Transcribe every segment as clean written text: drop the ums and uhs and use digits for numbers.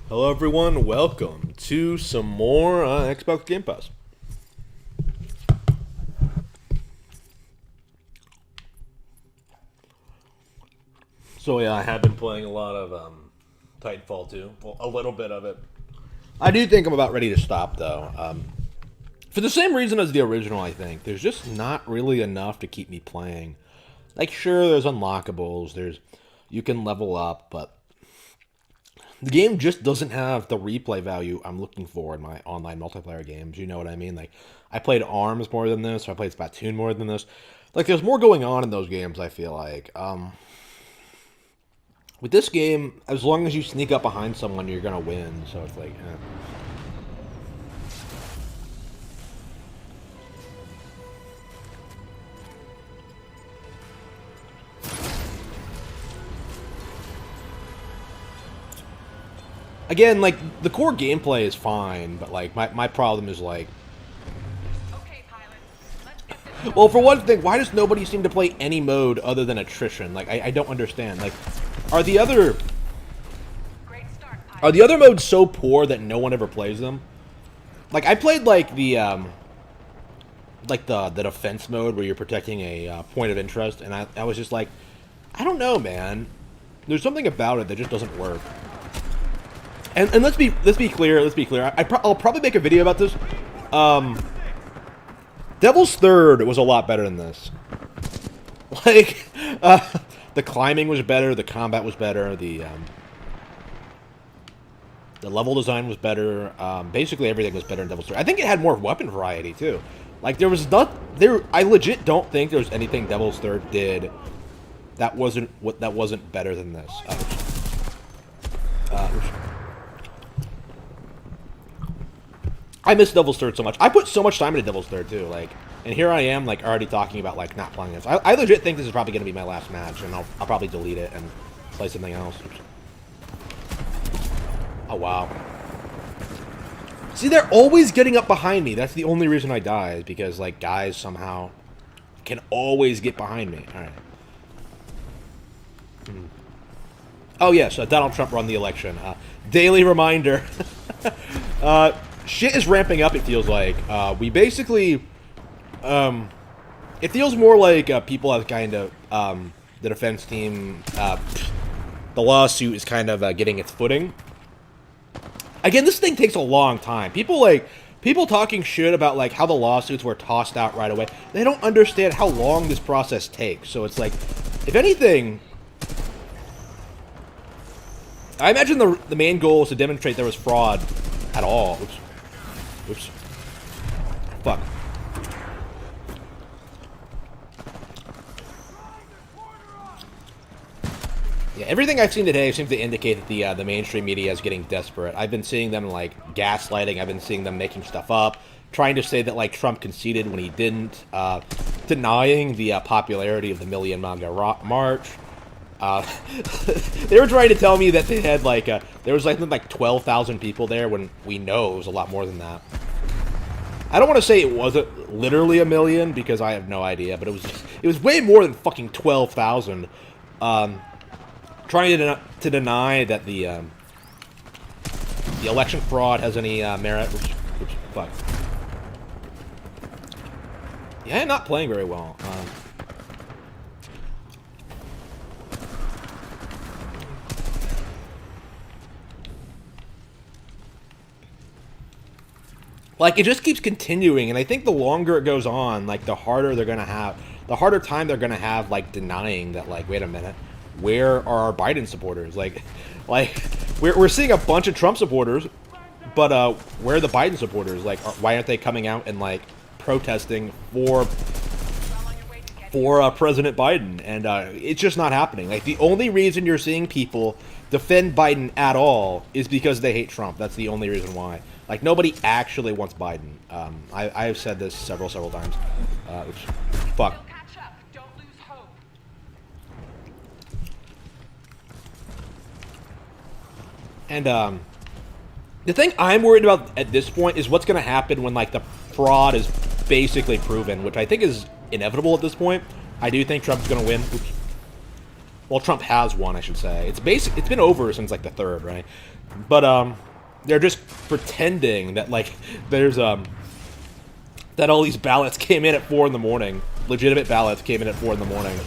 Hello everyone, welcome to some more Xbox Game Pass. So yeah, I have been playing a lot of Titanfall 2. Well, a little bit of it. I do think I'm about ready to stop though. For the same reason as the original, I think. There's just not really enough to keep me playing. Like sure, there's unlockables, you can level up, but the game just doesn't have the replay value I'm looking for in my online multiplayer games. You know what I mean? Like, I played ARMS more than this, or I played Splatoon more than this. Like, there's more going on in those games, I feel like. With this game, as long as you sneak up behind someone, you're gonna win. So it's like, eh. Again, like, the core gameplay is fine, but, like, my problem is, like... Well, for one thing, why does nobody seem to play any mode other than attrition? Like, I don't understand. Like, are the other... Are the other modes so poor that no one ever plays them? Like, I played, like, the defense mode where you're protecting a point of interest, and I was just like, I don't know, man. There's something about it that just doesn't work. And let's be clear. I'll probably make a video about this. Devil's Third was a lot better than this. Like, the climbing was better, the combat was better, the level design was better. Basically everything was better in Devil's Third. I think it had more weapon variety too. Like there was not there. I legit don't think there was anything Devil's Third did that wasn't better than this. I miss Devil's Third so much. I put so much time into Devil's Third too, like, and here I am, like, already talking about, like, not playing this. I legit think this is probably going to be my last match, and I'll probably delete it and play something else. Oh, wow. See, they're always getting up behind me. That's the only reason I die, is because, like, guys somehow can always get behind me. All right. Oh, yes, Donald Trump won the election. Daily reminder. Shit is ramping up, it feels like. We basically... it feels more like people have kind of... the defense team... the lawsuit is kind of getting its footing. Again, this thing takes a long time. People talking shit about, like, how the lawsuits were tossed out right away. They don't understand how long this process takes. So it's like, if anything... I imagine the main goal is to demonstrate there was fraud at all. Oops. Fuck. Yeah, everything I've seen today seems to indicate that the mainstream media is getting desperate. I've been seeing them, like, gaslighting. I've been seeing them making stuff up, trying to say that, like, Trump conceded when he didn't, denying the popularity of the Million MAGA March. They were trying to tell me that they had, like, there was, like 12,000 people there when we know it was a lot more than that. I don't want to say it wasn't literally a million, because I have no idea, but it was way more than fucking 12,000. Trying to deny that the election fraud has any merit, which fuck. Yeah, not playing very well. Like, it just keeps continuing, and I think the longer it goes on, like, the harder time they're gonna have, like, denying that, like, wait a minute, where are our Biden supporters? Like, we're seeing a bunch of Trump supporters, but, where are the Biden supporters? Like, why aren't they coming out and, like, protesting for President Biden? And, it's just not happening. Like, the only reason you're seeing people defend Biden at all is because they hate Trump. That's the only reason why. Like, nobody actually wants Biden. I've said this several times. Fuck. And, the thing I'm worried about at this point is what's going to happen when, like, the fraud is basically proven, which I think is inevitable at this point. I do think Trump's going to win. Oops. Well, Trump has won, I should say. It's basic. It's been over since like the 3rd, right? But they're just pretending that like there's that all these ballots came in at 4 in the morning. Legitimate ballots came in at 4 in the morning,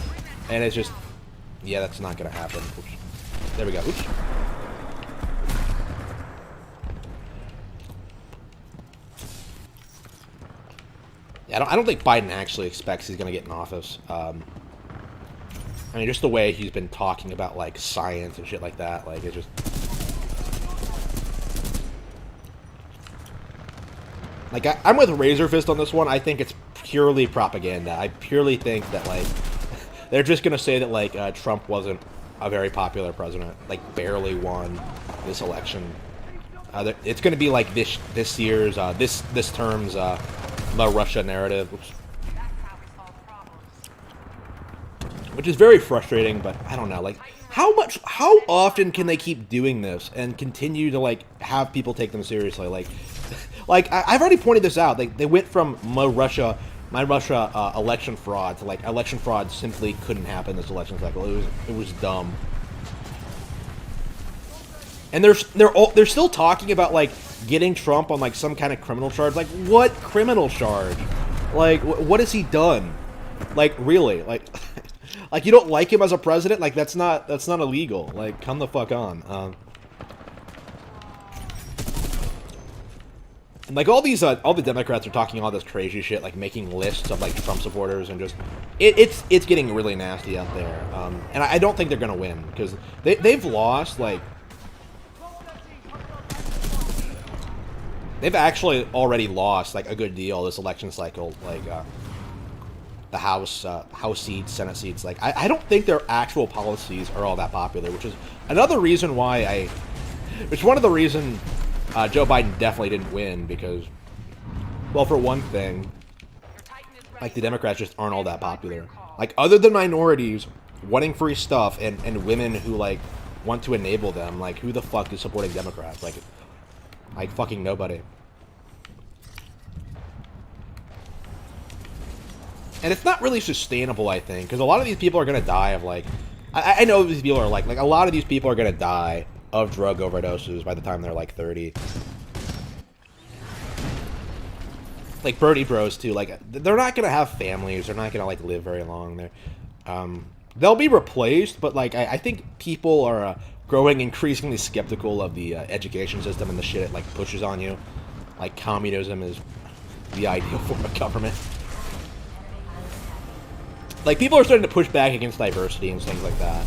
and it's just, yeah, that's not gonna happen. Oops. There we go. Oops. Yeah, I don't think Biden actually expects he's gonna get in office. I mean, just the way he's been talking about, like, science and shit like that, like, it just... Like, I'm with Razor Fist on this one. I think it's purely propaganda. I purely think that, like, they're just gonna say that, like, Trump wasn't a very popular president. Like, barely won this election. It's gonna be, like, this year's, this term's, the Russia narrative. Oops. Which is very frustrating, but I don't know, like, how often can they keep doing this and continue to, like, have people take them seriously? Like, I've already pointed this out. They went from my Russia election fraud to, like, election fraud simply couldn't happen this election cycle. It was dumb. And they're still talking about, like, getting Trump on, like, some kind of criminal charge. Like, what criminal charge? Like, what has he done? Like, really? Like... Like, you don't like him as a president? Like, that's not illegal. Like, come the fuck on. And, like, all the Democrats are talking all this crazy shit, like, making lists of, like, Trump supporters, and just, it's getting really nasty out there. And I don't think they're gonna win, because they've lost, like, they've actually already lost, like, a good deal this election cycle, like, the House seats, Senate seats. Like, I don't think their actual policies are all that popular, which is another reason why one of the reasons Joe Biden definitely didn't win, because, well, for one thing, like, the Democrats just aren't all that popular. Like, other than minorities wanting free stuff and women who, like, want to enable them, like, who the fuck is supporting Democrats? Like fucking nobody. And it's not really sustainable, I think, because a lot of these people are going to die of, like... I know these people are like a lot of these people are going to die of drug overdoses by the time they're, like, 30. Like, Bernie Bros, too. Like, they're not going to have families. They're not going to, like, live very long. They'll be replaced, but, like, I think people are growing increasingly skeptical of the education system and the shit it, like, pushes on you. Like, communism is the ideal form of government. Like, people are starting to push back against diversity and things like that.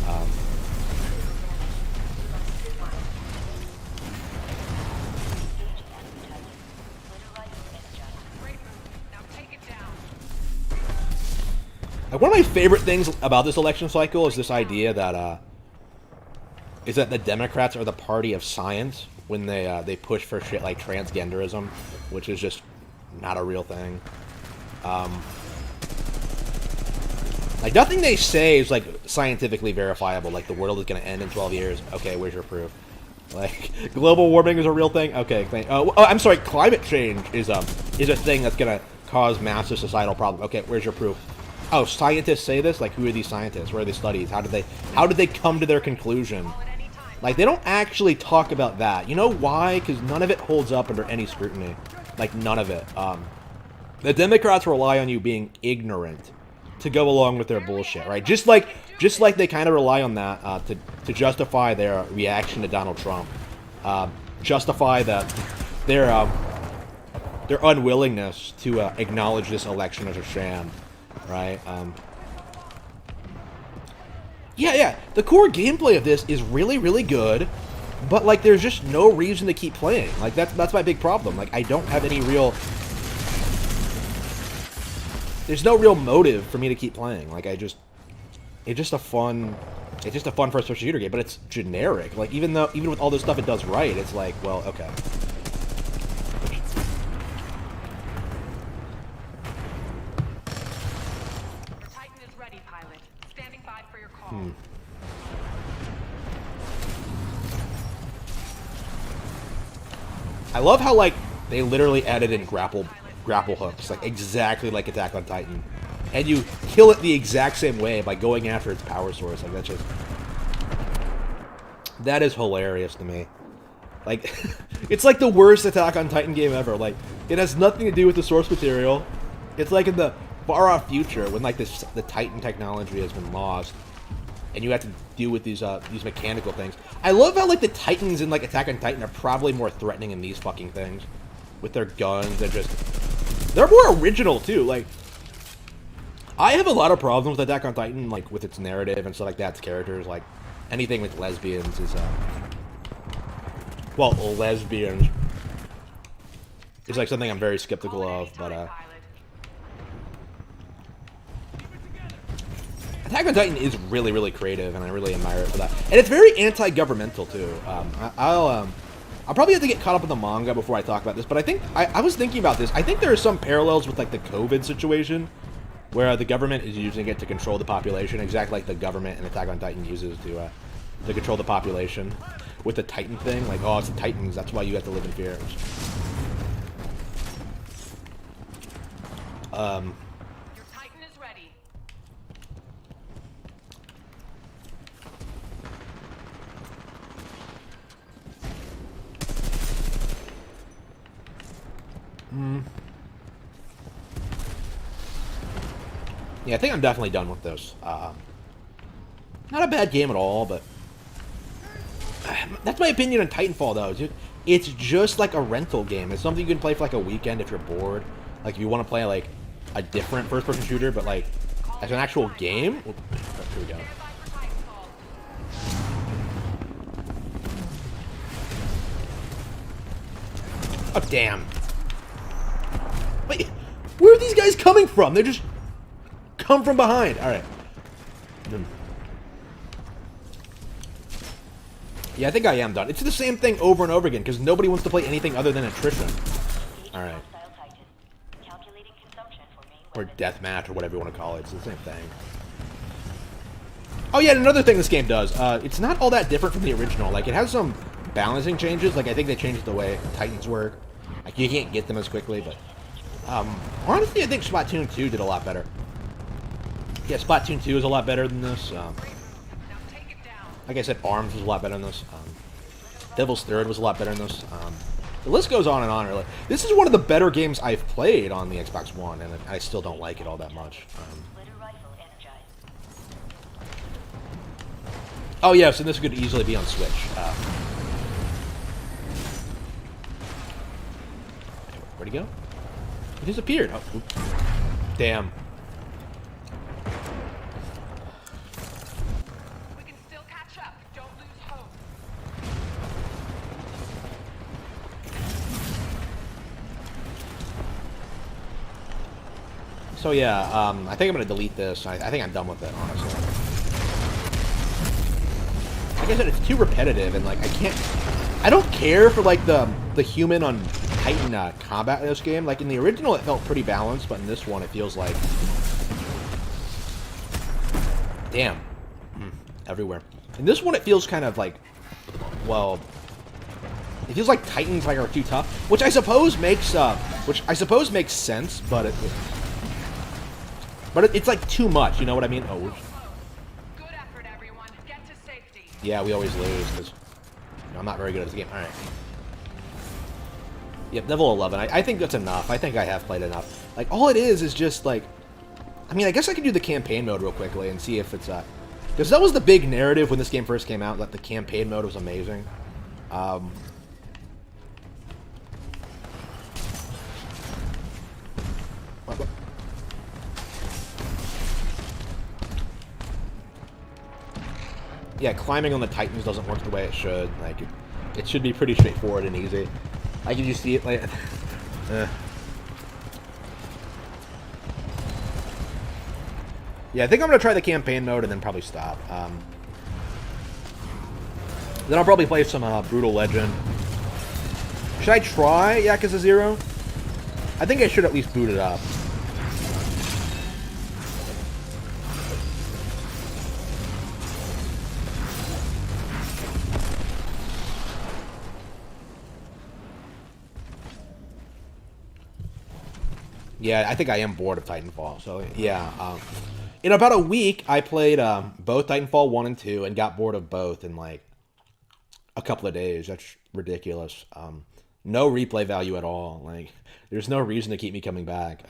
Like, one of my favorite things about this election cycle is this idea that the Democrats are the party of science when they push for shit like transgenderism, which is just not a real thing. Like, nothing they say is, like, scientifically verifiable. Like, the world is going to end in 12 years. Okay, where's your proof? Like, global warming is a real thing? Okay, I'm sorry, climate change is a thing that's going to cause massive societal problems. Okay, where's your proof? Oh, scientists say this? Like, who are these scientists? Where are these studies? How did they come to their conclusion? Like, they don't actually talk about that. You know why? Because none of it holds up under any scrutiny. Like, none of it. The Democrats rely on you being ignorant to go along with their bullshit, right? Just like they kind of rely on that to justify their reaction to Donald Trump, justify their unwillingness to acknowledge this election as a sham, right? Yeah. The core gameplay of this is really, really good, but, like, there's just no reason to keep playing. Like, that's my big problem. Like, I don't have any real... There's no real motive for me to keep playing. Like, it's just a fun first-person shooter game, but it's generic. Like, even with all this stuff it does right, it's like, well, okay. Titan is ready, pilot. Standing by for your call. I love how, like, they literally added in grapple hooks, like, exactly like Attack on Titan. and you kill it the exact same way by going after its power source. Like that's just that is hilarious to me. Like it's like the worst Attack on Titan game ever. Like it has nothing to do with the source material. It's like in the far off future when like the Titan technology has been lost, and you have to deal with these mechanical things. I love how like the Titans in like Attack on Titan are probably more threatening in these fucking things, with their guns. They're more original too. Like I have a lot of problems with Attack on Titan, like with its narrative and stuff like that. Its characters, like anything with lesbians is well, lesbians is like something I'm very skeptical of, but Attack on Titan is really, really creative, and I really admire it for that. And it's very anti-governmental too. I'll probably have to get caught up in the manga before I talk about this, but I think I was thinking about this. I think there are some parallels with like the COVID situation, where the government is using it to control the population, exactly like the government in Attack on Titan uses to control the population. With the Titan thing, like, oh, it's the Titans, that's why you have to live in fear. Your Titan is ready. Yeah, I think I'm definitely done with this. Not a bad game at all, but that's my opinion on Titanfall, though. Dude. It's just like a rental game. It's something you can play for like a weekend if you're bored. Like if you want to play like a different first-person shooter, but like as an actual game. Oh, here we go. Oh damn! Wait, where are these guys coming from? They just come from behind. All right. Yeah, I think I am done. It's the same thing over and over again because nobody wants to play anything other than attrition. All right. Or deathmatch or whatever you want to call it. It's the same thing. Oh yeah, and another thing this game does. It's not all that different from the original. Like it has some balancing changes. Like I think they changed the way Titans work. Like you can't get them as quickly, but honestly, I think Splatoon 2 did a lot better. Yeah, Splatoon 2 is a lot better than this. Like I said, ARMS was a lot better than this. Devil's Third was a lot better than this. The list goes on and on, really. This is one of the better games I've played on the Xbox One, and I still don't like it all that much. Oh, yes, and this could easily be on Switch. Where'd he go? He disappeared. Oh, oops. Damn. So yeah, I think I'm gonna delete this. I think I'm done with it, honestly. Like I said, it's too repetitive, and like I don't care for like the human on Titan combat in this game. Like in the original, it felt pretty balanced, but in this one, it feels like, damn, everywhere. In this one, it feels kind of like, well, it feels like Titans like are too tough, which I suppose makes sense, but it's like too much, you know what I mean? Oh, good effort, everyone. Get to safety. Yeah, we always lose because I'm not very good at this game. All right. Yep, level 11. I think that's enough. I think I have played enough. Like all it is just like, I mean, I guess I could do the campaign mode real quickly and see if it's because that was the big narrative when this game first came out, that the campaign mode was amazing. What? Yeah, climbing on the Titans doesn't work the way it should. Like, it should be pretty straightforward and easy. Like, you see it, like... Yeah, I think I'm going to try the campaign mode and then probably stop. Then I'll probably play some Brutal Legend. Should I try Yakuza 0? I think I should at least boot it up. Yeah, I think I am bored of Titanfall. So yeah, in about a week, I played both Titanfall 1 and 2 and got bored of both in like a couple of days. That's ridiculous. No replay value at all. Like, there's no reason to keep me coming back.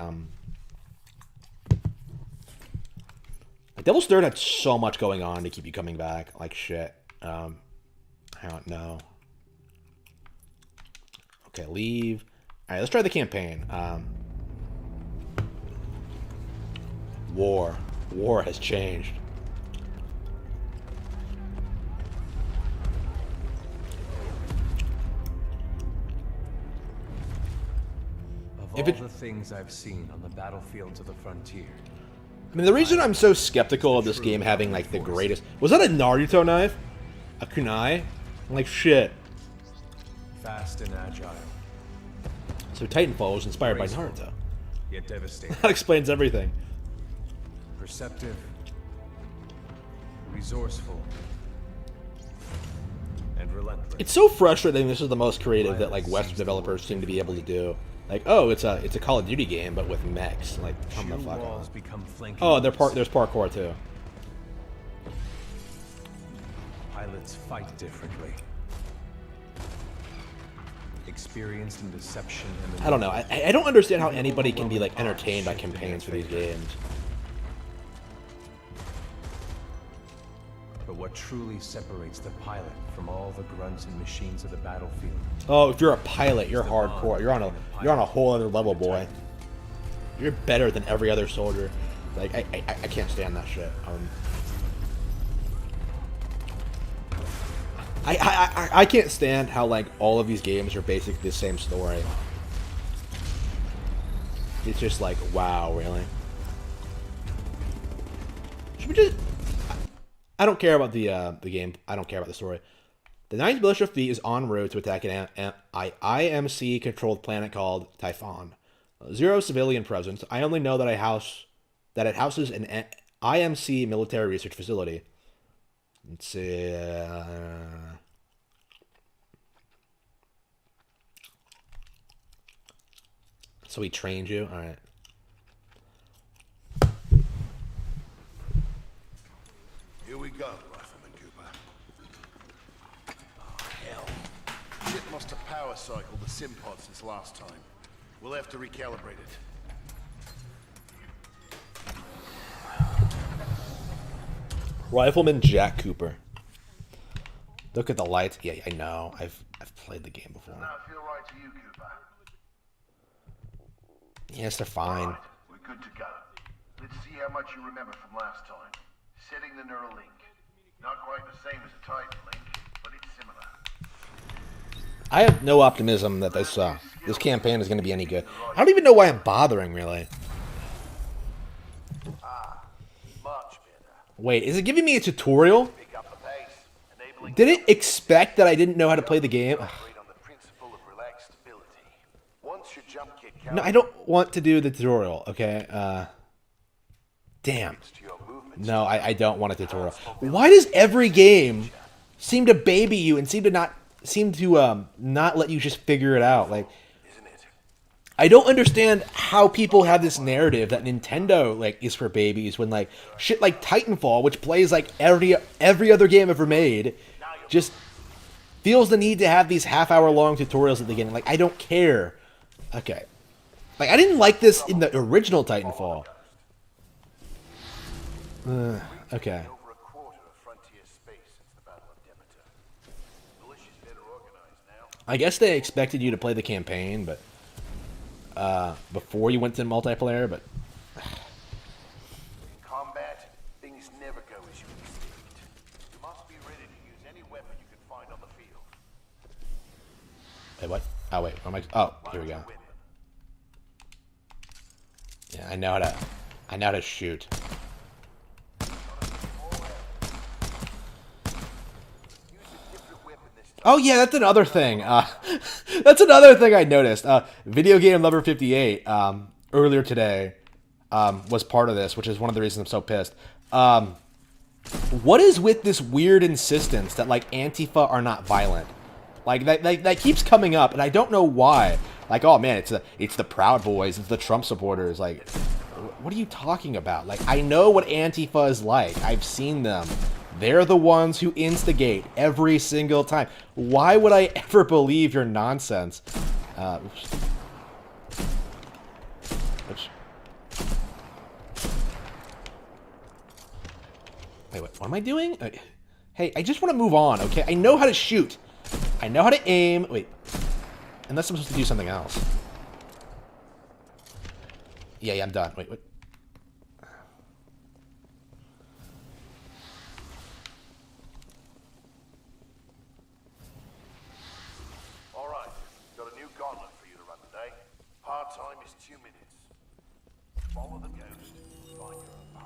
Like, Devil's Third had so much going on to keep you coming back. Like, shit. I don't know. Okay, leave. All right, let's try the campaign. War. War has changed. Of all the things I've seen on the battlefields of the frontier, I mean, the reason I'm so skeptical of this game having, like, the greatest... Was that a Naruto knife? A kunai? I'm like, shit. fast and agile, So Titanfall was inspired by Naruto. yet devastating. That explains everything. Perceptive, resourceful, and relentless. It's so frustrating this is the most creative that, like, Western developers seem to be able to do. Like, oh, it's a Call of Duty game, but with mechs. Like, come the fuck walls on. become flanking Oh, walls. there's parkour, too. Pilots fight differently. Experienced in deception and I don't know. I don't understand how anybody can be, like, entertained by campaigns for these games. But what truly separates the pilot from all the grunts and machines of the battlefield? Oh, if you're a pilot, you're hardcore. You're on a whole other level, boy. You're better than every other soldier. Like, I can't stand that shit. I can't stand how, like, all of these games are basically the same story. It's just like, wow, really? Should we just... I don't care about the game. I don't care about the story. The 9th Militia Fleet is en route to attack an IMC-controlled planet called Typhon. Zero civilian presence. I only know that it houses an IMC military research facility. Let's see. So he trained you? All right. Here we go, Rifleman Cooper. Oh, hell. Shit must have power cycled the sim pod since last time. We'll have to recalibrate it. Rifleman Jack Cooper. Look at the lights. Yeah, I know. I've played the game before. Does that feel right to you, Cooper? Yes, they're fine. Right, we're good to go. Let's see how much you remember from last time. Setting the neural link. Not quite the same as a Titan link, but it's similar. I have no optimism that this campaign is going to be any good. I don't even know why I'm bothering, really. Much better. Wait, is it giving me a tutorial? Pick up the pace, enabling Did it expect that I didn't know how to play the game? operate on the principle of relaxed stability. Once your jump kit No, I don't want to do the tutorial, okay? Damn. to your movement, No, I don't want a tutorial. Why does every game seem to baby you and seem to not let you just figure it out? Like, isn't it? I don't understand how people have this narrative that Nintendo, like, is for babies when, like, shit like Titanfall, which plays like every other game ever made, just feels the need to have these half-hour long tutorials at the beginning. Like, I don't care. Okay. Like, I didn't like this in the original Titanfall. Okay. Over a quarter of frontier space since the Battle of Demeter. Militia's better organized now. I guess they expected you to play the campaign, but before you went to multiplayer, but In combat, things never go as you expect. You must be ready to use any weapon you can find on the field. wait, what? Oh wait, what am I? Oh, here we go. Weapon. Yeah, I know how to shoot. Oh yeah, that's another thing. That's another thing I noticed. Video Game Lover 58 earlier today was part of this, which is one of the reasons I'm so pissed. What is with this weird insistence that, like, Antifa are not violent? Like that keeps coming up, and I don't know why. like, oh man, it's the Proud Boys, it's the Trump supporters. Like, what are you talking about? Like, I know what Antifa is like. I've seen them. They're the ones who instigate every single time. Why would I ever believe your nonsense? Oops. Oops. Wait, what am I doing? Hey, I just want to move on, okay? I know how to shoot. I know how to aim. Wait. Unless I'm supposed to do something else. Yeah, I'm done. Wait. All right, got a new gauntlet for you to run today. Part time is 2 minutes. Follow the ghost. Find your own path.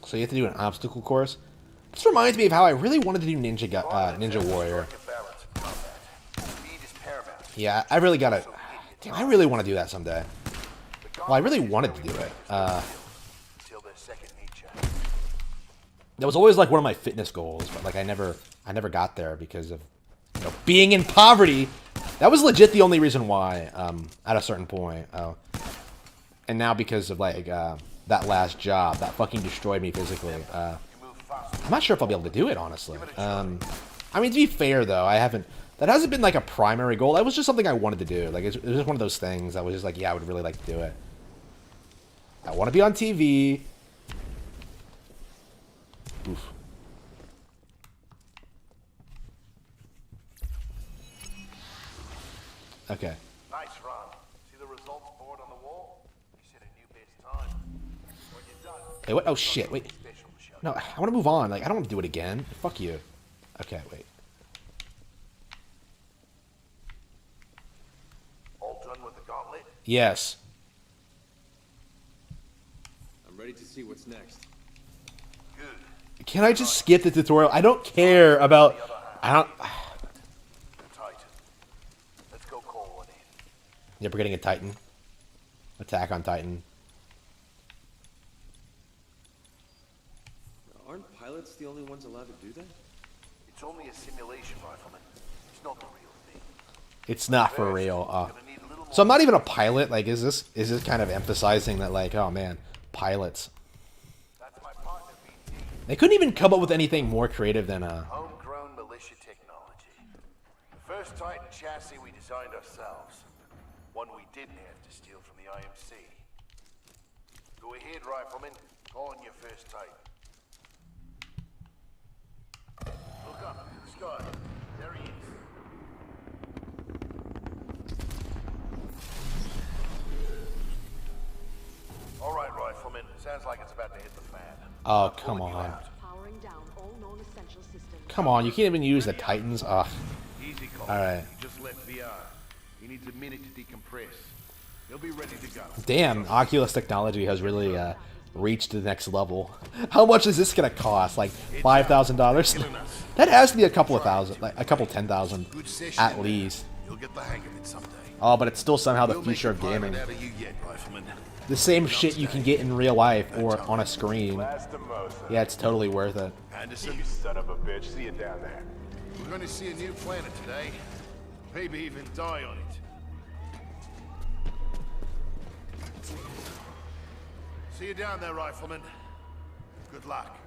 So you have to do an obstacle course. This reminds me of how I really wanted to do Ninja Warrior. Speed is paramount. Yeah, I really gotta. Damn, I really want to do that someday. Well, I really wanted to do it. Until their second nature. That was always like one of my fitness goals, but like I never got there because of being in poverty. That was legit the only reason why. At a certain point. And now because of like that last job that fucking destroyed me physically. I'm not sure if I'll be able to do it, honestly. I mean, to be fair, though, that hasn't been, like, a primary goal. That was just something I wanted to do. Like, it was just one of those things that was just like, yeah, I would really like to do it. I want to be on TV. Oof. Okay. Nice run. See the results board on the wall? You set a new best time. When you're done, Hey, what? Oh, shit. Wait. special to show. No, I want to move on. Like, I don't want to do it again. Fuck you. Okay, wait. All done with the gauntlet? Yes. I'm ready to see what's next. Good. Can I just skip the tutorial? I don't care about... Titan. Let's go call one in. Yep, we're getting a Titan. Attack on Titan. Aren't pilots the only ones allowed to do that? It's only a simulation, Rifleman. It's not the real thing. It's not for real. Gonna need a little So I'm not even a pilot. Like, is this kind of emphasizing that, like, oh man, pilots? That's my partner, BT. They couldn't even come up with anything more creative than Homegrown militia technology. The first Titan chassis we designed ourselves. One we didn't have to steal from the IMC. Go ahead, Rifleman. Call on your first Titan. Look up to the sky. There he is. All right, Rifleman. Sounds like it's about to hit the fan. oh come on, Powering down all non-essential systems. come on. You can't even use the Titans. Ugh. Easy call. All right. He just left VR. He needs a minute to decompress. He'll be ready to go. Damn, Oculus technology has really reached the next level. How much is this gonna cost? Like $5,000? That has to be a couple of thousand, like a couple 10,000 Good session at in there. least. You'll get the hang of it someday. Oh, but it's still somehow the We'll future make of a pilot gaming. out of you yet, Rifleman. The same shit you can get in real life or on a screen. Yeah, it's totally worth it. Anderson, You son of a bitch. See you down there. we're going to see a new planet today. Maybe even die on it. See you down there, Rifleman. Good luck.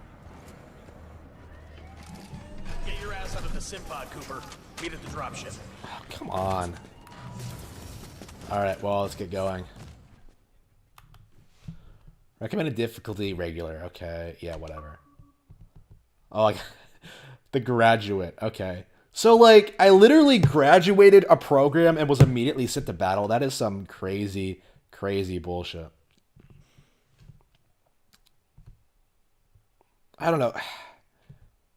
Get your ass out of the sim pod, Cooper. Meet at the dropship. Come on. Alright, well, let's get going. Recommended difficulty, regular. Okay, yeah, whatever. Oh, like, The Graduate. Okay. So, like, I literally graduated a program and was immediately sent to battle. That is some crazy, crazy bullshit. I don't know.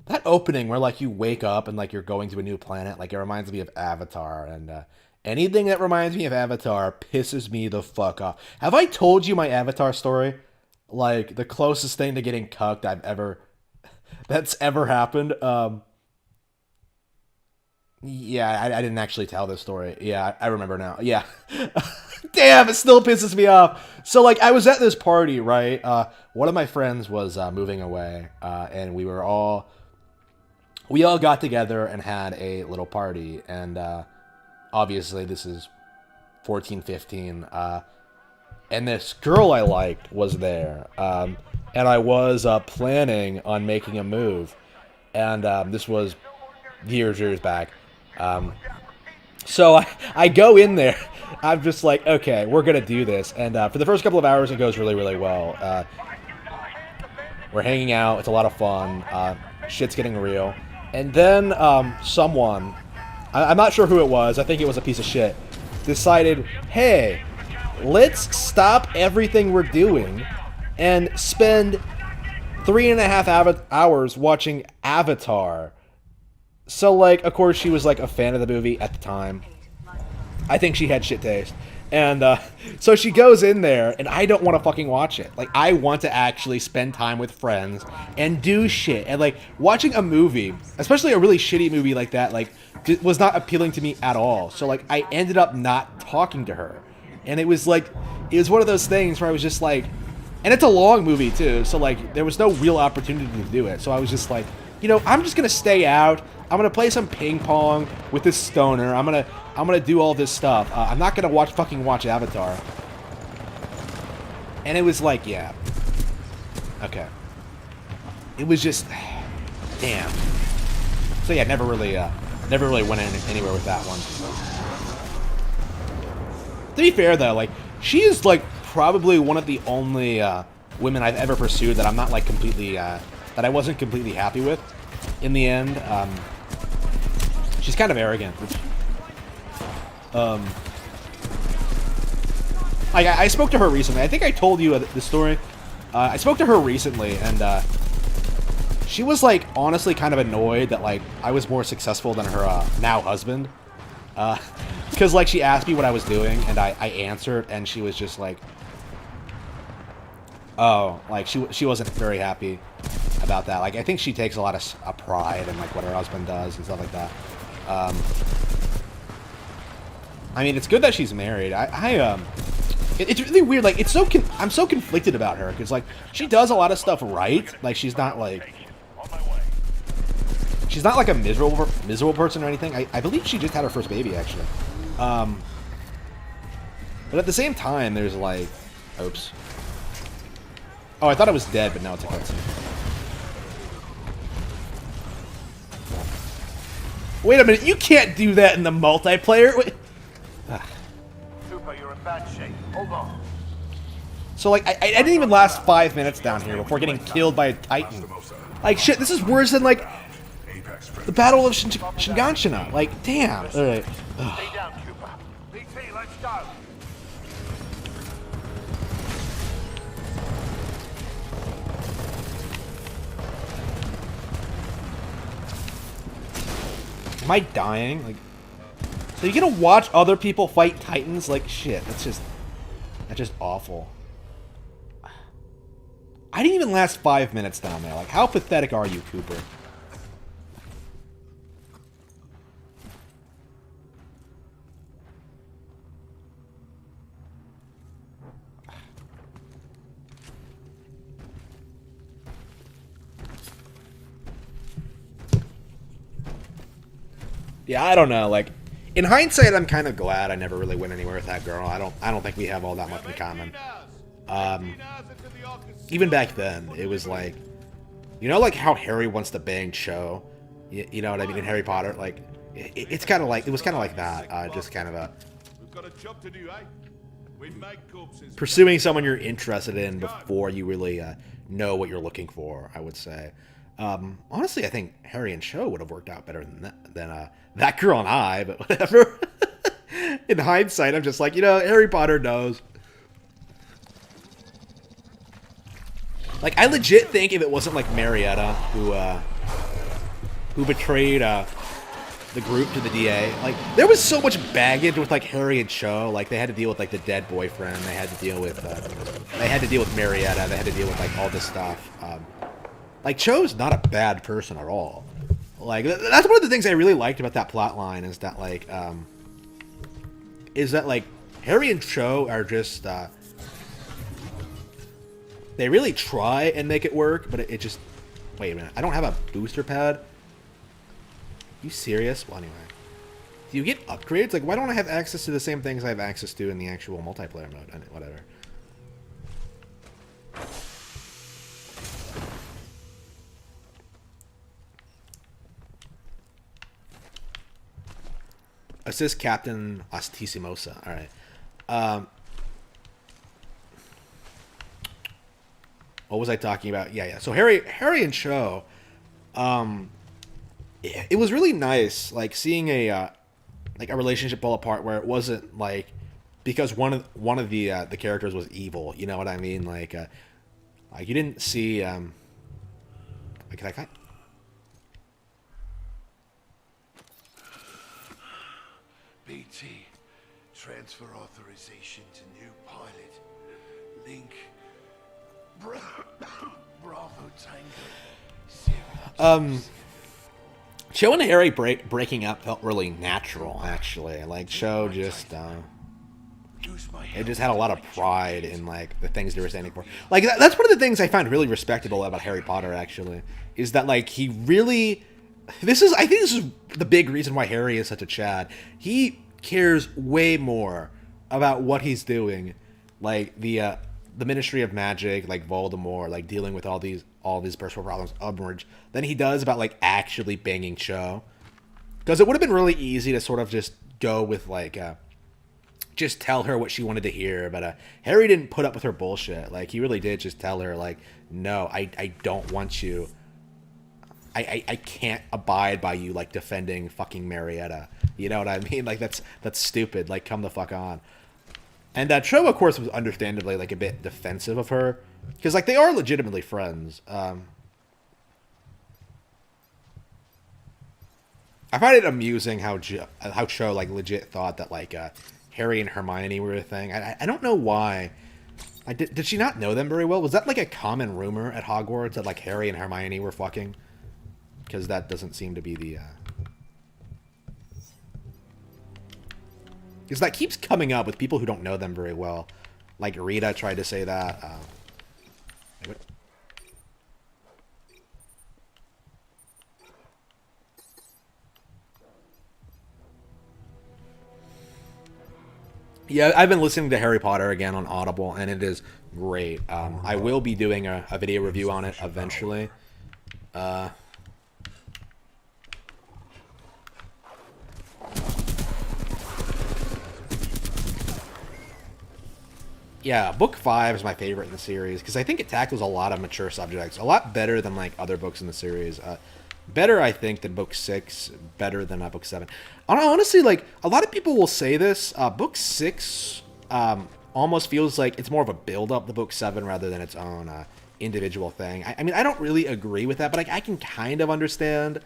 That opening where, like, you wake up and, like, you're going to a new planet, like, it reminds me of Avatar. And anything that reminds me of Avatar pisses me the fuck off. Have I told you my Avatar story? Like, the closest thing to getting cucked that's ever happened. Yeah, I didn't actually tell this story. Yeah, I remember now. Yeah. Damn, it still pisses me off. So, like, I was at this party, right? One of my friends was moving away, and we were all we all got together and had a little party, and obviously this is 14, 15, and this girl I liked was there, and I was planning on making a move, and this was years back. So I go in there. I'm just like, okay, we're gonna do this, and for the first couple of hours, it goes really well. We're hanging out. It's a lot of fun. Shit's getting real. And then someone, I'm not sure who it was, I think it was a piece of shit, decided, hey, let's stop everything we're doing and spend 3.5 hours watching Avatar. So, like, of course, she was, like, a fan of the movie at the time. I think she had shit taste. And so she goes in there, and I don't want to fucking watch it. Like, I want to actually spend time with friends and do shit. And, like, watching a movie, especially a really shitty movie like that, like, was not appealing to me at all. So, like, I ended up not talking to her. And it was, like, it was one of those things where I was just, like... And it's a long movie, too. So, like, there was no real opportunity to do it. So I was just like, you know, I'm just going to stay out. I'm going to play some ping pong with this stoner. I'm gonna do all this stuff. I'm not gonna watch Avatar. And it was like, yeah. Okay. It was just, damn. So yeah, never really went anywhere with that one. To be fair though, like, she is like probably one of the only women I've ever pursued that I'm not like completely, that I wasn't completely happy with. In the end, she's kind of arrogant. Which, I spoke to her recently. I think I told you the story. I spoke to her recently, and she was like honestly kind of annoyed that like I was more successful than her now husband. Because like she asked me what I was doing, and I answered, and she was just like, oh, like she wasn't very happy about that. Like I think she takes a lot of pride in like what her husband does and stuff like that. I mean, it's good that she's married. It's really weird. Like, it's I'm so conflicted about her because, like, she does a lot of stuff right. Like, she's not like a miserable person or anything. I believe she just had her first baby actually. But at the same time, there's like, oops. Oh, I thought it was dead, but now it's a cutscene. Wait a minute, you can't do that in the multiplayer. Wait. Cooper, you're in bad shape. Hold on. So, like, I didn't even last 5 minutes down here before getting killed by a Titan. Like, shit, this is worse than, like, the Battle of Shiganshina. Like, damn. Alright. Stay down, Cooper. PT, let's go. Am I dying? Like, so you're gonna watch other people fight Titans? Like, shit, that's just awful. I didn't even last 5 minutes down there. Like, how pathetic are you, Cooper? Yeah, I don't know. Like, in hindsight, I'm kind of glad I never really went anywhere with that girl. I don't think we have all that much in common. Even back then, it was like, you know, like how Harry wants to bang Cho. You know what I mean? In Harry Potter, like, it's kind of like, it was kind of like that. Just kind of a pursuing someone you're interested in before you really know what you're looking for, I would say. Honestly, I think Harry and Cho would have worked out better than that girl and I, but whatever. In hindsight, I'm just like, you know, Harry Potter knows. Like, I legit think if it wasn't like Marietta who betrayed the group to the DA, like, there was so much baggage with like Harry and Cho. Like, they had to deal with like the dead boyfriend. They had to deal with Marietta. They had to deal with like all this stuff. Like, Cho's not a bad person at all. Like, that's one of the things I really liked about that plot line is that, like, Harry and Cho are just, they really try and make it work, but it just, wait a minute, I don't have a booster pad? You serious? Well, anyway. Do you get upgrades? Like, why don't I have access to the same things I have access to in the actual multiplayer mode? Whatever. Assist Captain Astissimosa. All right. What was I talking about? Yeah. So Harry and Cho. It was really nice, like seeing a relationship fall apart where it wasn't like because one of the characters was evil. You know what I mean? Like you didn't see like that. BT, transfer authorization to new pilot. Link, Bravo Tango. Cho and Harry breaking up felt really natural, actually. Like Cho just it just had a lot of pride in like the things they were standing for. Like that's one of the things I find really respectable about Harry Potter, actually, is that like he really. I think this is the big reason why Harry is such a Chad. He cares way more about what he's doing, like the Ministry of Magic, like Voldemort, like dealing with all these personal problems, Umbridge, than he does about like actually banging Cho. Because it would have been really easy to sort of just go with like just tell her what she wanted to hear, but Harry didn't put up with her bullshit. Like he really did just tell her like, no, I don't want you. I can't abide by you like defending fucking Marietta. You know what I mean? Like that's stupid. Like come the fuck on. And Cho, of course, was understandably like a bit defensive of her because like they are legitimately friends. I find it amusing how Cho like legit thought that like Harry and Hermione were a thing. I don't know why. Did she not know them very well? Was that like a common rumor at Hogwarts that like Harry and Hermione were fucking? Because that doesn't seem to be the... Because that keeps coming up with people who don't know them very well. Like Rita tried to say that. Yeah, I've been listening to Harry Potter again on Audible, and it is great. I will be doing a video review on it eventually. Yeah, book 5 is my favorite in the series because I think it tackles a lot of mature subjects, a lot better than like other books in the series. Better, I think, than book 6. Better than book 7. Honestly, like a lot of people will say this. Book 6 almost feels like it's more of a build-up to book 7 rather than its own individual thing. I mean, I don't really agree with that, but I can kind of understand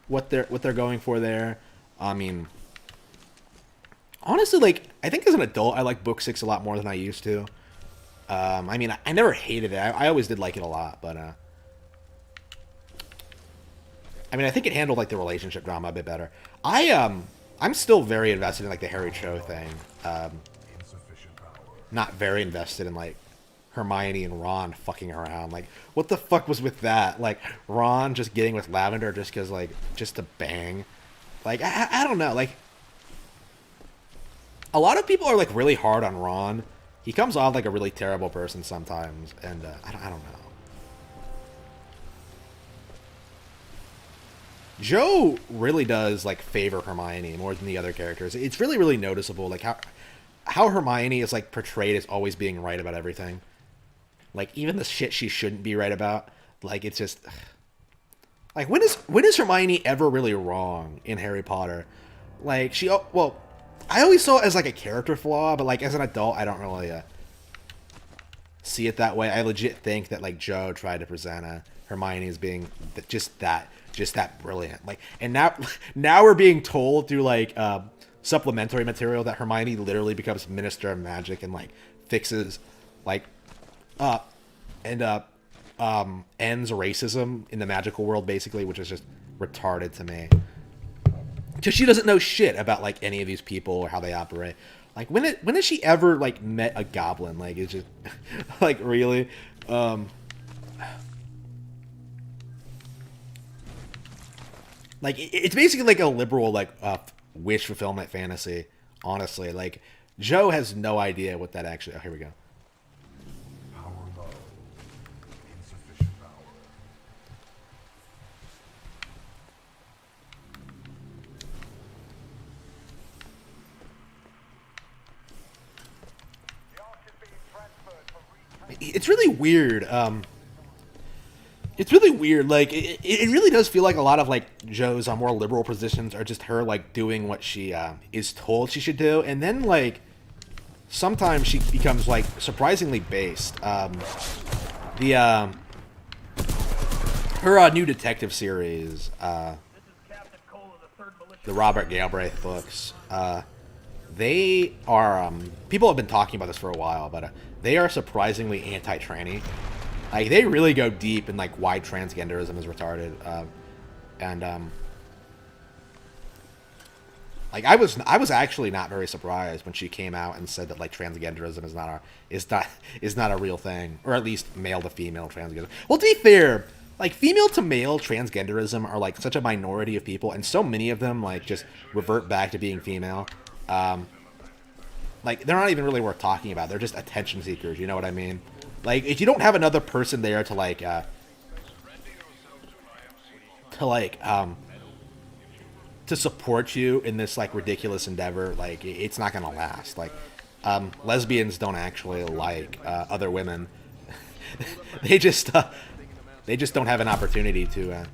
what they're going for there. I mean. Honestly, like, I think as an adult, I like book 6 a lot more than I used to. I mean, I never hated it. I always did like it a lot, but, I mean, I think it handled, like, the relationship drama a bit better. I'm still very invested in, like, the Harry Cho thing. Not very invested in, like, Hermione and Ron fucking around. Like, what the fuck was with that? Like, Ron just getting with Lavender just because, like, just to bang. Like, I don't know, like... A lot of people are, like, really hard on Ron. He comes off like a really terrible person sometimes, and I don't know. Joe really does, like, favor Hermione more than the other characters. It's really, really noticeable, like, how Hermione is, like, portrayed as always being right about everything. Like, even the shit she shouldn't be right about. Like, it's just... Like, when is Hermione ever really wrong in Harry Potter? Like, well... I always saw it as, like, a character flaw, but, like, as an adult, I don't really see it that way. I legit think that, like, Joe tried to present Hermione as being just that brilliant. Like, and now we're being told through, like, supplementary material that Hermione literally becomes Minister of Magic and, like, fixes, like, ends racism in the magical world, basically, which is just retarded to me. Because she doesn't know shit about, like, any of these people or how they operate. Like, when has she ever, like, met a goblin? Like, it's just... like, really? Like it's basically like a liberal like wish fulfillment fantasy. Honestly, like Joe has no idea what that actually. Oh, here we go. Power low. Insufficient power. It's really weird. It's really weird. Like it really does feel like a lot of like Joe's more liberal positions are just her like doing what she is told she should do, and then like sometimes she becomes like surprisingly based. The her new detective series, the Robert Galbraith books. They are people have been talking about this for a while, but they are surprisingly anti-tranny. Like they really go deep in like why transgenderism is retarded, and like I was actually not very surprised when she came out and said that like transgenderism is not a real thing, or at least male to female transgenderism. Well, to be fair, like female to male transgenderism are like such a minority of people, and so many of them like just revert back to being female. Like they're not even really worth talking about. They're just attention seekers. You know what I mean? Like if you don't have another person there to like to support you in this like ridiculous endeavor, like it's not gonna last. Like lesbians don't actually like other women. they just don't have an opportunity to.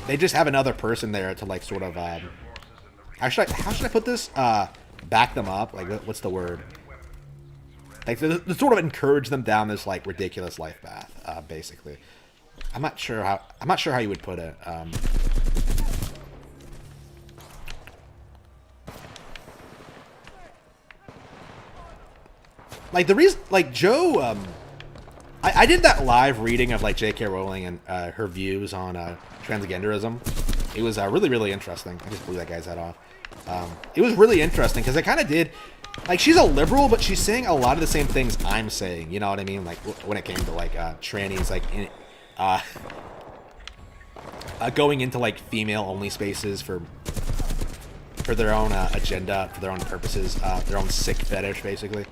They just have another person there to like sort of. How should I put this? Back them up. Like what's the word? Like to sort of encourage them down this like ridiculous life path. Basically, I'm not sure how you would put it. Like the reason, like Joe, I did that live reading of like J.K. Rowling and her views on transgenderism. It was really, really interesting. I just blew that guy's head off. It was really interesting because it kind of did, like she's a liberal, but she's saying a lot of the same things I'm saying. You know what I mean? Like when it came to like trannies, like going into like female-only spaces for their own agenda, for their own purposes, their own sick fetish, basically.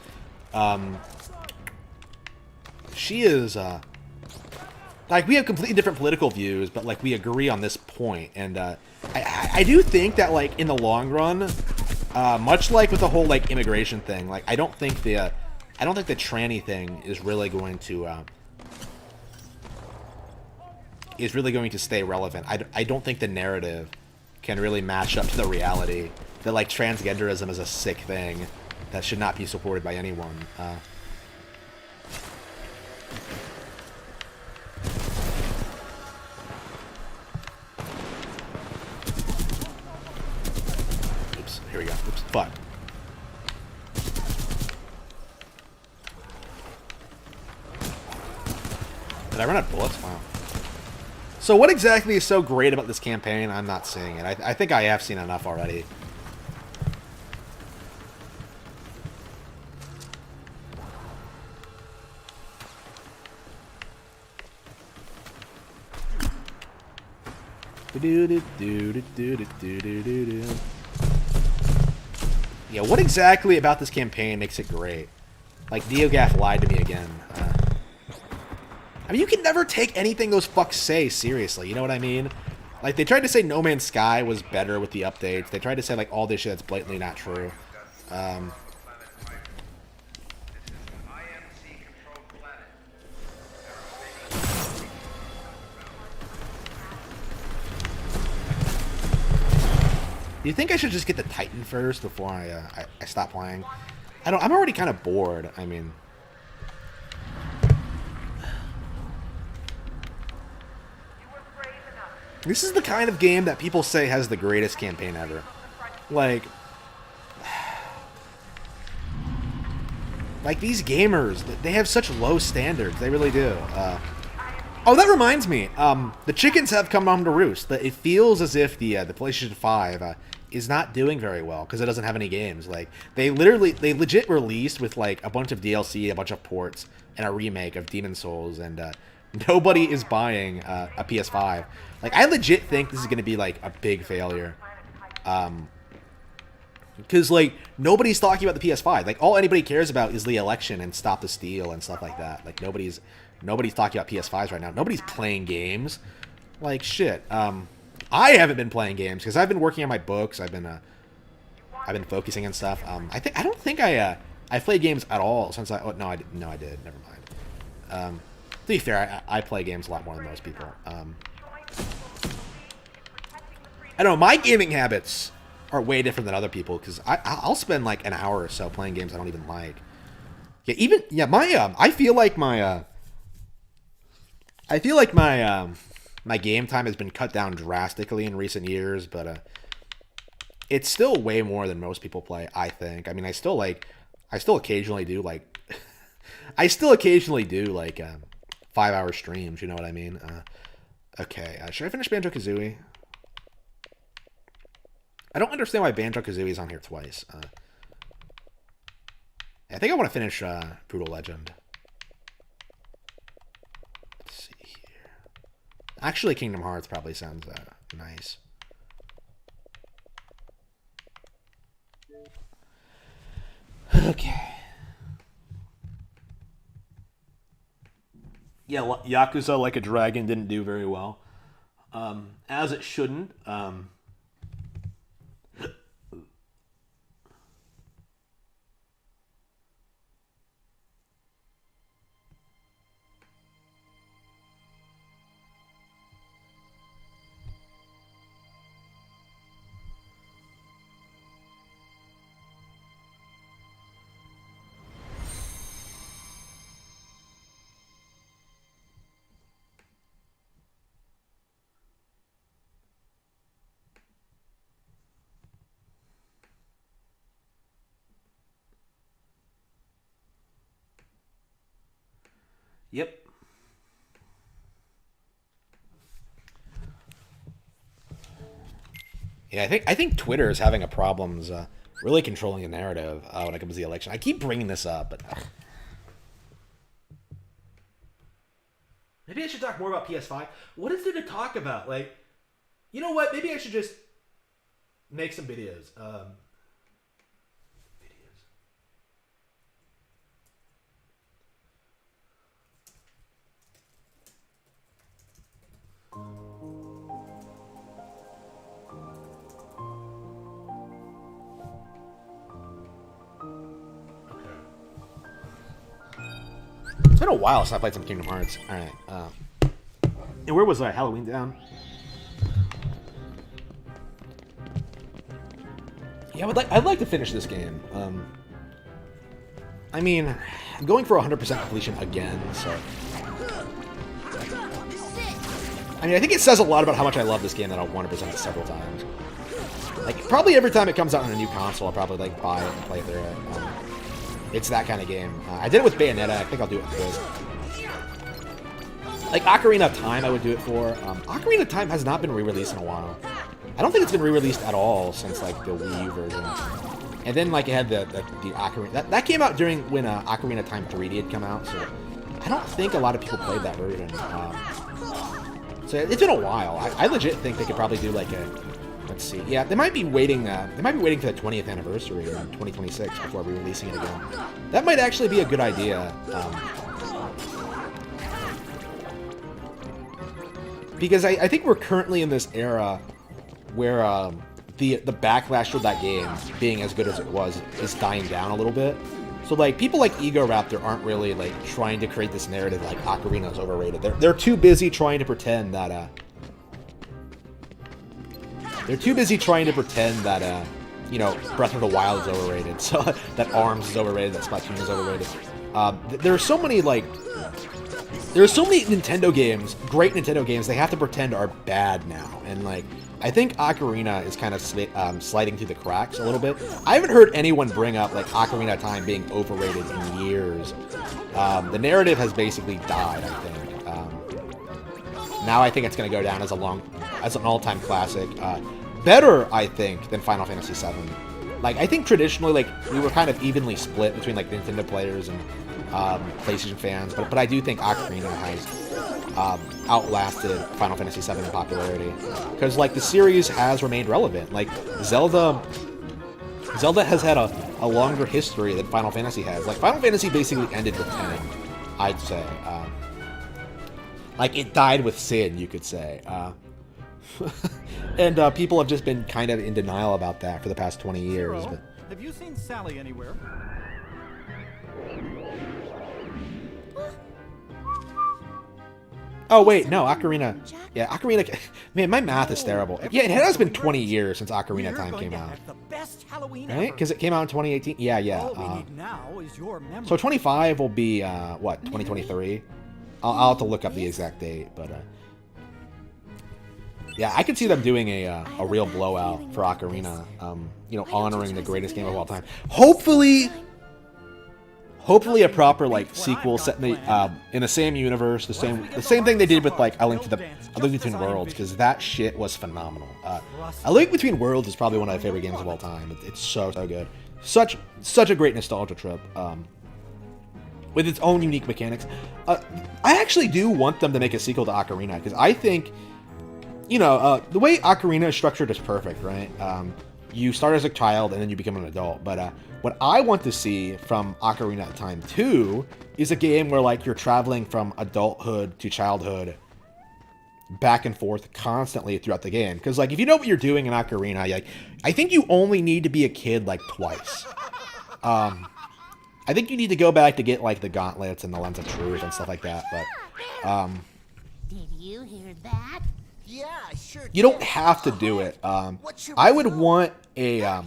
She is like we have completely different political views, but like we agree on this point, and I do think that like in the long run, much like with the whole like immigration thing, like I don't think the tranny thing is really going to stay relevant. I don't think the narrative can really match up to the reality that like transgenderism is a sick thing that should not be supported by anyone. Oops, here we go. Oops, fuck. Did I run out of bullets? Wow. So what exactly is so great about this campaign? I'm not seeing it. I think I have seen enough already. Yeah, what exactly about this campaign makes it great? Like, NeoGaf lied to me again. I mean, you can never take anything those fucks say seriously, you know what I mean? Like, they tried to say No Man's Sky was better with the updates. They tried to say, like, all this shit that's blatantly not true. Do you think I should just get the Titan first before I stop playing? I'm already kind of bored. I mean, this is the kind of game that people say has the greatest campaign ever. Like these gamers, they have such low standards. They really do. Oh, that reminds me. The chickens have come home to roost. It feels as if the PlayStation 5 is not doing very well because it doesn't have any games. Like they legit released with like a bunch of DLC, a bunch of ports, and a remake of Demon's Souls, and Nobody is buying a PS5. Like, I legit think this is going to be, like, a big failure. Because, like, nobody's talking about the PS5. Like, all anybody cares about is the election and Stop the Steal and stuff like that. Like, nobody's talking about PS5s right now. Nobody's playing games. Like, shit. I haven't been playing games because I've been working on my books. I've been focusing on stuff. I don't think I played games at all since I... Oh, no, I did. Never mind. To be fair, I play games a lot more than most people. I don't know. My gaming habits are way different than other people because I'll spend like an hour or so playing games I don't even like. I feel like my my game time has been cut down drastically in recent years, but it's still way more than most people play, I think. I mean, I still occasionally do like 5-hour streams, you know what I mean? Okay, should I finish Banjo-Kazooie? I don't understand why Banjo-Kazooie is on here twice. I think I want to finish Brutal Legend. Let's see here. Actually, Kingdom Hearts probably sounds nice. Okay. Yeah, Yakuza Like a Dragon didn't do very well. As it shouldn't. Yep. Yeah, I think Twitter is having a problems really controlling the narrative when it comes to the election. I keep bringing this up, but maybe I should talk more about PS5. What is there to talk about? Like, you know what? Maybe I should just make some videos. It's been a while since I played some Kingdom Hearts. Alright, and where was I? Halloween Down? Yeah, I'd like to finish this game. I mean, I'm going for 100% completion again, so... I mean, I think it says a lot about how much I love this game that I'll 100% it several times. Like, probably every time it comes out on a new console, I'll probably, like, buy it and play through it. It's that kind of game. I did it with Bayonetta. I think I'll do it for this. Like, Ocarina of Time, I would do it for. Ocarina of Time has not been re-released in a while. I don't think it's been re-released at all since, like, the Wii U version. And then, like, it had the Ocarina... That came out during when Ocarina of Time 3D had come out, so... I don't think a lot of people played that version. So it's been a while. I legit think they could probably do, like, a... Let's see. Yeah, they might be waiting. They might be waiting for the 20th anniversary in 2026 before re-releasing it again. That might actually be a good idea. Because I think we're currently in this era where the backlash for that game being as good as it was is dying down a little bit. So like people like Ego Raptor aren't really like trying to create this narrative like Ocarina is overrated. They're too busy trying to pretend that. They're too busy trying to pretend that, you know, Breath of the Wild is overrated, so that ARMS is overrated, that Splatoon is overrated. There are so many, like... There are so many Nintendo games, great Nintendo games, they have to pretend are bad now. And, like, I think Ocarina is kind of sliding through the cracks a little bit. I haven't heard anyone bring up, like, Ocarina of Time being overrated in years. The narrative has basically died, I think. Now I think it's going to go down as an all-time classic. Better, I think, than Final Fantasy VII. Like, I think traditionally, like, we were kind of evenly split between, like, Nintendo players and PlayStation fans, but I do think Ocarina outlasted Final Fantasy VII in popularity, because like the series has remained relevant. Like Zelda has had a longer history than Final Fantasy has. Like Final Fantasy basically ended with 10, I'd say. Like it died with Sin, you could say. And people have just been kind of in denial about that for the past 20 years. But Have you seen Sally anywhere? oh wait, no, Ocarina. Yeah, Ocarina. Man, my math is terrible. Yeah, it has been 20 years since Ocarina of Time came out, The best Halloween right? Because it came out in 2018. Yeah, yeah. All we need now is your memory. So 25 will be what, 2023? I'll have to look up the exact date, but yeah, I could see them doing a real blowout for Ocarina. You know, honoring the greatest game of all time. Hopefully a proper like sequel set in the same universe, the same thing they did with like A Link Between Worlds, because that shit was phenomenal. A Link Between Worlds is probably one of my favorite games of all time. It's so good, such a great nostalgia trip. With its own unique mechanics. I actually do want them to make a sequel to Ocarina, because I think, you know, the way Ocarina is structured is perfect, right? You start as a child and then you become an adult, but what I want to see from Ocarina of Time 2 is a game where like you're traveling from adulthood to childhood back and forth constantly throughout the game. Because like if you know what you're doing in Ocarina, like I think you only need to be a kid like twice. I think you need to go back to get like the gauntlets and the Lens of Truth and stuff like that, but Did you hear that? Yeah, sure. you don't have to do it. I would want a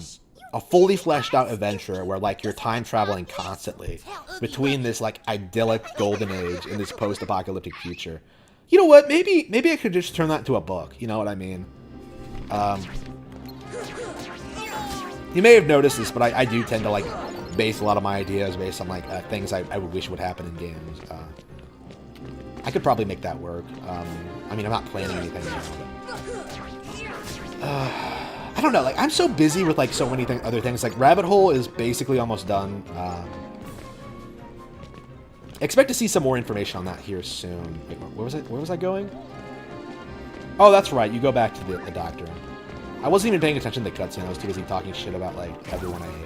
fully fleshed out adventure where like you're time traveling constantly between this like idyllic golden age and this post-apocalyptic future. You know what? Maybe I could just turn that into a book. You know what I mean? You may have noticed this, but I do tend to like base a lot of my ideas based on like things I would wish would happen in games. I could probably make that work. I mean, I'm not planning anything now, but I don't know. Like, I'm so busy with like so many other things. Like, Rabbit Hole is basically almost done. Expect to see some more information on that here soon. Wait, where was it? Where was I going? Oh, that's right. You go back to the doctor. I wasn't even paying attention to the cutscene. I was too busy talking shit about like everyone I hate.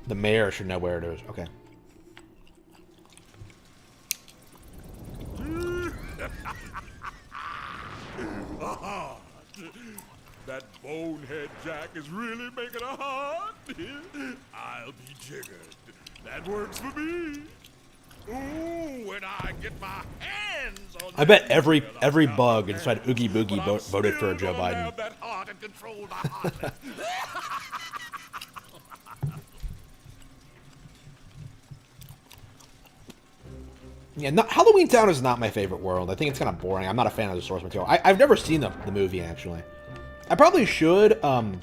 The mayor should know where it is. Okay. That bonehead Jack is really making a heart. I'll be jiggered. That works for me. Ooh, when I get my hands on I bet every bug inside Oogie Boogie voted for Joe Biden. Have that heart and control my heart. Yeah, Halloween Town is not my favorite world. I think it's kind of boring. I'm not a fan of the source material. I've never seen the movie, actually. I probably should, but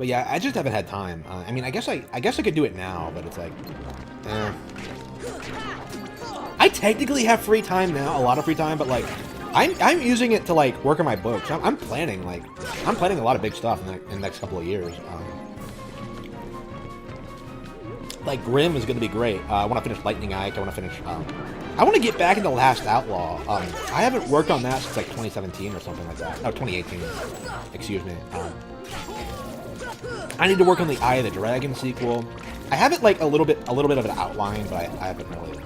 yeah, I just haven't had time. I mean, I guess I could do it now, but it's like, I technically have free time now, a lot of free time, but like, I'm using it to like work on my books. I'm planning a lot of big stuff in the next couple of years. Like Grimm is going to be great. I want to finish Lightning Ike. I want to finish. I want to get back into Last Outlaw. I haven't worked on that since like 2017 or something like that. No, 2018. Excuse me. I need to work on the Eye of the Dragon sequel. I have it like a little bit of an outline, but I haven't really.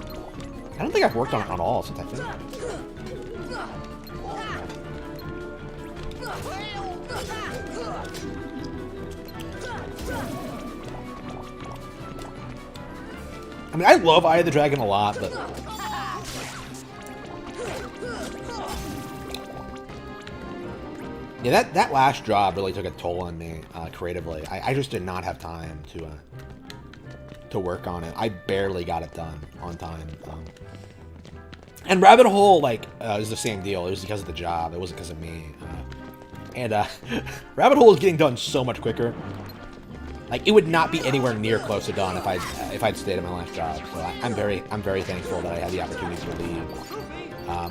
I don't think I've worked on it at all since I finished it. I mean, I love Eye of the Dragon a lot, but yeah, that last job really took a toll on me creatively. I just did not have time to work on it. I barely got it done on time. And Rabbit Hole, like, is the same deal. It was because of the job. It wasn't because of me. Rabbit Hole is getting done so much quicker. Like, it would not be anywhere near close to done if I'd stayed at my last job. So I'm very thankful that I had the opportunity to leave. Now,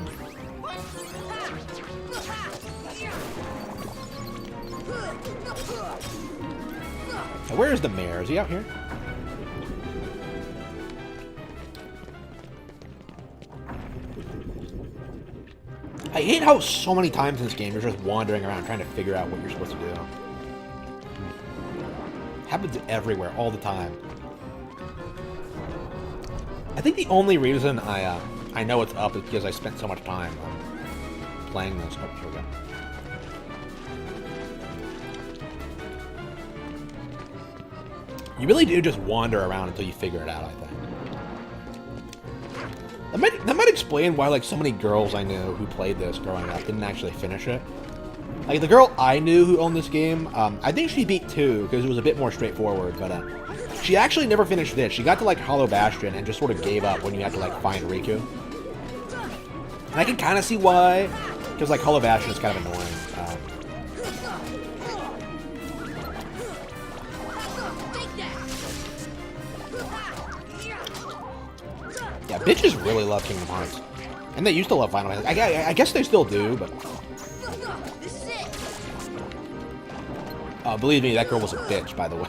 where is the mayor? Is he out here? I hate how so many times in this game you're just wandering around trying to figure out what you're supposed to do. Happens everywhere, all the time. I think the only reason I know it's up is because I spent so much time playing this. Oh, here we go. You really do just wander around until you figure it out, I think. That might explain why, like, so many girls I knew who played this growing up didn't actually finish it. Like, the girl I knew who owned this game, I think she beat 2 because it was a bit more straightforward, but she actually never finished this. She got to, like, Hollow Bastion and just sort of gave up when you had to, like, find Riku. And I can kind of see why, because, like, Hollow Bastion is kind of annoying. Yeah, bitches really love Kingdom Hearts. And they used to love Final Fantasy. I guess they still do, but... believe me, that girl was a bitch, by the way.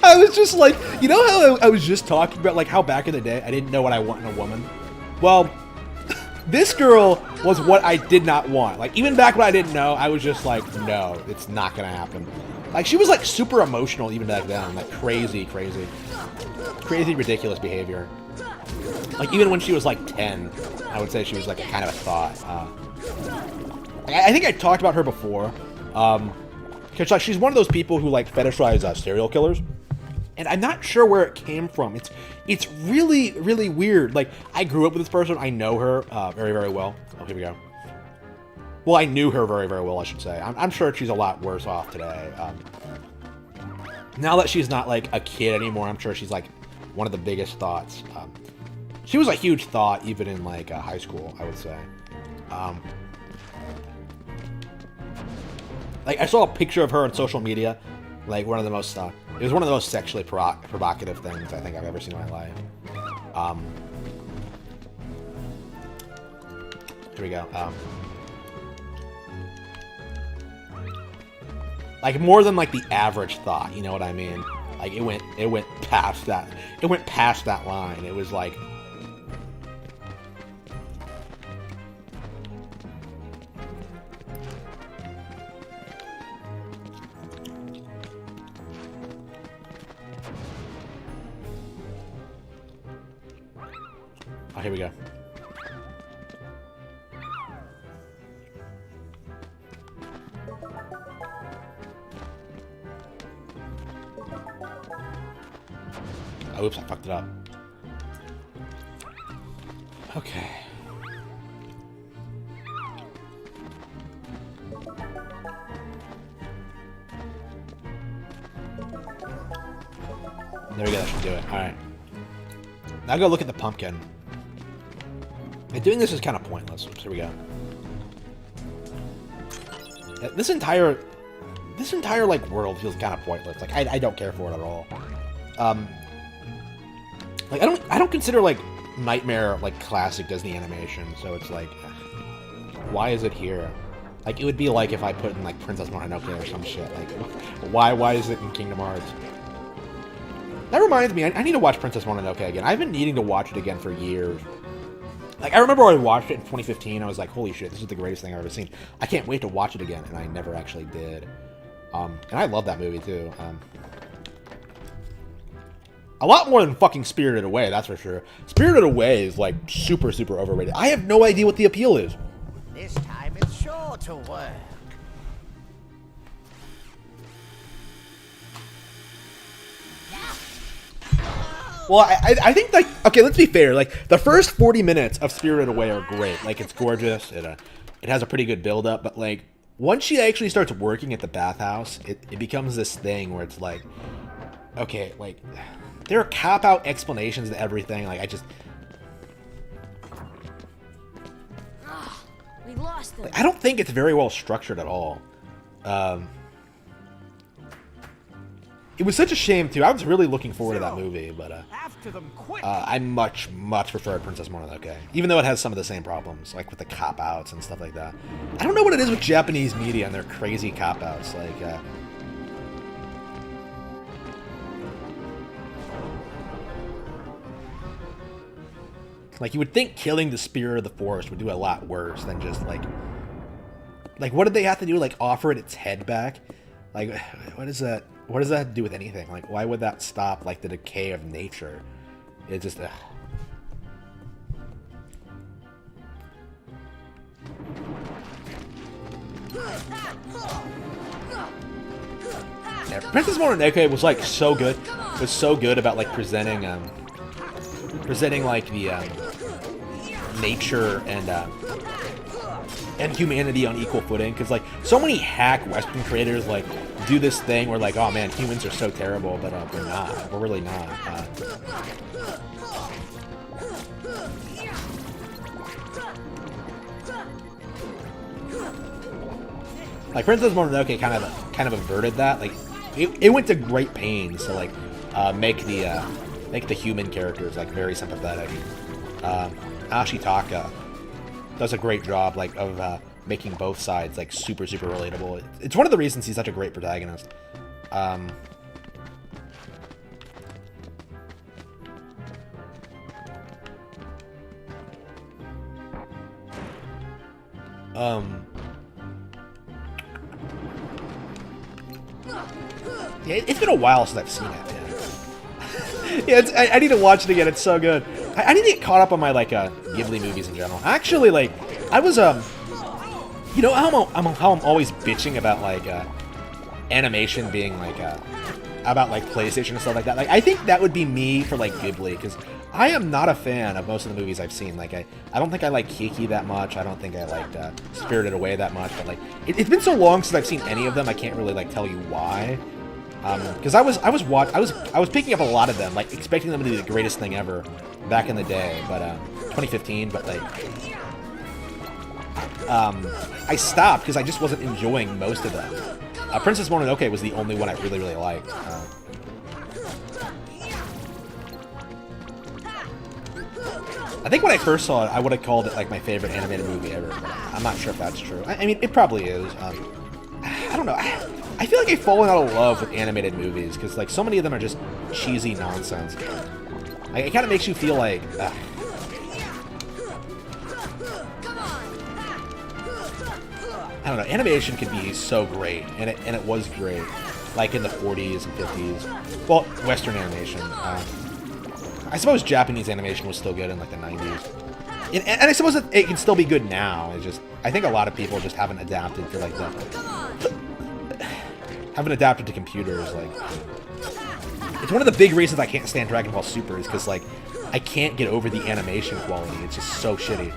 I was just like... You know how I was just talking about, like, how back in the day I didn't know what I want in a woman? Well, this girl was what I did not want. Like, even back when I didn't know, I was just like, no, it's not gonna happen. Like, she was, like, super emotional even back then. Like, crazy, ridiculous behavior. Like, even when she was, like, 10, I would say she was, like, a kind of a thought. I think I talked about her before. Because, like, she's one of those people who, like, fetishize serial killers. And I'm not sure where it came from. It's really, really weird. Like, I grew up with this person. I know her very, very well. Oh, here we go. Well, I knew her very, very well, I should say. I'm sure she's a lot worse off today. Now that she's not, like, a kid anymore, I'm sure she's, like, one of the biggest thoughts. She was a huge thought even in, like, high school, I would say. Like, I saw a picture of her on social media. Like, one of the most, it was one of the most sexually provocative things I think I've ever seen in my life. Here we go. Like, more than, like, the average thought, you know what I mean? Like, it went past that. It went past that line. It was like... Oh, here we go. Oh, oops, I fucked it up. Okay. There we go, that should do it. Alright. Now go look at the pumpkin. And doing this is kind of pointless. Oops, here we go. This entire like world feels kind of pointless. Like I don't care for it at all. Like I don't consider like Nightmare like classic Disney animation. So it's like, why is it here? Like it would be like if I put in like Princess Mononoke or some shit. Like why is it in Kingdom Hearts? That reminds me, I need to watch Princess Mononoke again. I've been needing to watch it again for years. Like, I remember when I watched it in 2015, I was like, holy shit, this is the greatest thing I've ever seen. I can't wait to watch it again, and I never actually did. And I love that movie, too. A lot more than fucking Spirited Away, that's for sure. Spirited Away is, like, super, super overrated. I have no idea what the appeal is. This time it's sure to work. Well, I think, like, okay, let's be fair. Like, the first 40 minutes of Spirited Away are great. Like, it's gorgeous. It has a pretty good build-up. But, like, once she actually starts working at the bathhouse, it becomes this thing where it's like, okay, like, there are cop-out explanations to everything. Like, I just... We lost them. Like, I don't think it's very well structured at all. It was such a shame too. I was really looking forward to that movie, but After them, quick! I much preferred Princess Mononoke, even though it has some of the same problems, like with the cop outs and stuff like that. I don't know what it is with Japanese media and their crazy cop outs, like you would think killing the spirit of the forest would do a lot worse than just like what did they have to do? Like offer it its head back? Like what is that? What does that have to do with anything? Like why would that stop like the decay of nature? It just Yeah, Princess Mononoke was like so good. Was so good about like presenting like the nature and humanity on equal footing, because like so many hack Western creators like do this thing where like, oh man, humans are so terrible, but we're not. We're really not. Like Princess Mononoke kind of averted that. Like it went to great pains to like make the human characters like very sympathetic. Ashitaka does a great job like of making both sides like super relatable. It's one of the reasons he's such a great protagonist. Yeah, it's been a while since I've seen it. Yeah, I need to watch it again. It's so good. I need to get caught up on my like Ghibli movies in general. Actually, like I was you know how I'm always bitching about like animation being like about like PlayStation and stuff like that. Like I think that would be me for like Ghibli, because I am not a fan of most of the movies I've seen. Like I don't think I like Kiki that much. I don't think I liked Spirited Away that much. But like it's been so long since I've seen any of them, I can't really like tell you why. Because I was picking up a lot of them, like expecting them to be the greatest thing ever back in the day, but 2015. But like, I stopped because I just wasn't enjoying most of them. Princess Mononoke was the only one I really liked. I think when I first saw it, I would have called it like my favorite animated movie ever. But I'm not sure if that's true. I mean, it probably is. I don't know. I feel like I've fallen out of love with animated movies because like so many of them are just cheesy nonsense. Like, it kind of makes you feel like. I don't know. Animation could be so great, and it was great, like in the 40s and 50s. Well, Western animation. I suppose Japanese animation was still good in like the 90s, and I suppose it can still be good now. It's just I think a lot of people just haven't adapted to like haven't adapted to computers. Like it's one of the big reasons I can't stand Dragon Ball Super is because like I can't get over the animation quality. It's just so shitty.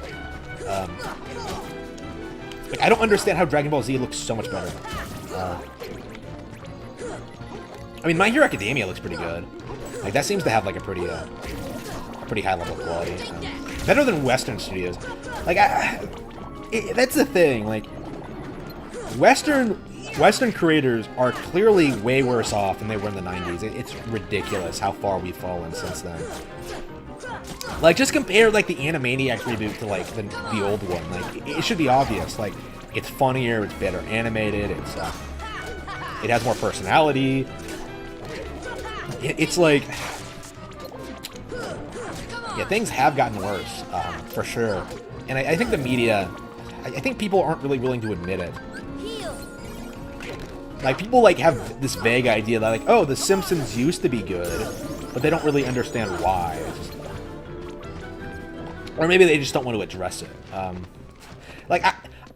Like I don't understand how Dragon Ball Z looks so much better. I mean, My Hero Academia looks pretty good. Like that seems to have like a pretty high level of quality. Better than Western studios. Like that's the thing. Like Western creators are clearly way worse off than they were in the 90s. It's ridiculous how far we've fallen since then. Like, just compare, like, the Animaniacs reboot to, like, the old one. Like, it should be obvious. Like, it's funnier, it's better animated, it has more personality. It's like... Yeah, things have gotten worse, for sure. And I think the media... I think people aren't really willing to admit it. Like, people, like, have this vague idea that, like, oh, The Simpsons used to be good, but they don't really understand why. Or maybe they just don't want to address it. Like,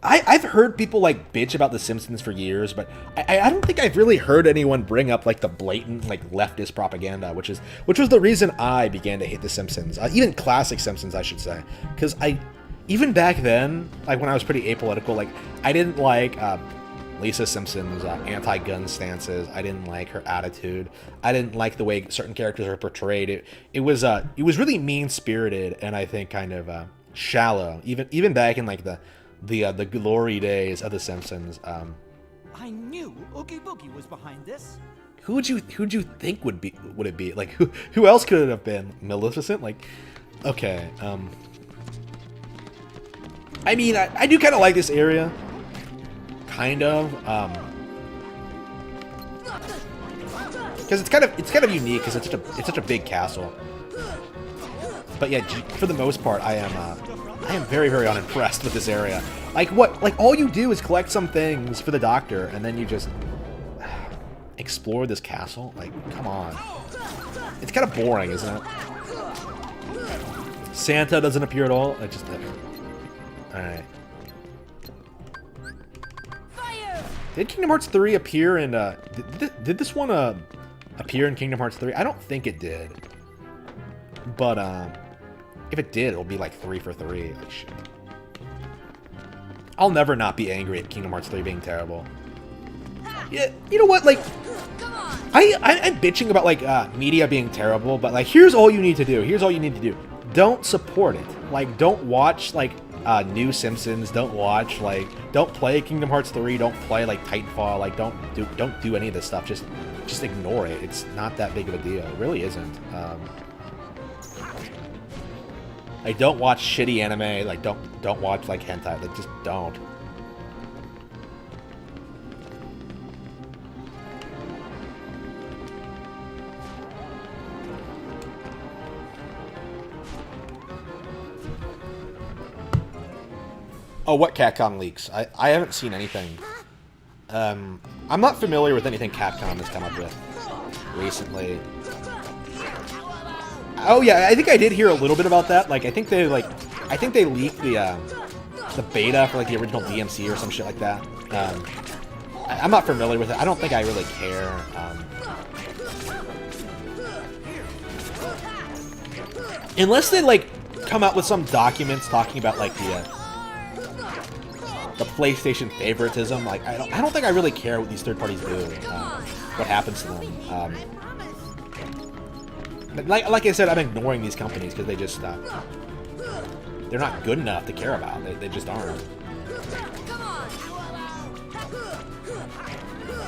I've heard people, like, bitch about The Simpsons for years, but I don't think I've really heard anyone bring up, like, the blatant, like, leftist propaganda, which was the reason I began to hate The Simpsons. Even classic Simpsons, I should say. Because even back then, like, when I was pretty apolitical, like, I didn't like... Lisa Simpson's anti-gun stances. I didn't like her attitude. I didn't like the way certain characters are portrayed. It was really mean-spirited and I think kind of shallow. Even back in like the glory days of The Simpsons. I knew Oogie Boogie was behind this. who'd you think would it be? Like, who else could it have been? Maleficent? Like, okay. I mean, I do kind of like this area. Kind of. Because it's kind of unique because it's such a big castle. But yeah, for the most part, I am very, very unimpressed with this area. Like what? Like all you do is collect some things for the doctor, and then you just explore this castle. Like, come on. It's kind of boring, isn't it? Santa doesn't appear at all. I just. All right. Did Kingdom Hearts 3 appear in? Did this one appear in Kingdom Hearts 3? I don't think it did. But if it did, it'll be like 3 for 3. Like shit. I'll never not be angry at Kingdom Hearts 3 being terrible. Yeah, you know what? Like, I'm bitching about like media being terrible, but like, here's all you need to do. Here's all you need to do. Don't support it. Like, don't watch like new Simpsons. Don't watch like, don't play Kingdom Hearts 3. Don't play like Titanfall. Like, don't do any of this stuff. Just ignore it. It's not that big of a deal. It really isn't. Like, don't watch shitty anime. Like, don't watch like hentai. Like, just don't. Oh, what Capcom leaks? I haven't seen anything. I'm not familiar with anything Capcom has come up with recently. Oh yeah, I think I did hear a little bit about that. Like, I think they leaked the beta for like the original DMC or some shit like that. I'm not familiar with it. I don't think I really care. Unless they like come out with some documents talking about like the PlayStation favoritism. Like, I don't think I really care what these third parties do. What happens to them. Like I said, I'm ignoring these companies because they just they're not good enough to care about. They just aren't.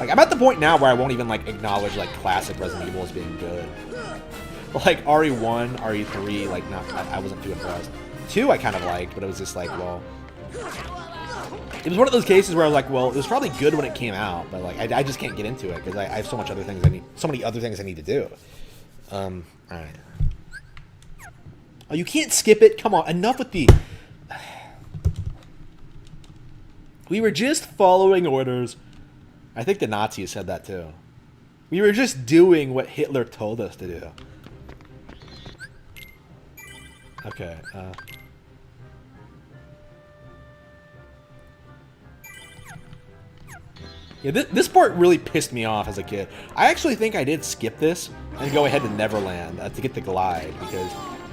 Like, I'm at the point now where I won't even like acknowledge like classic Resident Evil as being good. Like RE1, RE3, like I wasn't too impressed. 2 I kind of liked, but it was just like, well, it was one of those cases where I was like, well, it was probably good when it came out, but like I just can't get into it because I have so many other things I need to do. Alright. Oh, you can't skip it? Come on, enough with the... We were just following orders. I think the Nazis said that too. We were just doing what Hitler told us to do. Okay, yeah, this part really pissed me off as a kid. I actually think I did skip this and go ahead to Neverland to get the glide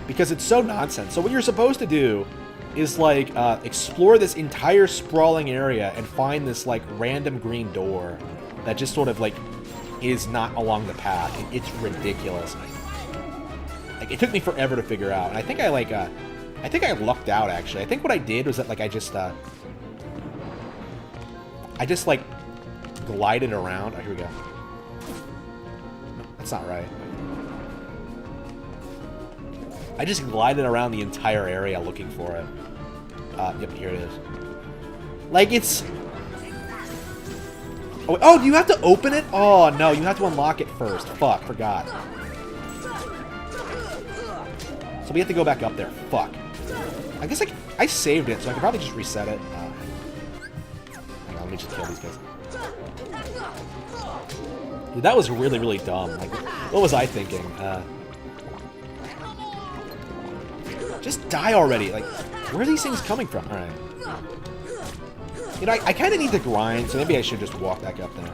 because it's so nonsense. So what you're supposed to do is like explore this entire sprawling area and find this like random green door that just sort of like is not along the path. It's ridiculous. Like, it took me forever to figure out, and I think I lucked out actually. I think what I did was that like I just like glided around. Oh, here we go. No, that's not right. I just glided around the entire area looking for it. Yep, here it is. Like, it's... Oh, do you have to open it? Oh, no, you have to unlock it first. Fuck, forgot. So we have to go back up there. Fuck. I guess I saved it, so I could probably just reset it. Hang on, let me just kill these guys. Dude, that was really, really dumb. Like, what was I thinking? Just die already. Like, where are these things coming from? Alright. You know, I kind of need to grind, so maybe I should just walk back up there.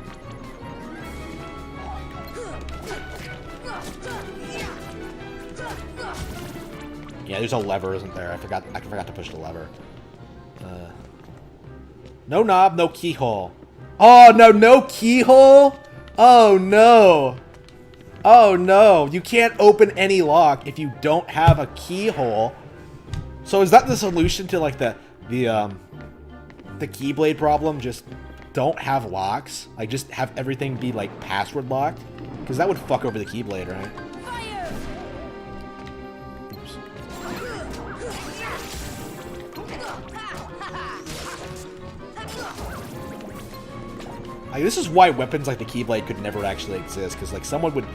Yeah, there's a lever, isn't there? I forgot to push the lever. No knob, no keyhole. Oh, no keyhole? Oh, no. Oh, no. You can't open any lock if you don't have a keyhole. So is that the solution to, like, the Keyblade problem? Just don't have locks, like just have everything be like password locked, because that would fuck over the Keyblade, right? Like, this is why weapons like the Keyblade could never actually exist, because like someone would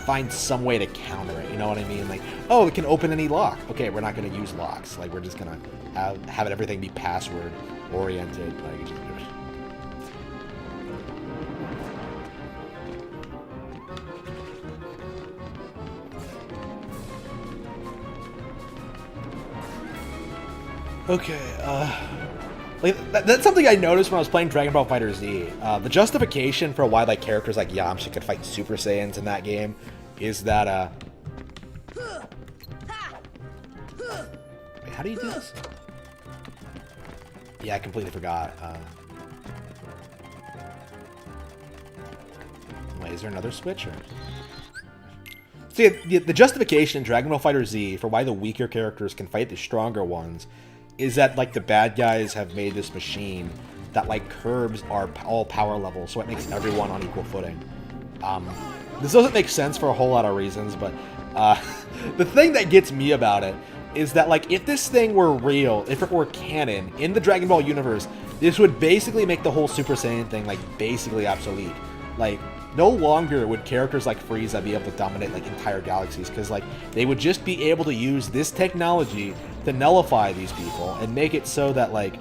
find some way to counter it, you know what I mean? Like, oh, it can open any lock. Okay, we're not going to use locks. Like, we're just going to have everything be password oriented. Like, okay, like, that's something I noticed when I was playing Dragon Ball FighterZ. The justification for why like characters like Yamcha could fight Super Saiyans in that game is that wait, how do you do this? Yeah, I completely forgot. Wait, is there another switch? Or... See, the justification in Dragon Ball FighterZ for why the weaker characters can fight the stronger ones is that like the bad guys have made this machine that like curbs all power levels, so it makes everyone on equal footing. This doesn't make sense for a whole lot of reasons, but the thing that gets me about it is that like if this thing were real, if it were canon in the Dragon Ball universe, this would basically make the whole Super Saiyan thing like basically obsolete. Like no longer would characters like Frieza be able to dominate like entire galaxies, because like they would just be able to use this technology to nullify these people and make it so that like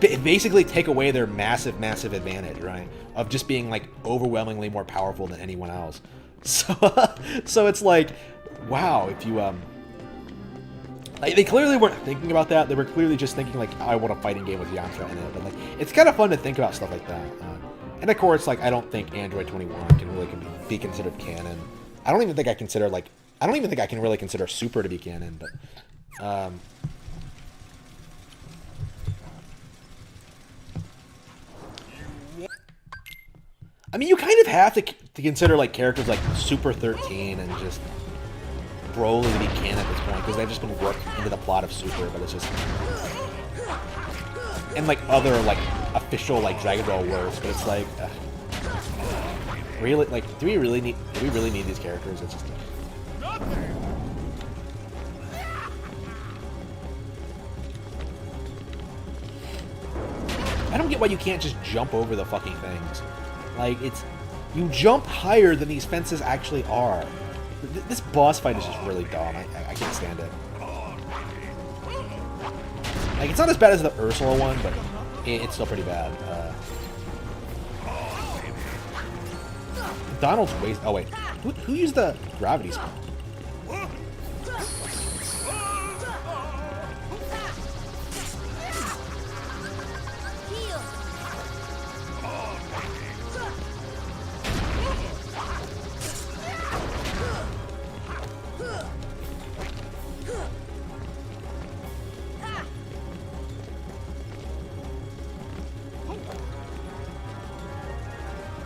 basically take away their massive advantage, right, of just being like overwhelmingly more powerful than anyone else. So it's like, wow, if you like, they clearly weren't thinking about that. They were clearly just thinking like, I want a fighting game with Yamcha in it. But like, it's kind of fun to think about stuff like that. And of course, like, I don't think Android 21 can really be considered canon. I don't even think I consider like, I don't even think I can really consider Super to be canon. But I mean, you kind of have to consider like characters like Super 13 and just Broly to be canon at this point, because they've just been worked into the plot of Super, but it's just, and like other like official like Dragon Ball works, but it's like really, like, do we really need these characters? It's just I don't get why you can't just jump over the fucking things. Like, it's, you jump higher than these fences actually are. This boss fight is just really dumb. I can't stand it. Like, it's not as bad as the Ursula one, but it's still pretty bad. Donald's waste. Oh wait, who used the gravity spell?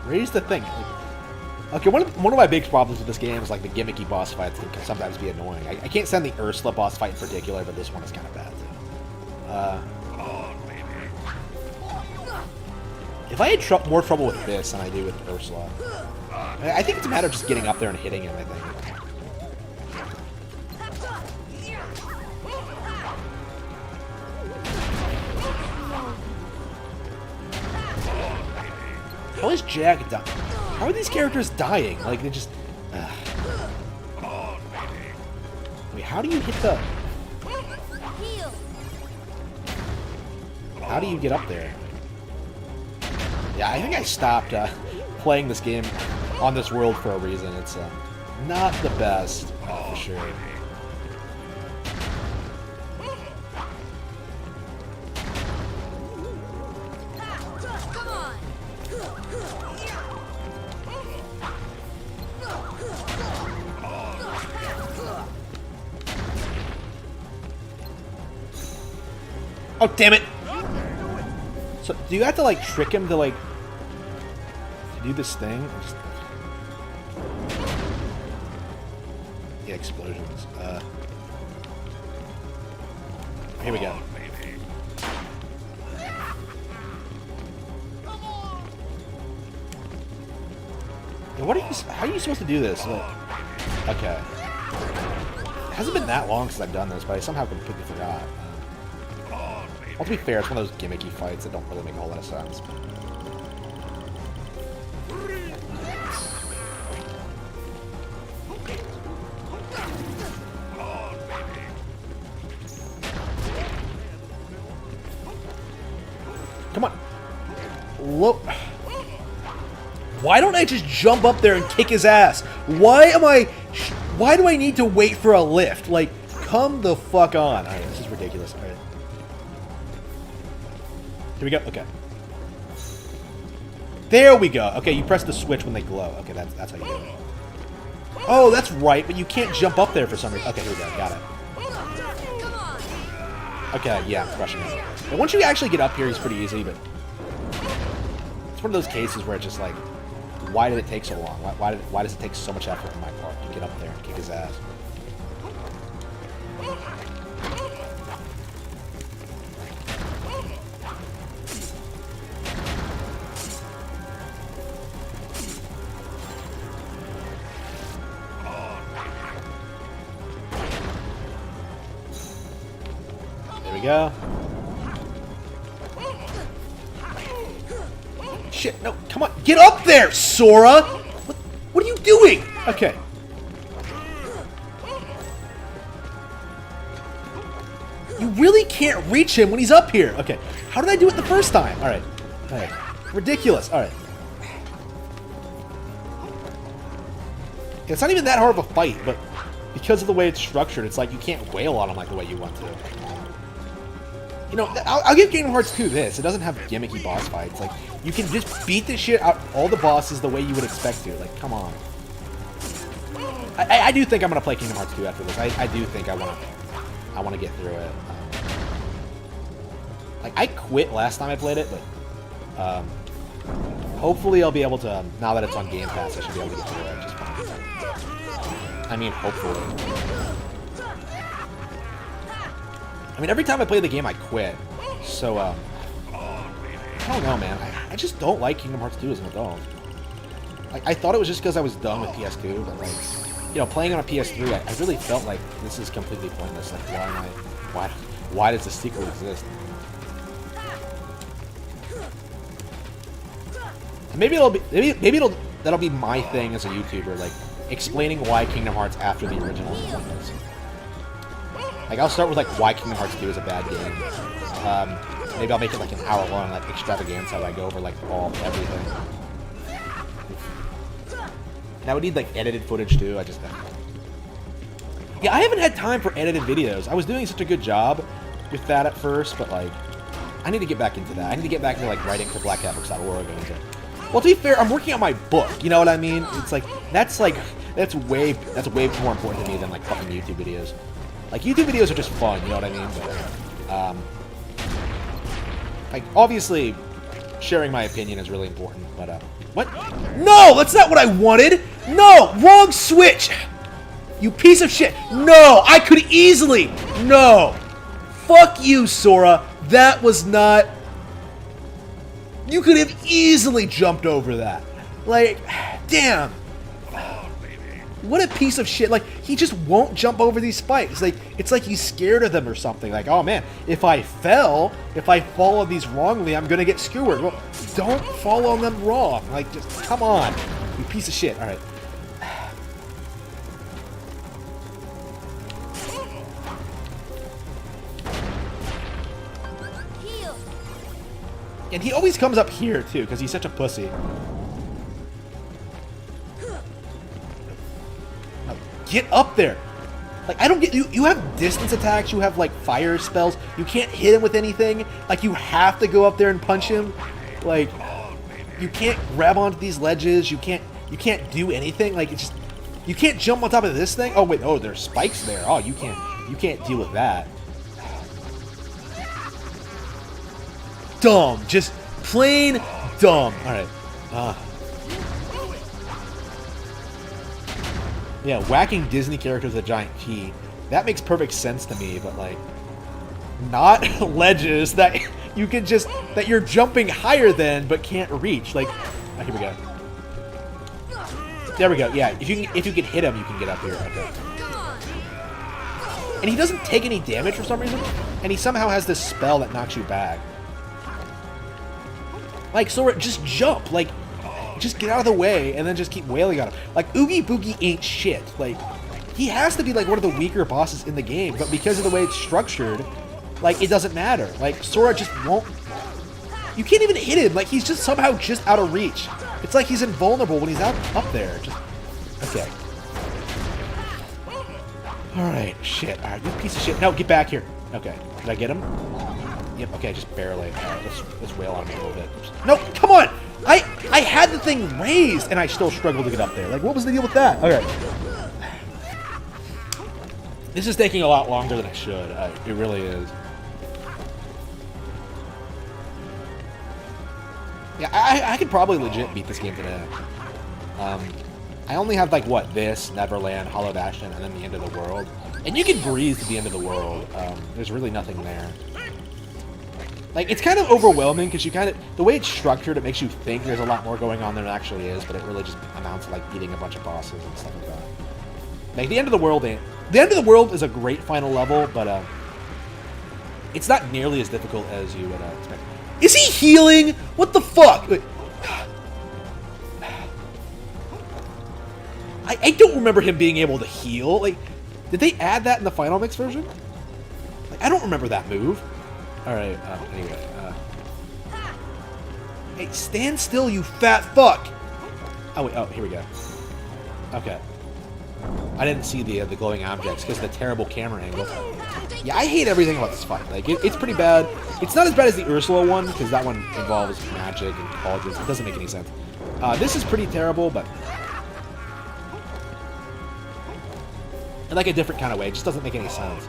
Here's the thing. Okay, one of my big problems with this game is like the gimmicky boss fights can sometimes be annoying. I can't stand the Ursula boss fight in particular, but this one is kind of bad too. If I had more trouble with this than I do with Ursula, I think it's a matter of just getting up there and hitting him, I think. How is Jack dying? How are these characters dying? Like, they just... Wait, how do you hit the... How do you get up there? Yeah, I think I stopped playing this game on this world for a reason. It's not the best, for sure. Oh, damn it! So, do you have to, like, trick him to, like, do this thing? Or just... Yeah, explosions. Here we go. What are you? How are you supposed to do this? Like, okay. It hasn't been that long since I've done this, but I somehow completely forgot. Well, to be fair, it's one of those gimmicky fights that don't really make a whole lot of sense. Come on. Look. Why don't I just jump up there and kick his ass? Why do I need to wait for a lift? Like, come the fuck on. Alright, this is ridiculous. Alright. Here we go. Okay. There we go. Okay, you press the switch when they glow. Okay, that's how you do it. Oh, that's right, but you can't jump up there for some reason. Okay, here we go. Got it. Okay, yeah, I'm crushing it. And once you actually get up here, he's pretty easy, but it's one of those cases where it's just like, why did it take so long? Why does it take so much effort on my part to get up there and kick his ass? There we go. Shit, no, come on. Get up there, Sora! What are you doing? Okay. You really can't reach him when he's up here. Okay. How did I do it the first time? Alright. Alright. Ridiculous. Alright. It's not even that hard of a fight, but because of the way it's structured, it's like you can't wail on him like the way you want to. You know, I'll give Kingdom Hearts 2 this. It doesn't have gimmicky boss fights. Like, you can just beat the shit out all the bosses the way you would expect to. Like, come on. I do think I'm gonna play Kingdom Hearts 2 after this. I do think I wanna get through it. Like, I quit last time I played it, but hopefully I'll be able to. Now that it's on Game Pass, I should be able to get through it just fine. I mean, hopefully. I mean, every time I play the game, I quit. So, I don't know, man. I just don't like Kingdom Hearts 2 as an adult. Like, I thought it was just because I was done with PS2, but, like, you know, playing on a PS3, I really felt like this is completely pointless. Like, why does the sequel exist? And maybe that'll be my thing as a YouTuber, like, explaining why Kingdom Hearts after the original is pointless. Like, I'll start with, like, why Kingdom Hearts 2 is a bad game. Maybe I'll make it, like, an hour-long, like, extravaganza where I go over, like, everything. And I would need, like, edited footage, too. Yeah, I haven't had time for edited videos. I was doing such a good job with that at first, but, like, I need to get back into that. I need to get back into, like, writing for blackhatbooks.org. Well, to be fair, I'm working on my book. You know what I mean? It's, like, that's way more important to me than, like, fucking YouTube videos. Like, YouTube videos are just fun, you know what I mean? But, like, obviously, sharing my opinion is really important, but, what? No! That's not what I wanted! No! Wrong switch! You piece of shit! No! I could easily! No! Fuck you, Sora! That was not... You could have easily jumped over that. Like, damn! What a piece of shit. Like, he just won't jump over these spikes. Like, it's like he's scared of them or something. Like, oh man, if I follow these wrongly, I'm gonna get skewered. Well, don't follow them wrong. Like, just, come on. You piece of shit. Alright. And he always comes up here, too, because he's such a pussy. Get up there! Like, I don't get... You have distance attacks, you have, like, fire spells. You can't hit him with anything. Like, you have to go up there and punch him. Like, you can't grab onto these ledges. You can't do anything. Like, it's just... You can't jump on top of this thing. Oh, wait. Oh, there's spikes there. Oh, you can't deal with that. Dumb. Just plain dumb. Alright. Yeah, whacking Disney characters with a giant key. That makes perfect sense to me, but, like, not ledges that you can just... That you're jumping higher than, but can't reach. Like, here we go. There we go. Yeah, if you can hit him, you can get up here. Okay. And he doesn't take any damage for some reason, and he somehow has this spell that knocks you back. Like, Sora, just jump. Like, just get out of the way, and then just keep wailing on him. Like, Oogie Boogie ain't shit. Like, he has to be, like, one of the weaker bosses in the game, but because of the way it's structured, like, it doesn't matter. Like, Sora just won't... You can't even hit him. Like, he's just somehow just out of reach. It's like he's invulnerable when he's up there. Just... Okay. Alright, shit. Alright, you piece of shit. No, get back here. Okay. Did I get him? Yep, okay, just barely. Alright, let's wail on him a little bit. No, come on! I had the thing raised, and I still struggled to get up there. Like, what was the deal with that? Okay. This is taking a lot longer than it should. It really is. Yeah, I could probably legit beat this game today. I only have, like, what? This, Neverland, Hollow Bastion, and then the end of the world. And you can breeze to the end of the world. There's really nothing there. Like, it's kind of overwhelming, because you kind of... The way it's structured, it makes you think there's a lot more going on than it actually is, but it really just amounts to, like, beating a bunch of bosses and stuff like that. Like, the end of the world ain't... The end of the world is a great final level, but, it's not nearly as difficult as you would, expect. Is he healing? What the fuck? Wait. I don't remember him being able to heal. Like, did they add that in the Final Mix version? Like, I don't remember that move. Alright, anyway, Hey, stand still, you fat fuck! Oh, wait, oh, here we go. Okay. I didn't see the glowing objects because of the terrible camera angle. Yeah, I hate everything about this fight. Like, it's pretty bad. It's not as bad as the Ursula one, because that one involves magic and cauldrons. It doesn't make any sense. This is pretty terrible, but... in, like, a different kind of way. It just doesn't make any sense.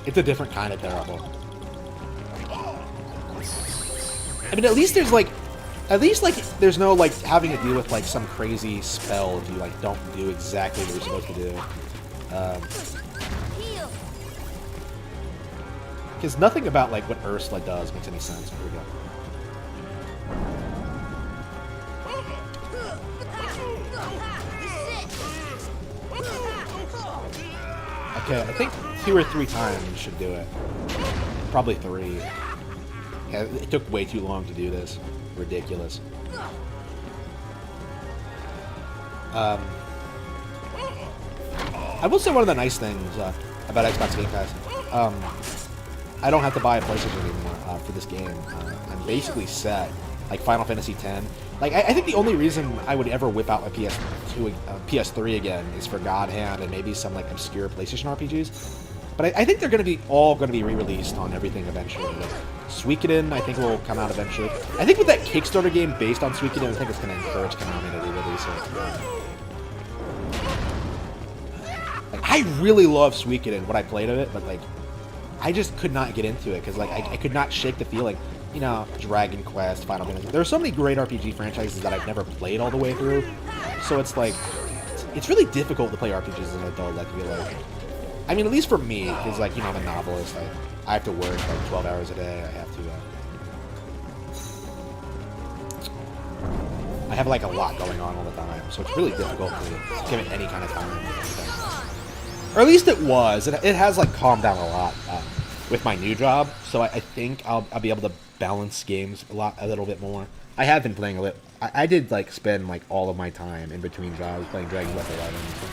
It's a different kind of terrible. I mean, at least there's, like... At least, like, there's no, like, having to deal with, like, some crazy spell if you, like, don't do exactly what you're supposed to do. Because nothing about, like, what Ursula does makes any sense. Here we go. Okay, I think 2 or 3 times should do it. Probably 3. Yeah, it took way too long to do this. Ridiculous. I will say one of the nice things about Xbox Game Pass, I don't have to buy a PlayStation anymore for this game. I'm basically set, like Final Fantasy X. Like, I think the only reason I would ever whip out my PS3 again is for God Hand and maybe some, like, obscure PlayStation RPGs. But I think they're going to be all going to be re-released on everything eventually. Like, Suikoden, I think, will come out eventually. I think with that Kickstarter game based on Suikoden, I think it's going to encourage Konami to re-release it. Like, I really love Suikoden, what I played of it, but, like, I just could not get into it because, like, I could not shake the feeling. You know, Dragon Quest, Final Fantasy. There are so many great RPG franchises that I've never played all the way through. So it's like, it's really difficult to play RPGs as an adult, I feel like. I mean, at least for me, because, like, you know, I'm a novelist. I have to work, like, 12 hours a day. I have to, I have, like, a lot going on all the time. So it's really difficult to give it any kind of time. Or at least it was. It has, like, calmed down a lot with my new job. So I think I'll be able to balance games a little bit more. I have been playing a little. I did, like, spend, like, all of my time in between jobs playing Dragon Quest 11. So,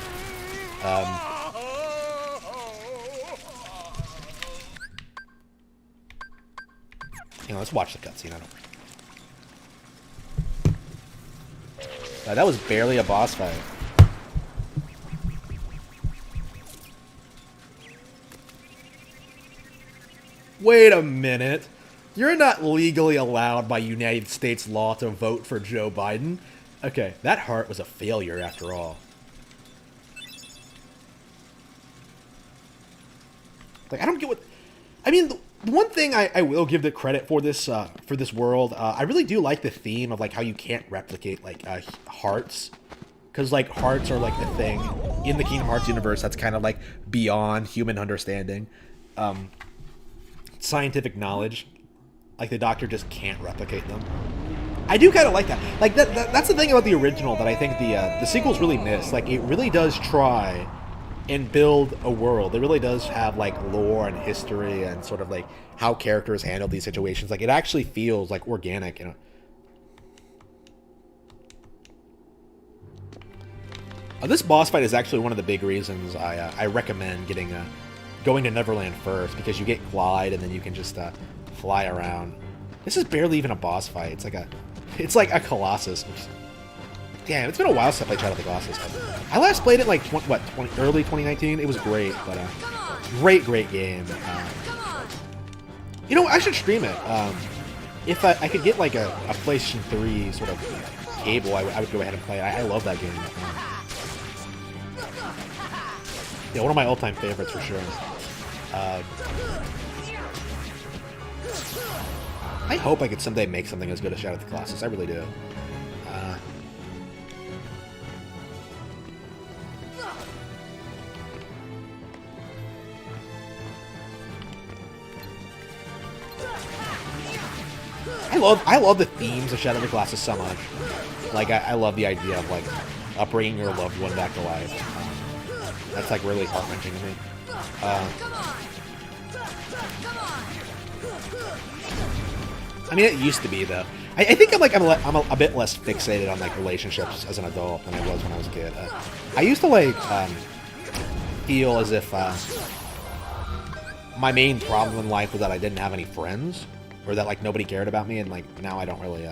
you know, let's watch the cutscene. I don't. That was barely a boss fight. Wait a minute. You're not legally allowed by United States law to vote for Joe Biden. Okay, that heart was a failure after all. Like, I don't get what... I mean, the one thing I will give the credit for this world, I really do like the theme of, like, how you can't replicate, like, hearts. Because, like, hearts are, like, the thing in the Kingdom Hearts universe that's kind of, like, beyond human understanding. Scientific knowledge. Like, the Doctor just can't replicate them. I do kind of like that. Like that's the thing about the original that I think the sequels really miss. Like it really does try and build a world. It really does have like lore and history and sort of like how characters handle these situations. Like it actually feels like organic, you know. This boss fight is actually one of the big reasons I recommend going to Neverland first, because you get glide and then you can just fly around. This is barely even a boss fight. It's like a Colossus. Damn, it's been a while since I played Shadow of the Colossus. I last played it like early 2019. It was great, but great game. You know, I should stream it. If I could get like a PlayStation 3 sort of cable, I would go ahead and play it. I love that game. Yeah, one of my all-time favorites for sure. I hope I could someday make something as good as Shadow of the Colossus. I really do. I love the themes of Shadow of the Colossus so much. Like I love the idea of like bringing your loved one back to life. That's like really heart-wrenching to me. I mean, it used to be though. I think I'm a bit less fixated on like relationships as an adult than I was when I was a kid. I used to like feel as if my main problem in life was that I didn't have any friends, or that like nobody cared about me, and like now I don't really.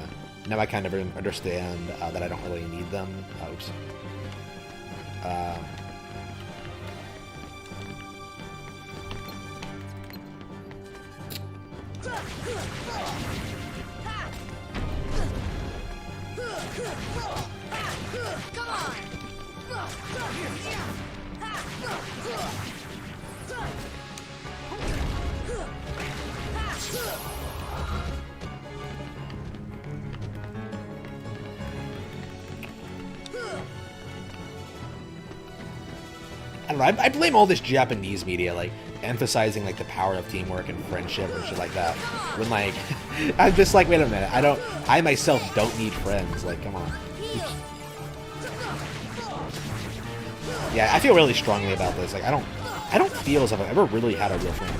Now I kind of understand that I don't really need them. Oops. I don't know, I blame all this Japanese media, like, emphasizing, like, the power of teamwork and friendship and shit like that. When, like, I'm just like, wait a minute, I myself don't need friends, like, come on. Yeah, I feel really strongly about this, like, I don't feel as if I've ever really had a real friend.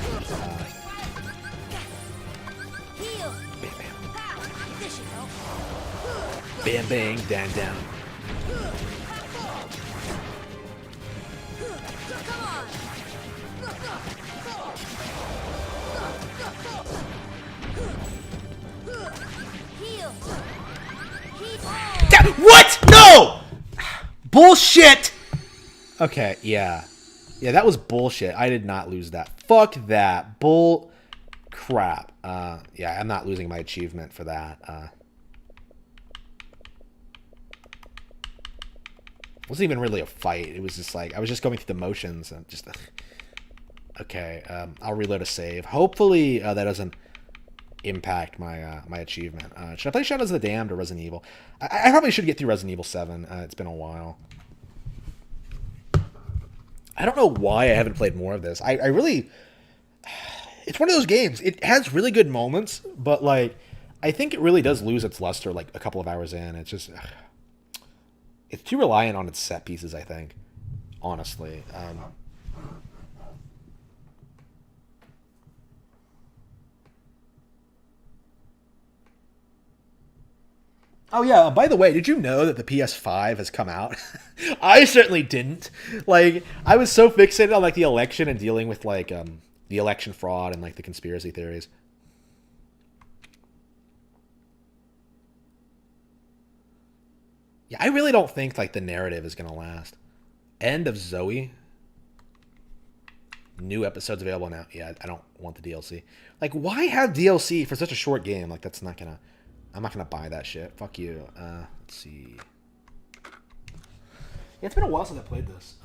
Bam bang, down down. What? No! Bullshit! Okay, yeah. Yeah, that was bullshit. I did not lose that. Fuck that. Bull crap. Yeah, I'm not losing my achievement for that. It wasn't even really a fight. It was just like, I was just going through the motions and just... Okay, I'll reload a save. Hopefully that doesn't impact my my achievement. Should I play Shadows of the Damned or Resident Evil? I probably should get through Resident Evil 7. It's been a while. I don't know why I haven't played more of this. I really... It's one of those games. It has really good moments, but like, I think it really does lose its luster like a couple of hours in. It's just... It's too reliant on its set pieces, I think. Honestly. Oh yeah, by the way, did you know that the PS5 has come out? I certainly didn't. Like, I was so fixated on like the election and dealing with like the election fraud and like the conspiracy theories. Yeah, I really don't think like the narrative is gonna last. End of Zoe. New episodes available now. Yeah, I don't want the DLC. Like, why have DLC for such a short game? Like, that's not gonna... I'm not gonna buy that shit. Fuck you. Let's see. Yeah, it's been a while since I played this.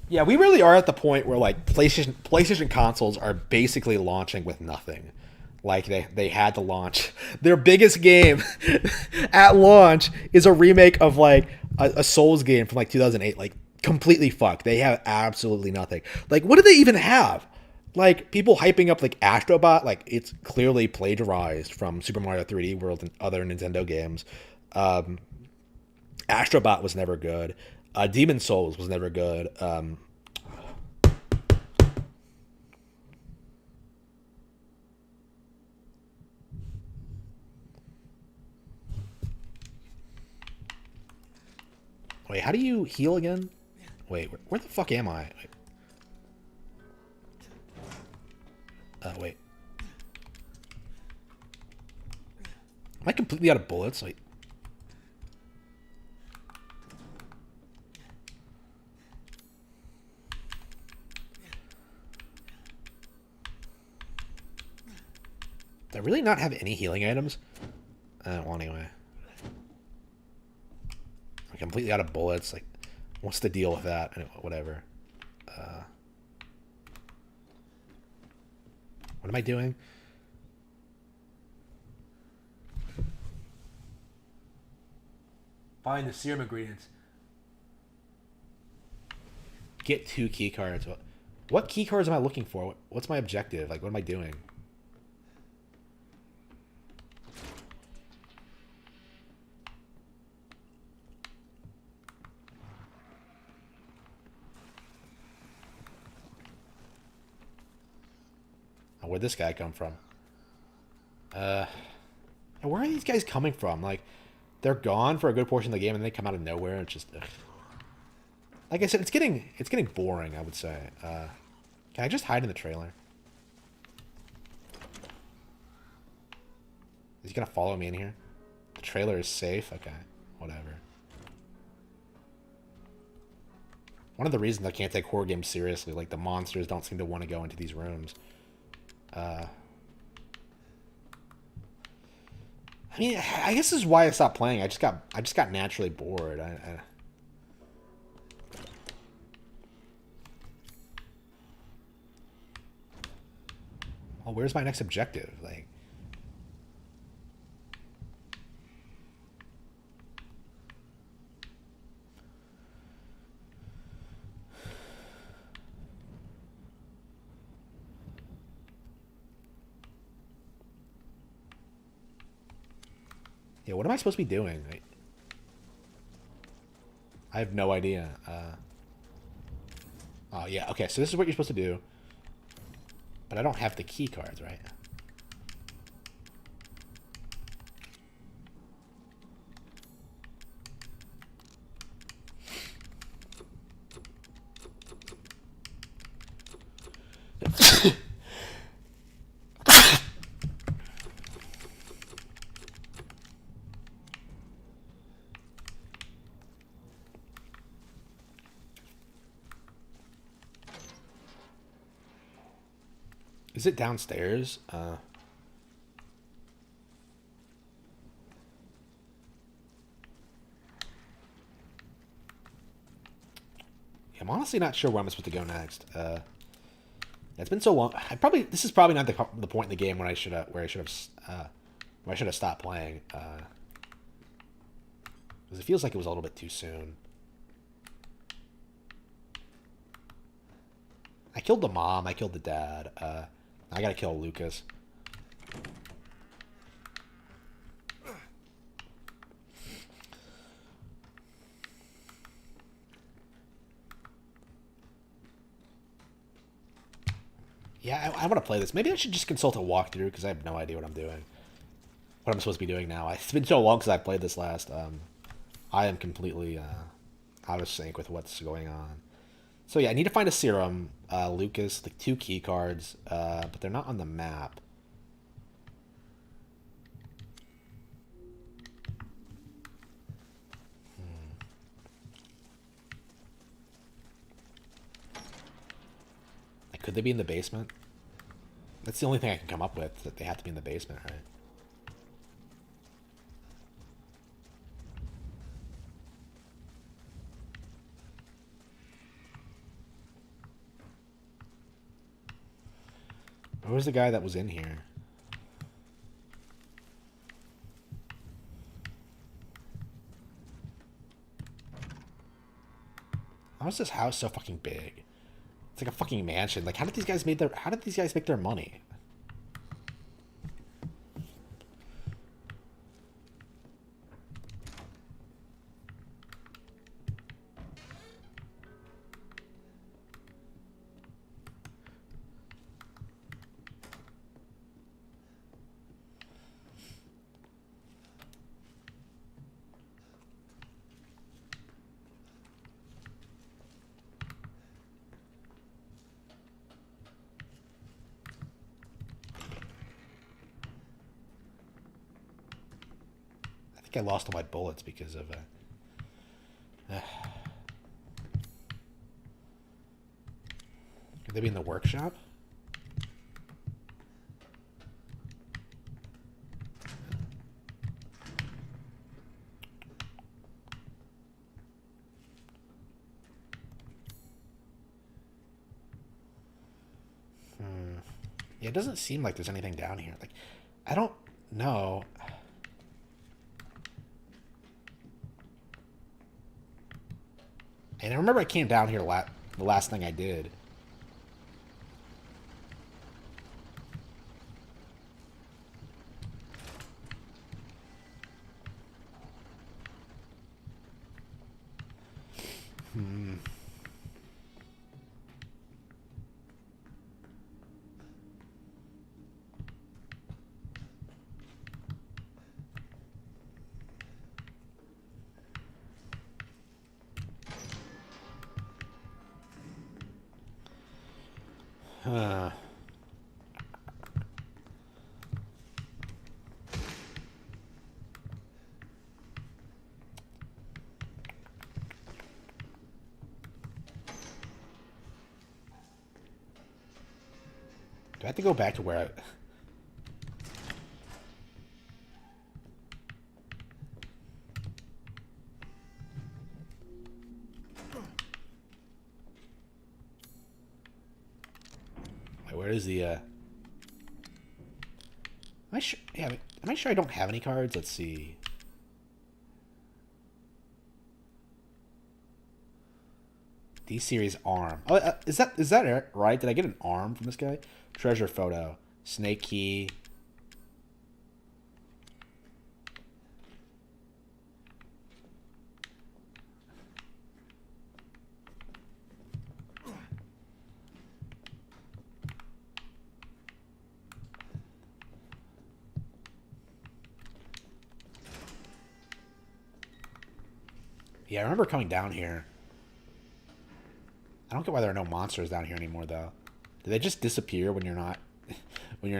Yeah, we really are at the point where like PlayStation consoles are basically launching with nothing. Like they had to launch their biggest game at launch is a remake of like a Souls game from like 2008. Like completely fucked. They have absolutely nothing. Like what do they even have? Like people hyping up like Astrobot. Like it's clearly plagiarized from Super Mario 3D World and other Nintendo games. Astrobot was never good. Demon Souls was never good. Wait, how do you heal again? Wait, where the fuck am I? Wait. Am I completely out of bullets? Like, do I really not have any healing items? Well, anyway. I'm completely out of bullets. Like, what's the deal with that? Whatever. What am I doing? Find the serum ingredients. Get 2 key cards. What key cards am I looking for? What's my objective? Like, what am I doing? Where'd this guy come from? Where are these guys coming from? Like, they're gone for a good portion of the game, and they come out of nowhere. And it's just, ugh. Like I said, it's getting boring. I would say. Can I just hide in the trailer? Is he gonna follow me in here? The trailer is safe. Okay, whatever. One of the reasons I can't take horror games seriously, like the monsters don't seem to want to go into these rooms. I mean, I guess this is why I stopped playing. I just got naturally bored. Well, where's my next objective? Like, yeah, what am I supposed to be doing? I have no idea. Oh, yeah, okay, so this is what you're supposed to do. But I don't have the key cards, right? Is it downstairs? I'm honestly not sure where I'm supposed to go next. It's been so long. This is probably not the point in the game when I should have stopped playing. Because it feels like it was a little bit too soon. I killed the mom. I killed the dad. I gotta kill Lucas. Yeah, I want to play this. Maybe I should just consult a walkthrough because I have no idea what I'm doing. What I'm supposed to be doing now. It's been so long since I played this last. I am completely out of sync with what's going on. So yeah, I need to find a serum, Lucas, the 2 key cards, but they're not on the map. Could they be in the basement? That's the only thing I can come up with, that they have to be in the basement, right? Where's the guy that was in here? How is this house so fucking big? It's like a fucking mansion. Like, how did these guys make their money? I lost all my bullets because of could they be in the workshop? Yeah, it doesn't seem like there's anything down here. Like, I don't know. And I remember I came down here the last thing I did. Do I have to go back to where I... Wait, where is the, Am I sure... Yeah, am I sure I don't have any cards? Let's see. D-Series arm. Oh, is that it, right? Did I get an arm from this guy? Treasure photo. Snake key. Yeah, I remember coming down here. I don't get why there are no monsters down here anymore, though. Do they just disappear when you're not, when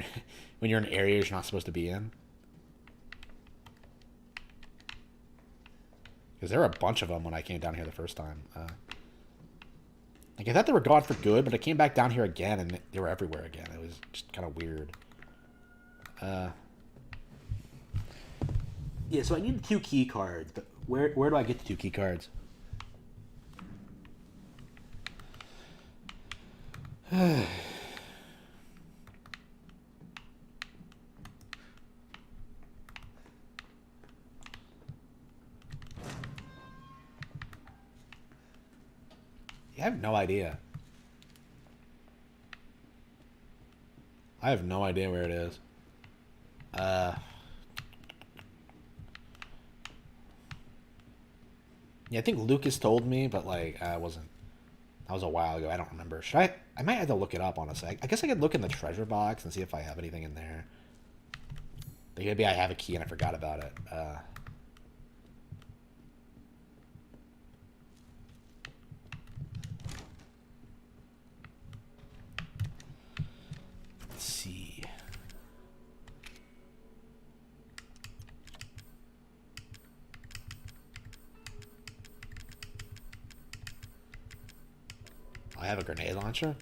you're in areas you're not supposed to be in? Because there were a bunch of them when I came down here the first time. Like, I thought they were gone for good, but I came back down here again and they were everywhere again. It was just kind of weird. Yeah, so I need 2 key cards, but where do I get the 2 key cards? Yeah, I have no idea. I have no idea where it is. Yeah, I think Lucas told me, but like I wasn't. That was a while ago. I don't remember. Should I? I might have to look it up, honestly. I guess I could look in the treasure box and see if I have anything in there. Like maybe I have a key and I forgot about it. Let's see. I have a grenade launcher.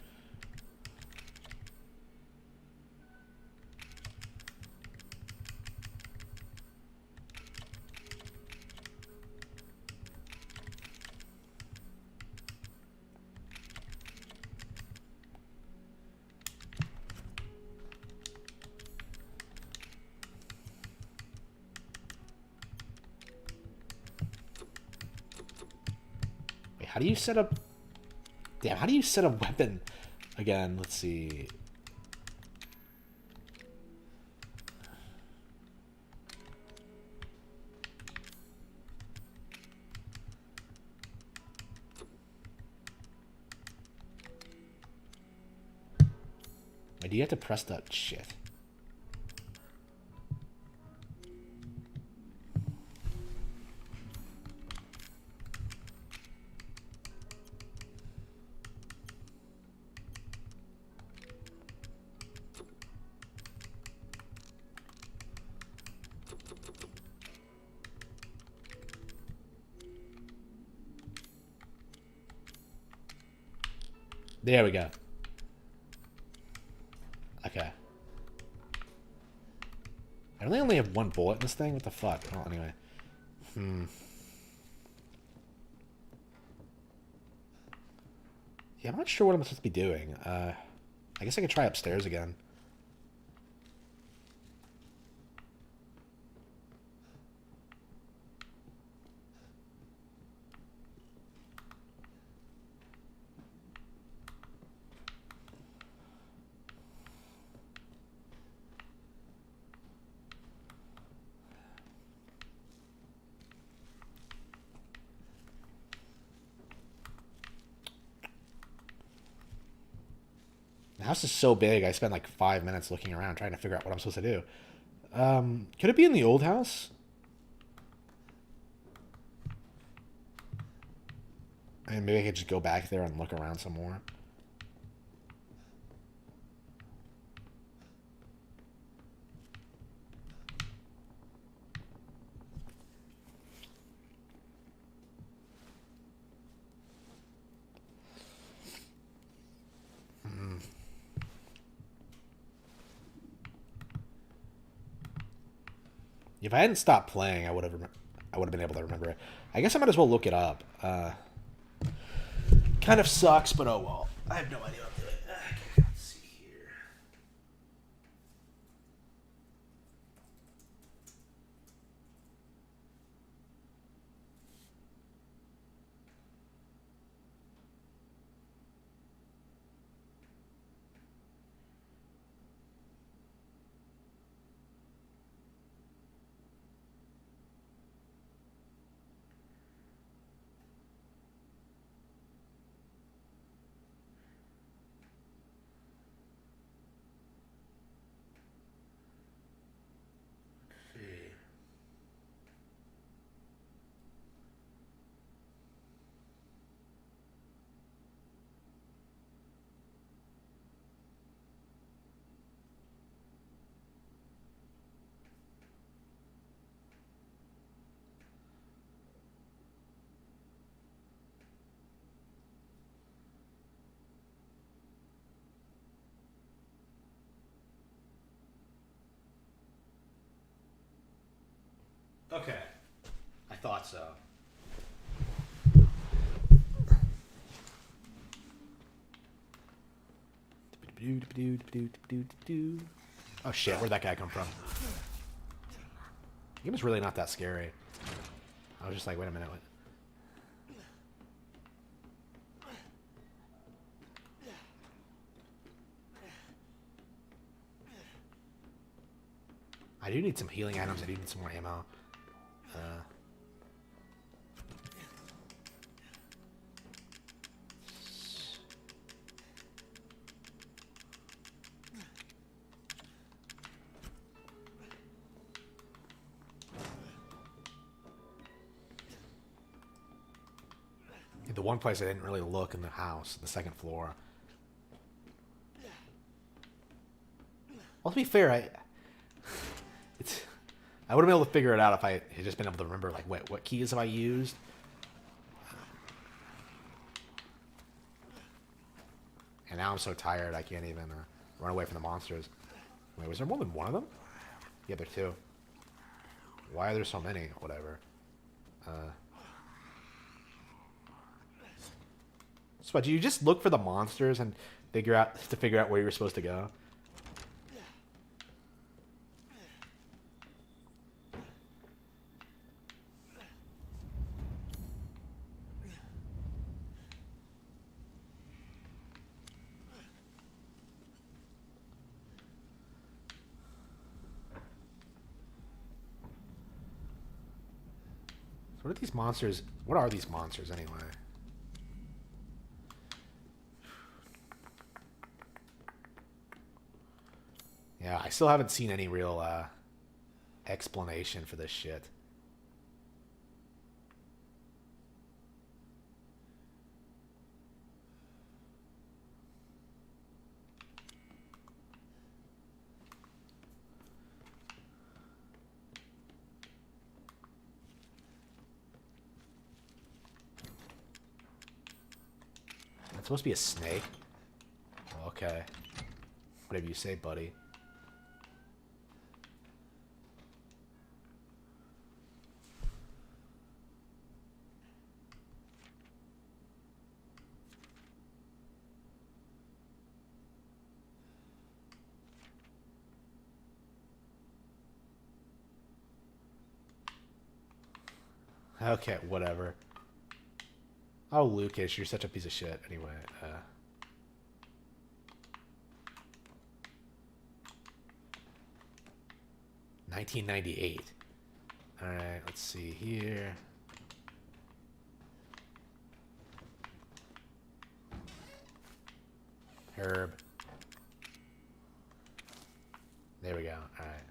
How do you set up... Damn, how do you set a weapon? Again, let's see. Wait, do you have to press that shit? There we go. Okay. I really only have one bullet in this thing? What the fuck? Oh, anyway. Yeah, I'm not sure what I'm supposed to be doing. I guess I could try upstairs again. The house is so big, I spent like 5 minutes looking around trying to figure out what I'm supposed to do. Could it be in the old house? I mean, maybe I could just go back there and look around some more. If I hadn't stopped playing, I would have been able to remember it. I guess I might as well look it up. Kind of sucks, but oh well. I have no idea what I'm doing. Okay, let's see here. Okay. I thought so. Oh shit, where'd that guy come from? He was really not that scary. I was just like, wait a minute. What? I do need some healing items. I do need some more ammo. The one place I didn't really look in the house, the second floor. Well, to be fair, I would have been able to figure it out if I had just been able to remember, like, wait, what keys have I used? And now I'm so tired I can't even run away from the monsters. Wait, was there more than one of them? Yeah, there are two. Why are there so many? Whatever. So, do you just look for the monsters and figure out where you're supposed to go? What are these monsters? What are these monsters anyway? Yeah, I still haven't seen any real explanation for this shit. It's supposed to be a snake. Okay. Whatever you say, buddy. Okay, whatever. Oh, Lucas, you're such a piece of shit. Anyway, 1998. All right, let's see here. Herb. There we go. All right.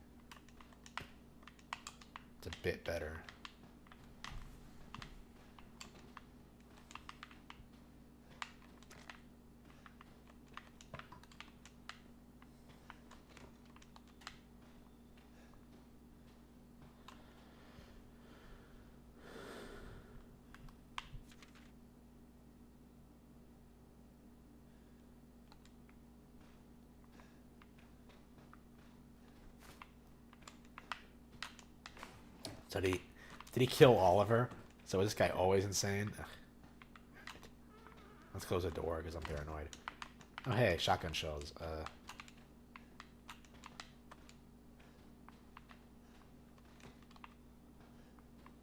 It's a bit better. So did he kill Oliver? So is this guy always insane? Ugh. Let's close the door because I'm paranoid. Oh hey, shotgun shells.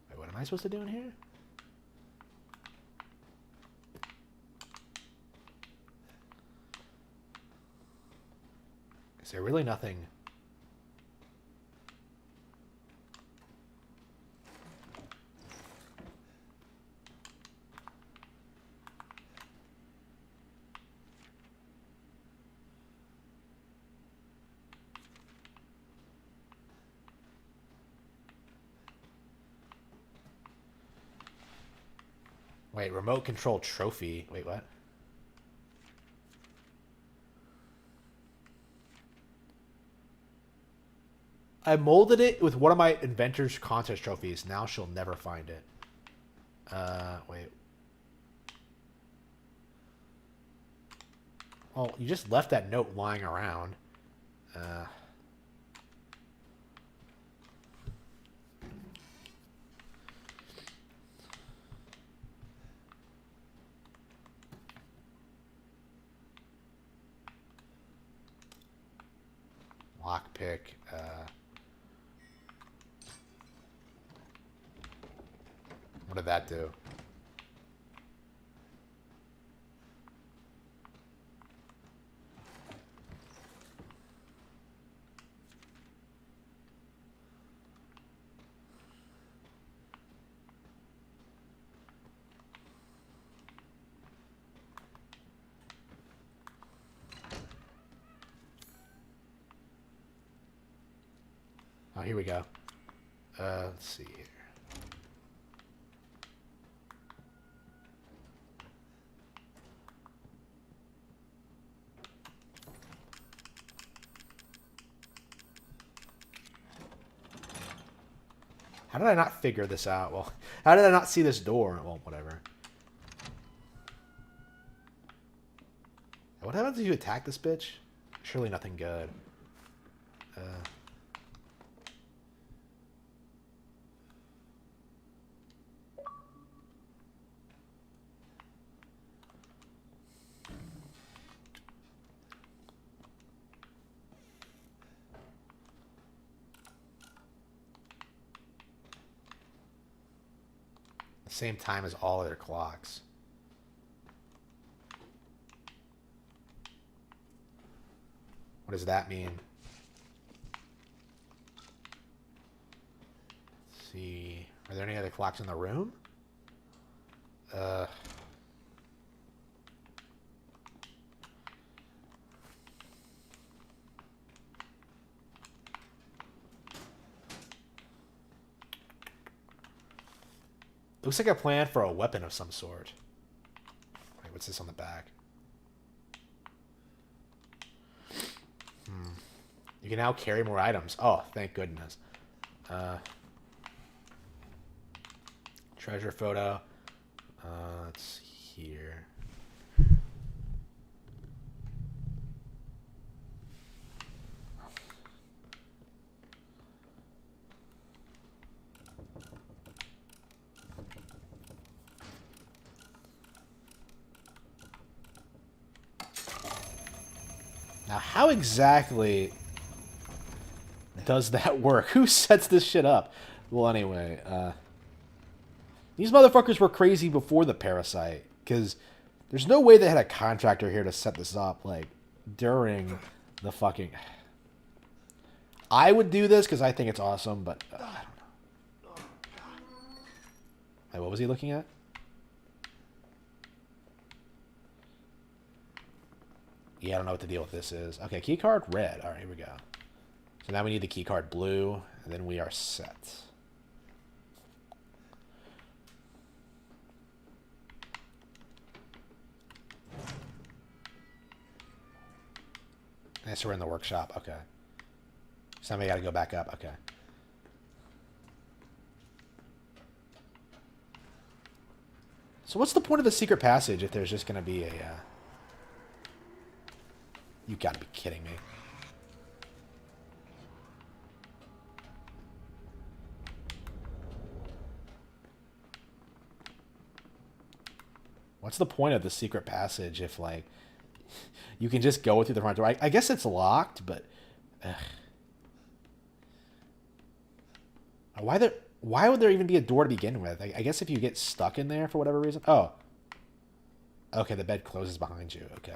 Wait, what am I supposed to do in here? Is there really nothing? Wait, remote control trophy. Wait, what? I molded it with one of my inventor's contest trophies. Now she'll never find it. Wait. Oh, you just left that note lying around. Lockpick. What did that do? Oh, here we go. Let's see here. How did I not figure this out? Well, how did I not see this door? Well, whatever. What happens if you attack this bitch? Surely nothing good. Same time as all other clocks. What does that mean? Let's see. Are there any other clocks in the room? Looks like a plan for a weapon of some sort. Wait, what's this on the back? You can now carry more items. Oh, thank goodness. Treasure photo. Let's see here. Now, how exactly does that work? Who sets this shit up? Well, anyway, these motherfuckers were crazy before the parasite, because there's no way they had a contractor here to set this up, like, during the fucking... I would do this because I think it's awesome, but I don't know. Hey, what was he looking at? Yeah, I don't know what the deal with this is. Okay, keycard red. All right, here we go. So now we need the keycard blue, and then we are set. Okay, so we're in the workshop. Okay. Somebody got to go back up. Okay. So what's the point of the secret passage if there's just going to be a... You got to be kidding me. What's the point of the secret passage if, like, you can just go through the front door? I guess it's locked, but... Why would there even be a door to begin with? I guess if you get stuck in there for whatever reason... Oh. Okay, the bed closes behind you. Okay.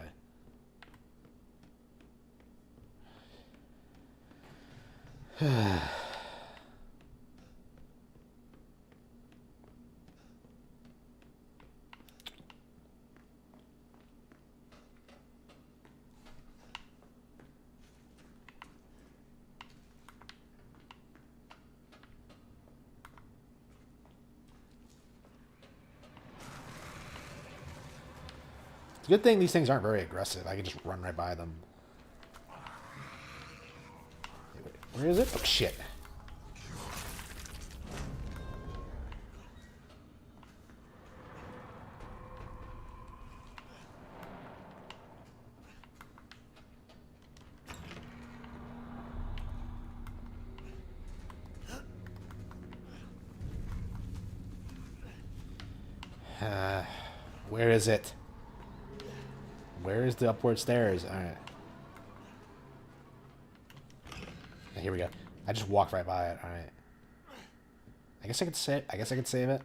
It's a good thing these things aren't very aggressive. I can just run right by them. Wait, where is it? Oh, shit. Where is it? Where is the upward stairs? Alright. Here we go. I just walked right by it. Alright. I guess I could save it.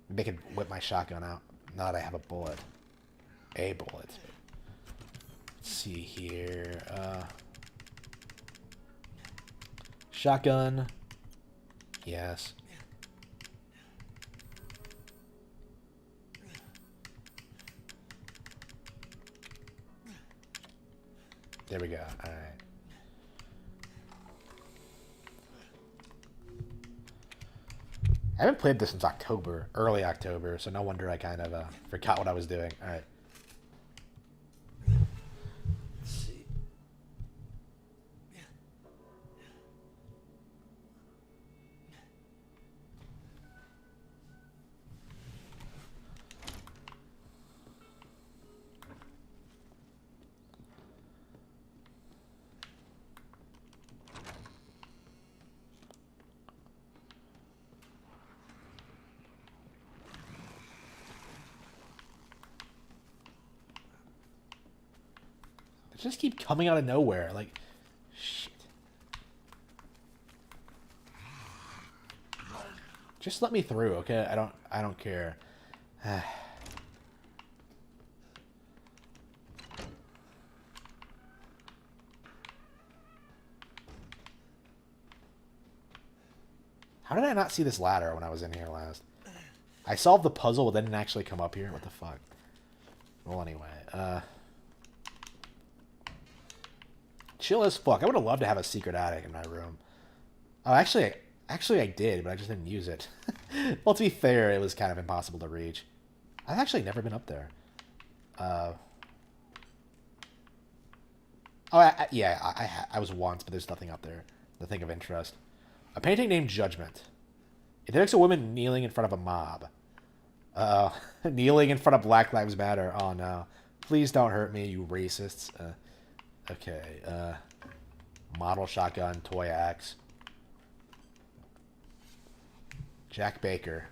Maybe I could whip my shotgun out. Now that I have a bullet. A bullet. Let's see here. Shotgun. Yes. There we go. All right. I haven't played this since October, early October, so no wonder I kind of forgot what I was doing. All right. Let's see. They just keep coming out of nowhere. Like, shit. Just let me through, okay? I don't care. How did I not see this ladder when I was in here last? I solved the puzzle, but then didn't actually come up here. What the fuck? Well, anyway. Chill as fuck. I would have loved to have a secret attic in my room. Oh, actually I did, but I just didn't use it. Well, to be fair, it was kind of impossible to reach. I've actually never been up there. I was once, but there's nothing up there. Nothing of interest. A painting named Judgment. It depicts a woman kneeling in front of a mob. Kneeling in front of Black Lives Matter. Oh, no. Please don't hurt me, you racists. Okay. Model shotgun, toy axe. Jack Baker.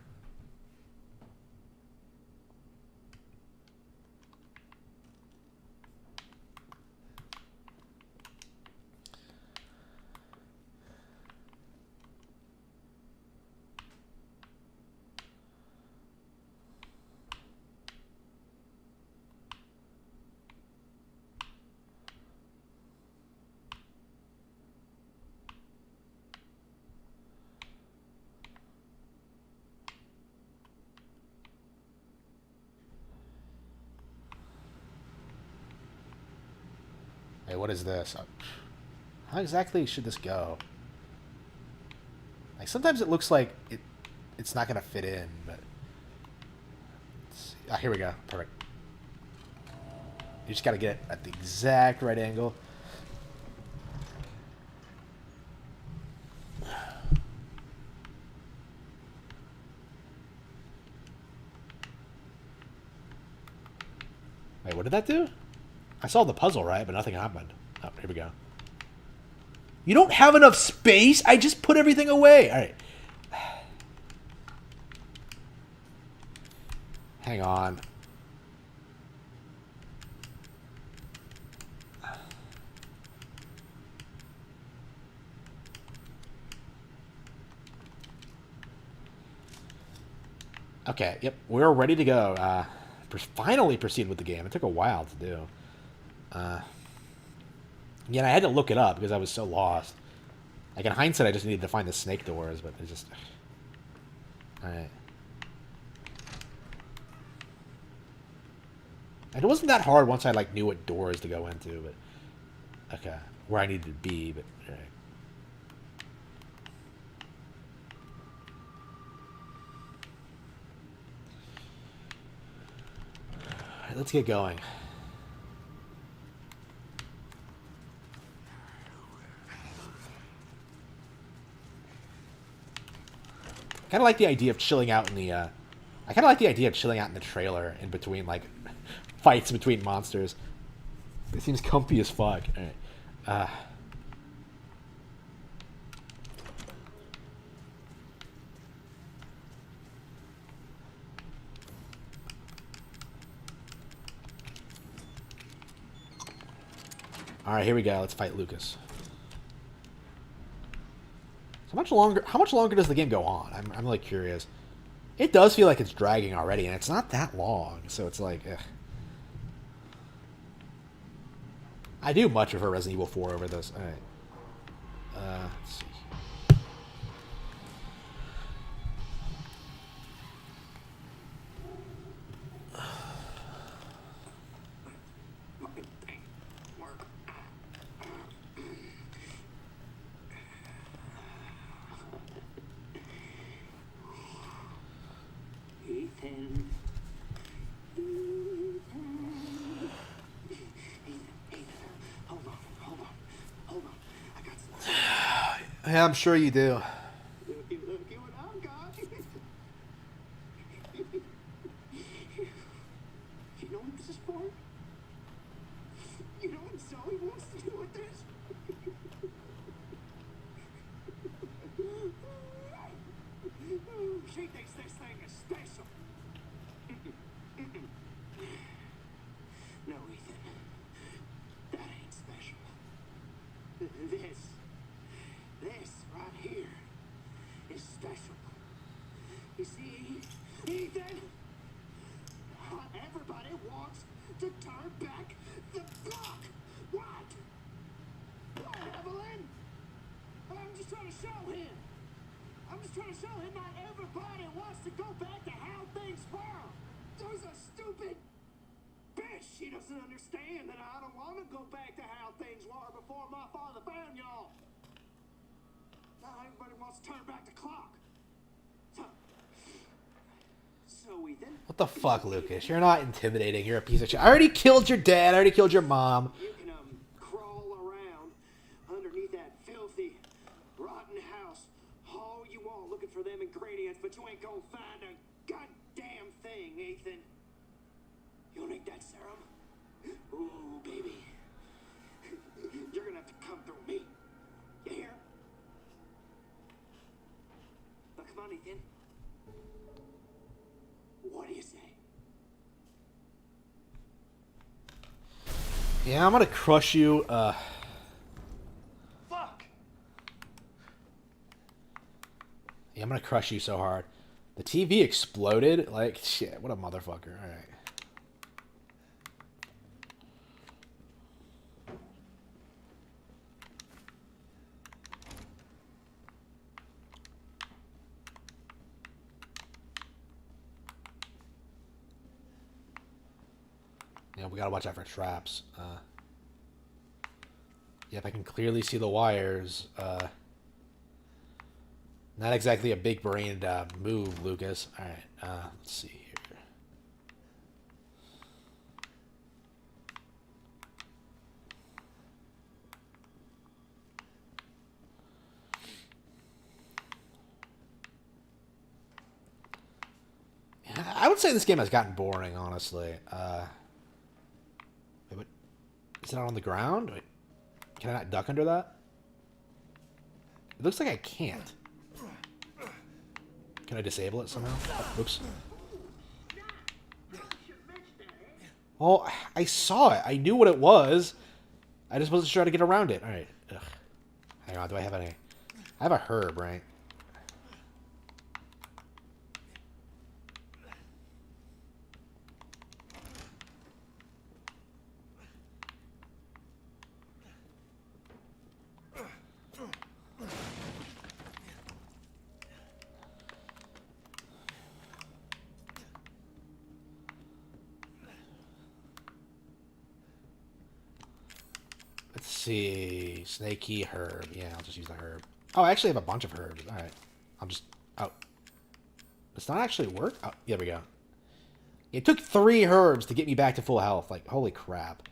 Hey, what is this? How exactly should this go? Like, sometimes it looks like it's not going to fit in, but... Ah, here we go. Perfect. You just got to get it at the exact right angle. Wait, what did that do? I solved the puzzle, right? But nothing happened. Oh, here we go. You don't have enough space? I just put everything away. All right. Hang on. Okay, yep. We're ready to go. Finally proceed with the game. It took a while to do. Yeah, I had to look it up because I was so lost. Like, in hindsight, I just needed to find the snake doors, but it just... Alright. It wasn't that hard once I, like, knew what doors to go into, but... Okay. Where I needed to be, but... Alright. Alright, let's get going. I kind of like the idea of chilling out in the, I kind of like the idea of chilling out in the trailer in between, like, fights between monsters. It seems comfy as fuck. Alright. Alright, here we go. Let's fight Lucas. How much longer does the game go on? I'm really curious. It does feel like it's dragging already, and it's not that long, so it's like, ugh. I do much prefer Resident Evil 4 over this. Alright. Let's see. Yeah, I'm sure you do. Looky what I've got. You know what this is for? You know what Zoe wants to do with this? She thinks this thing is special. No, Ethan. That ain't special. This right here is special. You see, Ethan, everybody wants to touch stupid bitch. She doesn't understand that I don't want to go back to how things were before my father found y'all. Now everybody wants to turn back the clock. So Ethan, What the fuck, Lucas? You're not intimidating. You're a piece of shit. I already killed your dad. I already killed your mom. you can crawl around underneath that filthy, rotten house all you want looking for them ingredients, but you ain't gonna find a goddamn thing, Ethan. You'll need that serum. Ooh, baby. You're gonna have to come through me. You hear? Now come on, Ethan. What do you say? Yeah, I'm gonna crush you. Fuck! Yeah, I'm gonna crush you so hard. The TV exploded. Like, shit, what a motherfucker. Alright. Yeah, we gotta watch out for traps. Yep, I can clearly see the wires. Not exactly a big brained move, Lucas. Alright, let's see here. I would say this game has gotten boring, honestly. Wait, what? Is it not on the ground? Wait, can I not duck under that? It looks like I can't. Can I disable it somehow? Oh, oops. Well, I saw it. I knew what it was. I just wasn't sure how to get around it. Alright. Hang on, do I have any? I have a herb, right? Let's see. Snake key, herb. Yeah, I'll just use the herb. Oh, I actually have a bunch of herbs. Alright. I'll just... Oh. It's not actually work? Oh, there we go. It took 3 herbs to get me back to full health. Like, holy crap.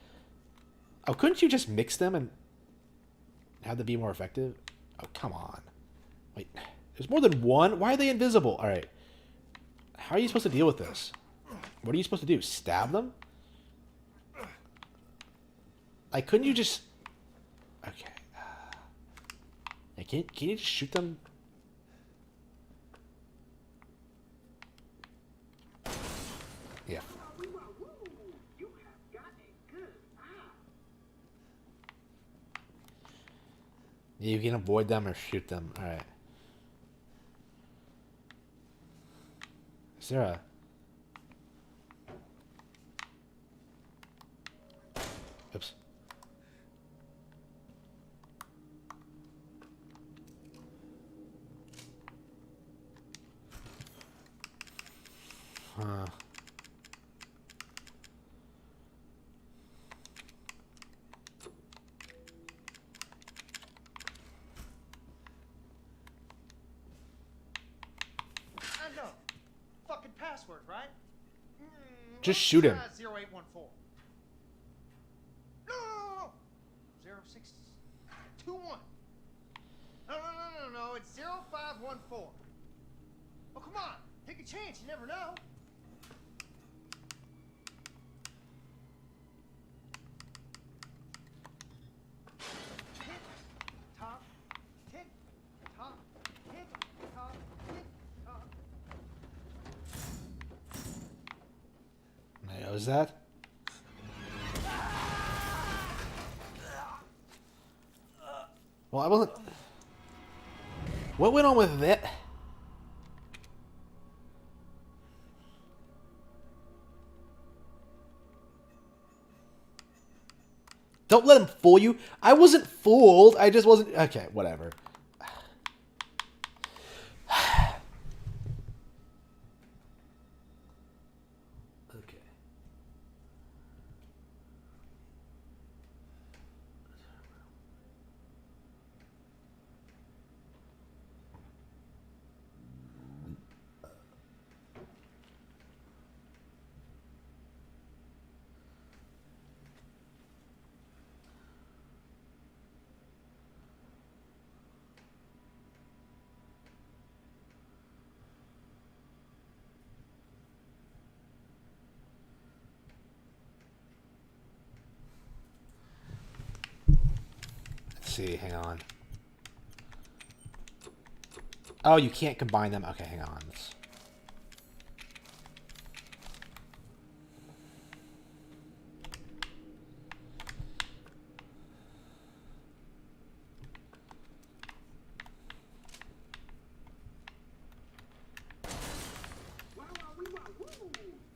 Oh, couldn't you just mix them and have them be more effective? Oh, come on. Wait. There's more than one? Why are they invisible? Alright. How are you supposed to deal with this? What are you supposed to do? Stab them? Like, couldn't you just... Okay. Can you just shoot them? Yeah. You have got a good eye. You can avoid them or shoot them. Alright. Is there a... Oops. Huh. I know. Fucking password, right? Just shoot him. 0814. No! 0621. No. It's 0514. Oh, come on. Take a chance. You never know. Tick, tock, tick, tock, tick, tock, tick, tock. Now, is that? Well, I wasn't... What went on with that? Don't let him fool you. I wasn't fooled. I just wasn't... Okay, whatever. Okay. see. Hang on. Oh, you can't combine them. Okay, hang on.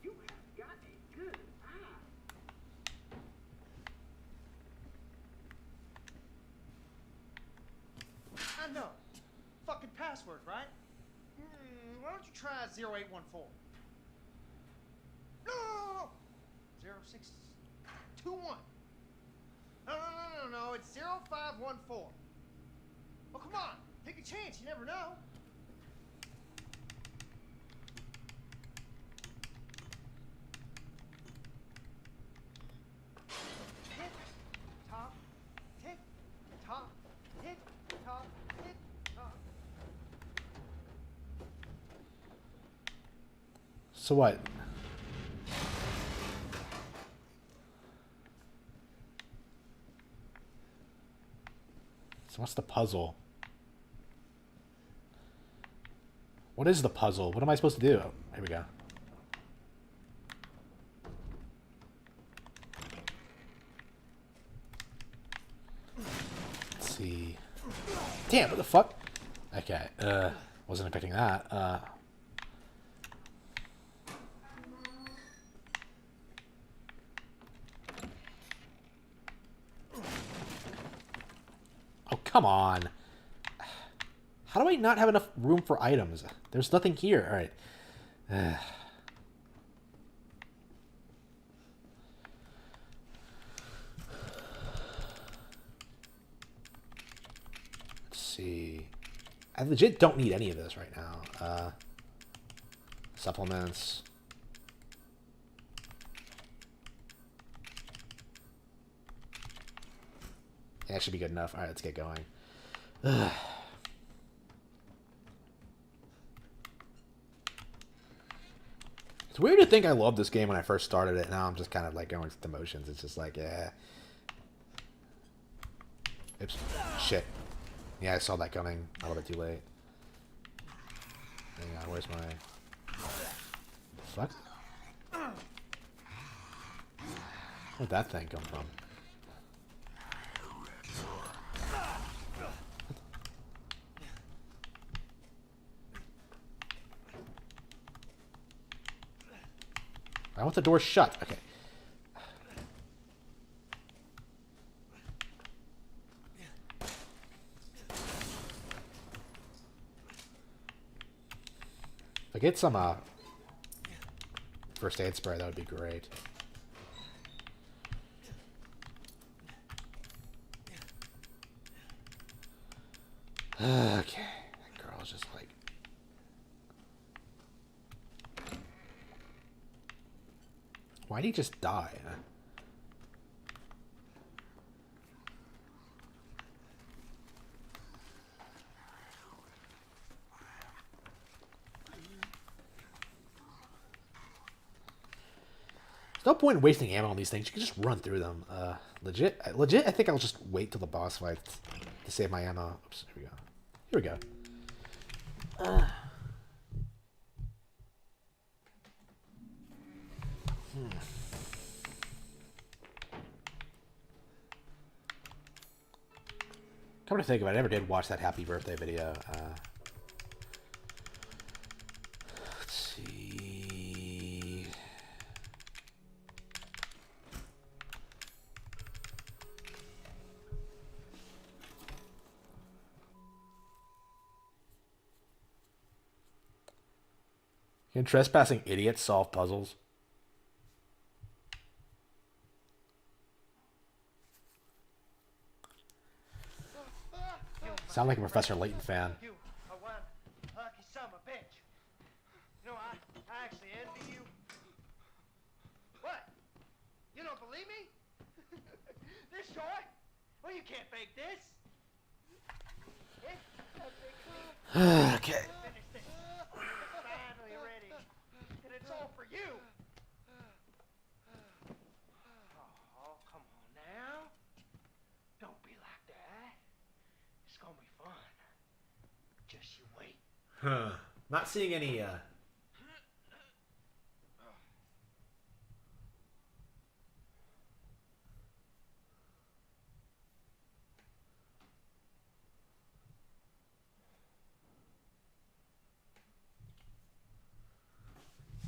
You have got a good eye. I know. Fucking password, right? Why don't you try 0814? No! 0621. No, it's 0514. Oh, come on. Take a chance. You never know. Tick, tock, tick, tock, tick, tock, tick, tock. So what? So what's the puzzle? What is the puzzle? What am I supposed to do? Oh, here we go. Let's see. Damn, what the fuck? Okay, wasn't expecting that. Oh, come on. How do I not have enough room for items? There's nothing here. All right. Let's see. I legit don't need any of this right now. Supplements. Yeah, that should be good enough. All right, let's get going. It's weird to think I loved this game when I first started it. Now I'm just kind of like going through the motions. It's just like, yeah. Oops. Shit. Yeah, I saw that coming a little bit too late. Hang on, where's my... Fuck? Where'd that thing come from? I want the door shut. Okay. If I get some first aid spray, that would be great. Okay. That girl's just like... Why'd he just die? Huh? There's no point in wasting ammo on these things. You can just run through them. Legit, I think I'll just wait till the boss fight to save my ammo. Oops, here we go. Here we go. Come to think of it, I never did watch that happy birthday video. Let's see. Can trespassing idiots solve puzzles? Sound like a Professor Layton fan. You are one lucky son of a bitch. You know, I actually envy you. What? You don't believe me? This short? Well, you can't fake this. Okay. Finish this. It's finally ready. And it's all for you. Oh, come on now. Don't be like that. Huh. Not seeing any,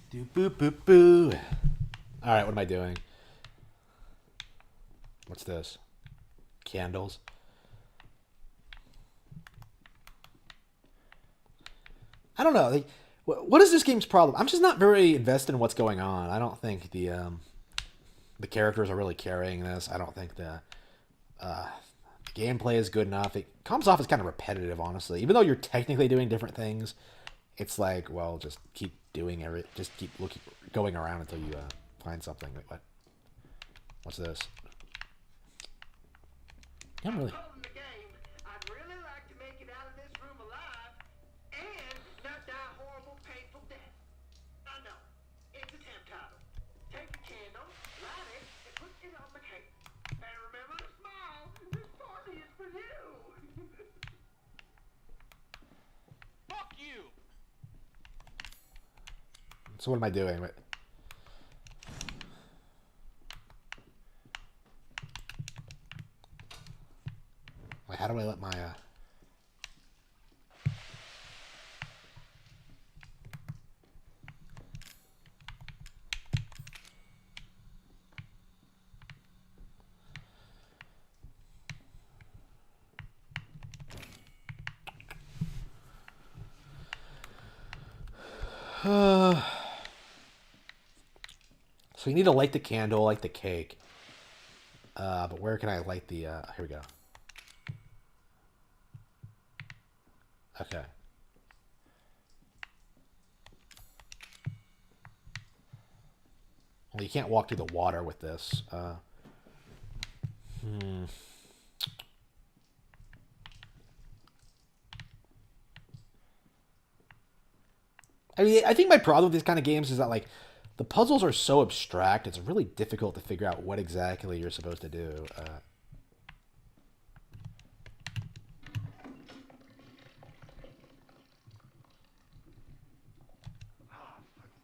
Do boo boo boo. All right, what am I doing? What's this? Candles. I don't know. Like, what is this game's problem? I'm just not very invested in what's going on. I don't think the characters are really carrying this. I don't think the gameplay is good enough. It comes off as kind of repetitive, honestly. Even though you're technically doing different things, it's like, well, just keep doing just keep going around until you find something. Wait, what? What's this? I'm really. I'd really like to make it out of this room alive and not die a horrible, painful death. I know. It's a temp title. Take a candle, light it, and put it on the cake. And remember to smile. This party is for you. Fuck you! So what am I doing? Wait. Wait, how do I let my So you need to light the candle, light the cake. But where can I light the here we go. Okay. Well, you can't walk through the water with this. I mean, I think my problem with these kind of games is that, like, the puzzles are so abstract, it's really difficult to figure out what exactly you're supposed to do.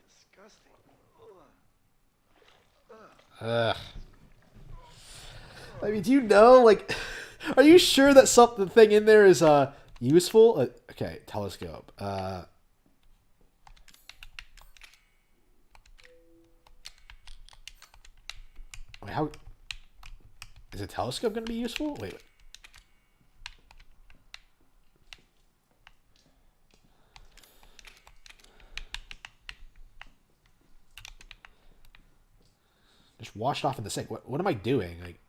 Disgusting. Ugh. I mean, do you know, like, are you sure that the thing in there is useful? Okay, telescope. Wait, how is a telescope going to be useful? Wait. Just washed off in the sink. What am I doing? Like,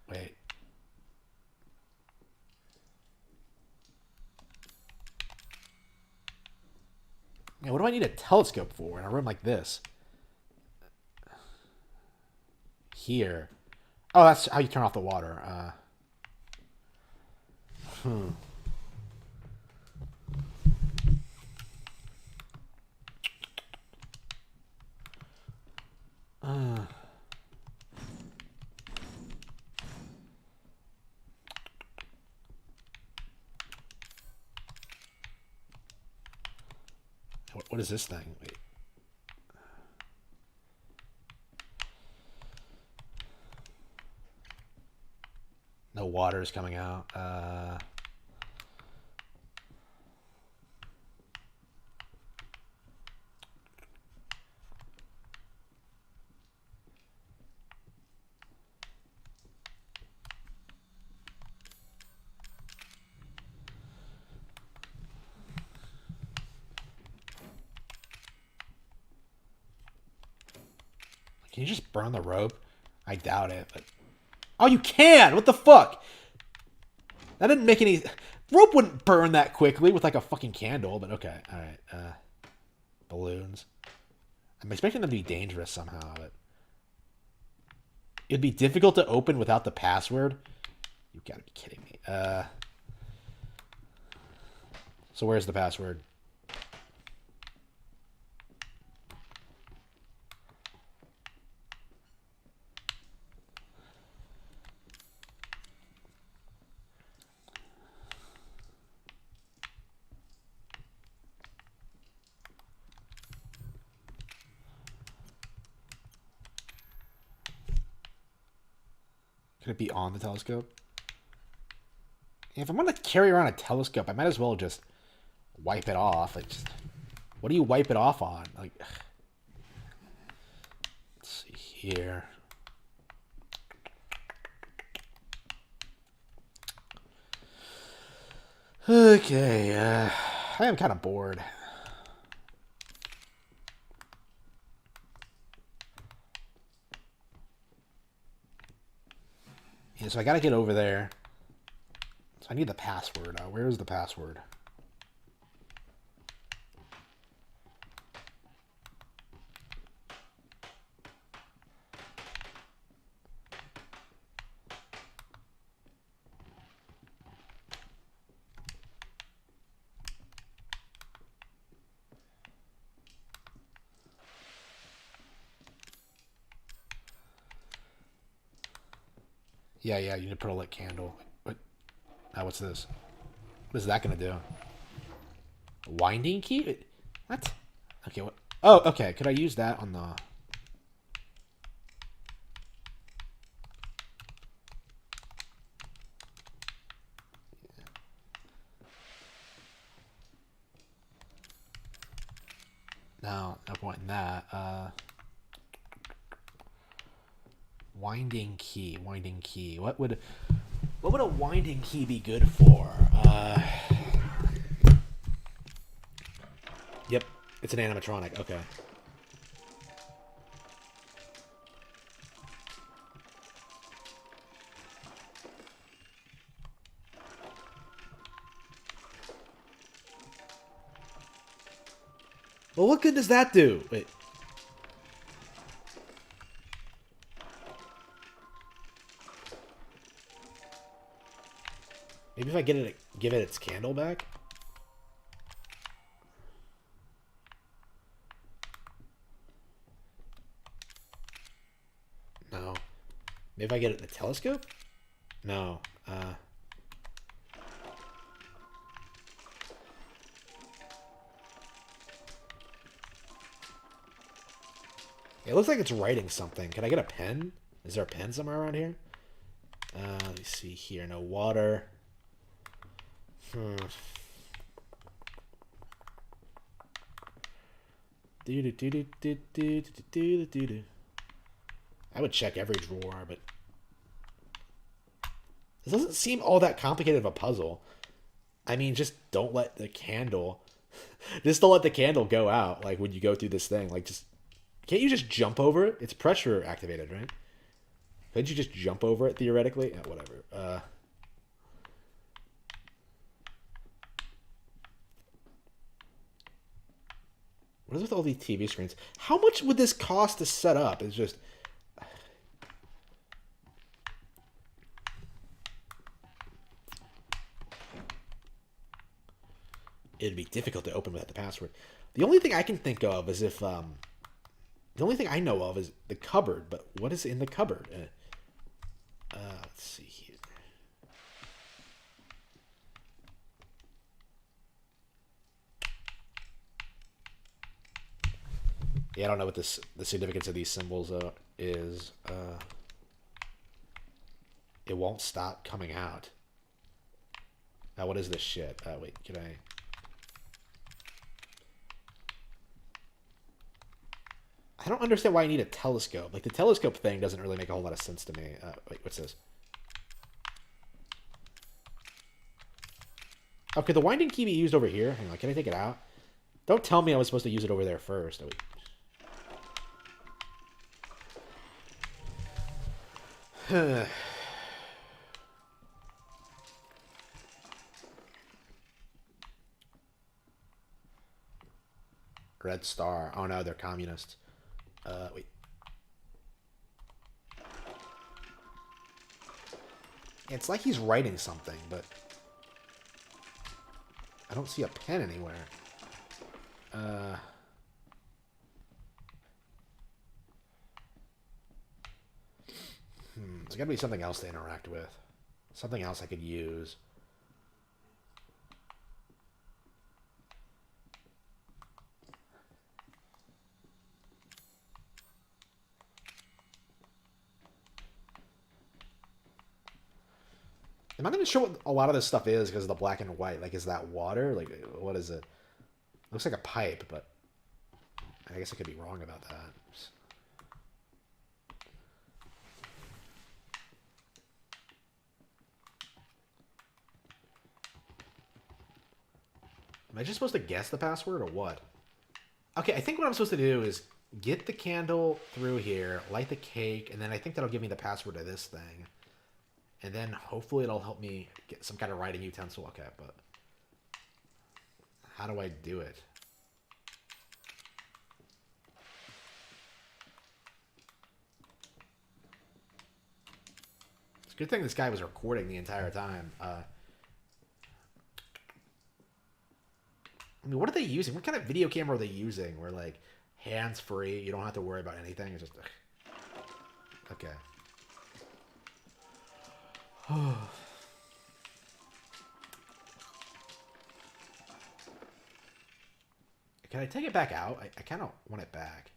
wait. Yeah, what do I need a telescope for in a room like this? Here. Oh, that's how you turn off the water. What is this thing? Wait. No water is coming out. Can you just burn the rope? I doubt it, but... Oh, you can! What the fuck? That didn't make any... Rope wouldn't burn that quickly with, like, a fucking candle, but okay. Alright, balloons. I'm expecting them to be dangerous somehow, but... It'd be difficult to open without the password? You gotta be kidding me. So where's the password? Could it be on the telescope? If I'm gonna carry around a telescope, I might as well just wipe it off. Like, just, what do you wipe it off on? Like, let's see here. Okay, I am kind of bored. Yeah, so I gotta get over there. So I need the password. Where is the password? Yeah, you need to put a lit candle. What? Now what's this? What is that gonna do? A winding key? What? Okay, what? Oh, okay. Could I use that on the... No point in that. Winding key. What would a winding key be good for? Yep, it's an animatronic. Okay. Well, what good does that do? Wait. Maybe if I give it its candle back? No. Maybe if I get it the telescope? No. It looks like it's writing something. Can I get a pen? Is there a pen somewhere around here? Let me see here. No water. I would check every drawer, but this doesn't seem all that complicated of a puzzle. I mean, just don't let the candle go out. Like when you go through this thing, like can't you just jump over it? It's pressure activated, right? Couldn't you just jump over it theoretically? Yeah, whatever. What is with all these TV screens? How much would this cost to set up? It's just... It'd be difficult to open without the password. The only thing I can think of is if... the only thing I know of is the cupboard, but what is in the cupboard? Let's see here. Yeah, I don't know what the significance of these symbols is. It won't stop coming out. Now, what is this shit? Wait, can I... I don't understand why I need a telescope. Like, the telescope thing doesn't really make a whole lot of sense to me. Wait, what's this? Oh, could the winding key be used over here? Hang on, can I take it out? Don't tell me I was supposed to use it over there first. Oh, wait. Red Star. Oh no, they're communists. Wait. It's like he's writing something, but I don't see a pen anywhere. There's got to be something else to interact with. Something else I could use. I'm not even sure what a lot of this stuff is because of the black and white. Like, is that water? Like, what is it? Looks like a pipe, but I guess I could be wrong about that. Am I just supposed to guess the password or what? Okay, I think what I'm supposed to do is get the candle through here, light the cake, and then I think that'll give me the password to this thing. And then hopefully it'll help me get some kind of writing utensil. Okay, but how do I do it? It's a good thing this guy was recording the entire time. I mean, what are they using? What kind of video camera are they using? Where, like, hands-free, you don't have to worry about anything. It's just... Okay. Can I take it back out? I kind of want it back.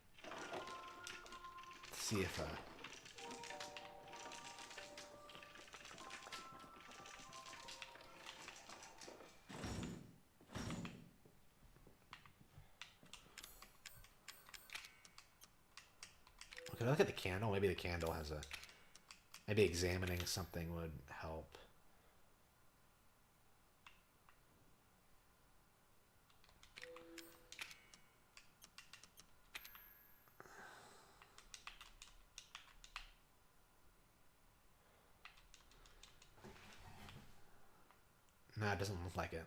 Let's see if... Okay, look at the candle. Maybe the candle has a... Maybe examining something would help. Nah, it doesn't look like it.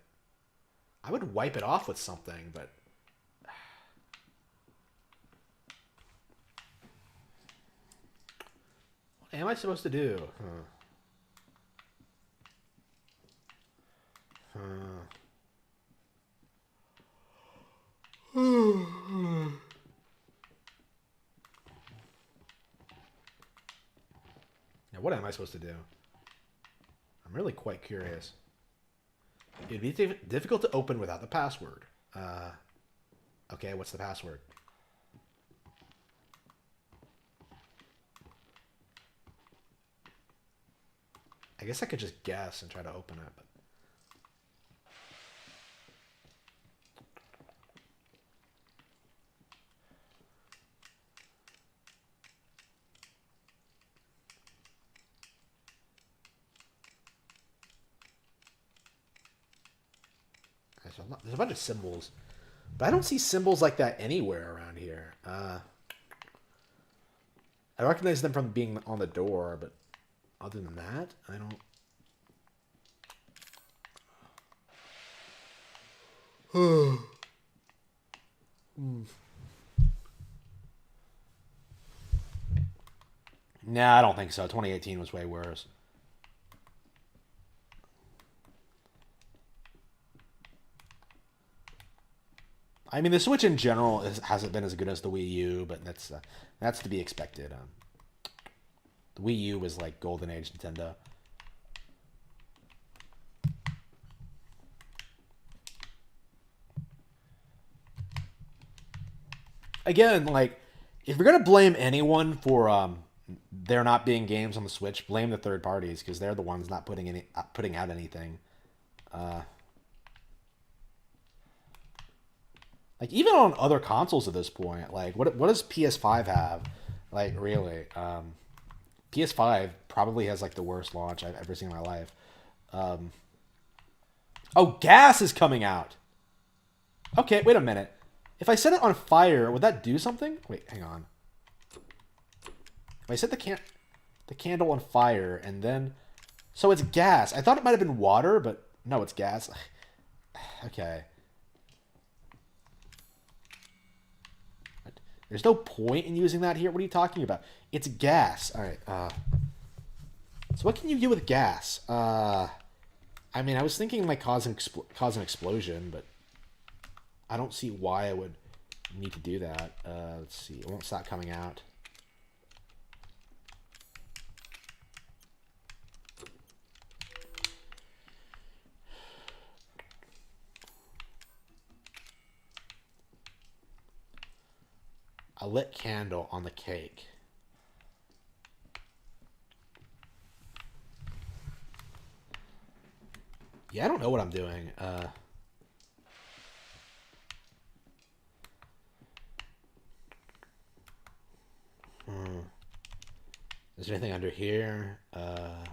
I would wipe it off with something, but... What am I supposed to do? Now, what am I supposed to do? I'm really quite curious. It'd be difficult to open without the password. Okay, what's the password? I guess I could just guess and try to open it, but... There's a bunch of symbols. But I don't see symbols like that anywhere around here. I recognize them from being on the door, but other than that, I don't... Nah, I don't think so. 2018 was way worse. I mean, the Switch in general hasn't been as good as the Wii U, but that's to be expected. The Wii U was like golden age Nintendo. Again, like, if you're gonna blame anyone for there not being games on the Switch, blame the third parties because they're the ones not putting out anything. Like, even on other consoles at this point, like, what does PS5 have? Like, really? PS5 probably has, like, the worst launch I've ever seen in my life. Oh, gas is coming out! Okay, wait a minute. If I set it on fire, would that do something? Wait, hang on. If I set the candle on fire, and then... So it's gas. I thought it might have been water, but no, it's gas. Okay. There's no point in using that here. What are you talking about? It's gas. All right. So what can you do with gas? I mean, I was thinking like cause an explosion, but I don't see why I would need to do that. Let's see. It won't stop coming out. A lit candle on the cake. Yeah, I don't know what I'm doing. Is there anything under here? Am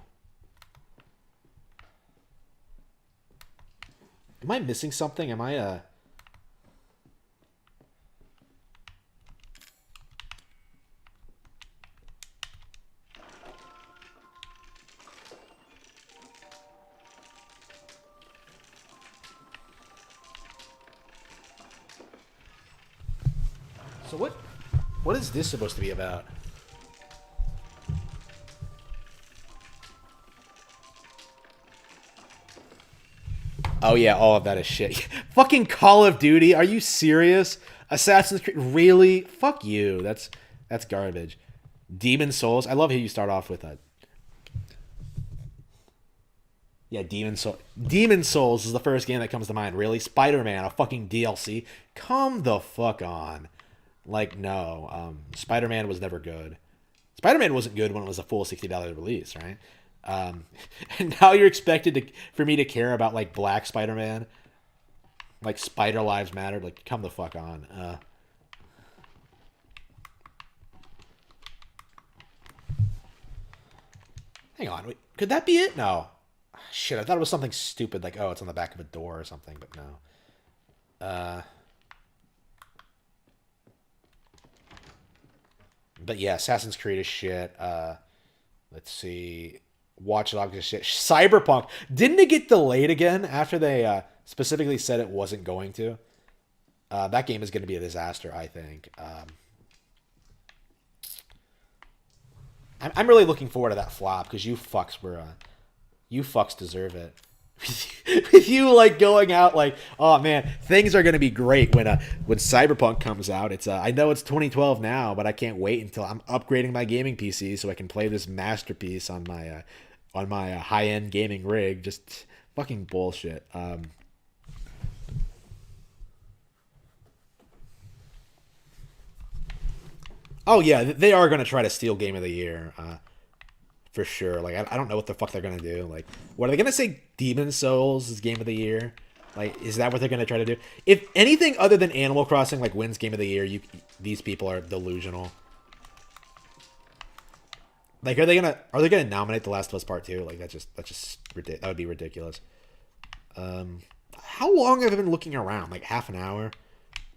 I missing something? Am I So what is this supposed to be about? Oh yeah, all of that is shit. Fucking Call of Duty, are you serious? Assassin's Creed, really? Fuck you. That's garbage. Demon Souls, I love how you start off with that. Yeah, Demon Souls is the first game that comes to mind. Really? Spider-Man, a fucking DLC? Come the fuck on. Like, no. Spider-Man was never good. Spider-Man wasn't good when it was a full $60 release, right? And now you're expected for me to care about, like, Black Spider-Man? Like, Spider Lives Matter? Like, come the fuck on. Hang on. Wait, could that be it? No. Shit, I thought it was something stupid, like, oh, it's on the back of a door or something, but no. But yeah, Assassin's Creed is shit. Let's see. Watch Dogs is shit. Cyberpunk. Didn't it get delayed again after they specifically said it wasn't going to? That game is going to be a disaster, I think. I'm really looking forward to that flop because you fucks deserve it. With you like going out like, oh man, things are gonna be great when Cyberpunk comes out. It's I know it's 2012 now, but I can't wait until I'm upgrading my gaming PC so I can play this masterpiece on my high end gaming rig. Just fucking bullshit. Oh yeah, they are gonna try to steal Game of the Year. For sure. Like, I don't know what the fuck they're going to do. Like, what are they going to say? Demon Souls is Game of the Year? Like, is that what they're going to try to do? If anything other than Animal Crossing, like, wins Game of the Year, these people are delusional. Like, are they going to nominate The Last of Us Part 2? Like, that's just that would be ridiculous. How long have I been looking around? Like, half an hour?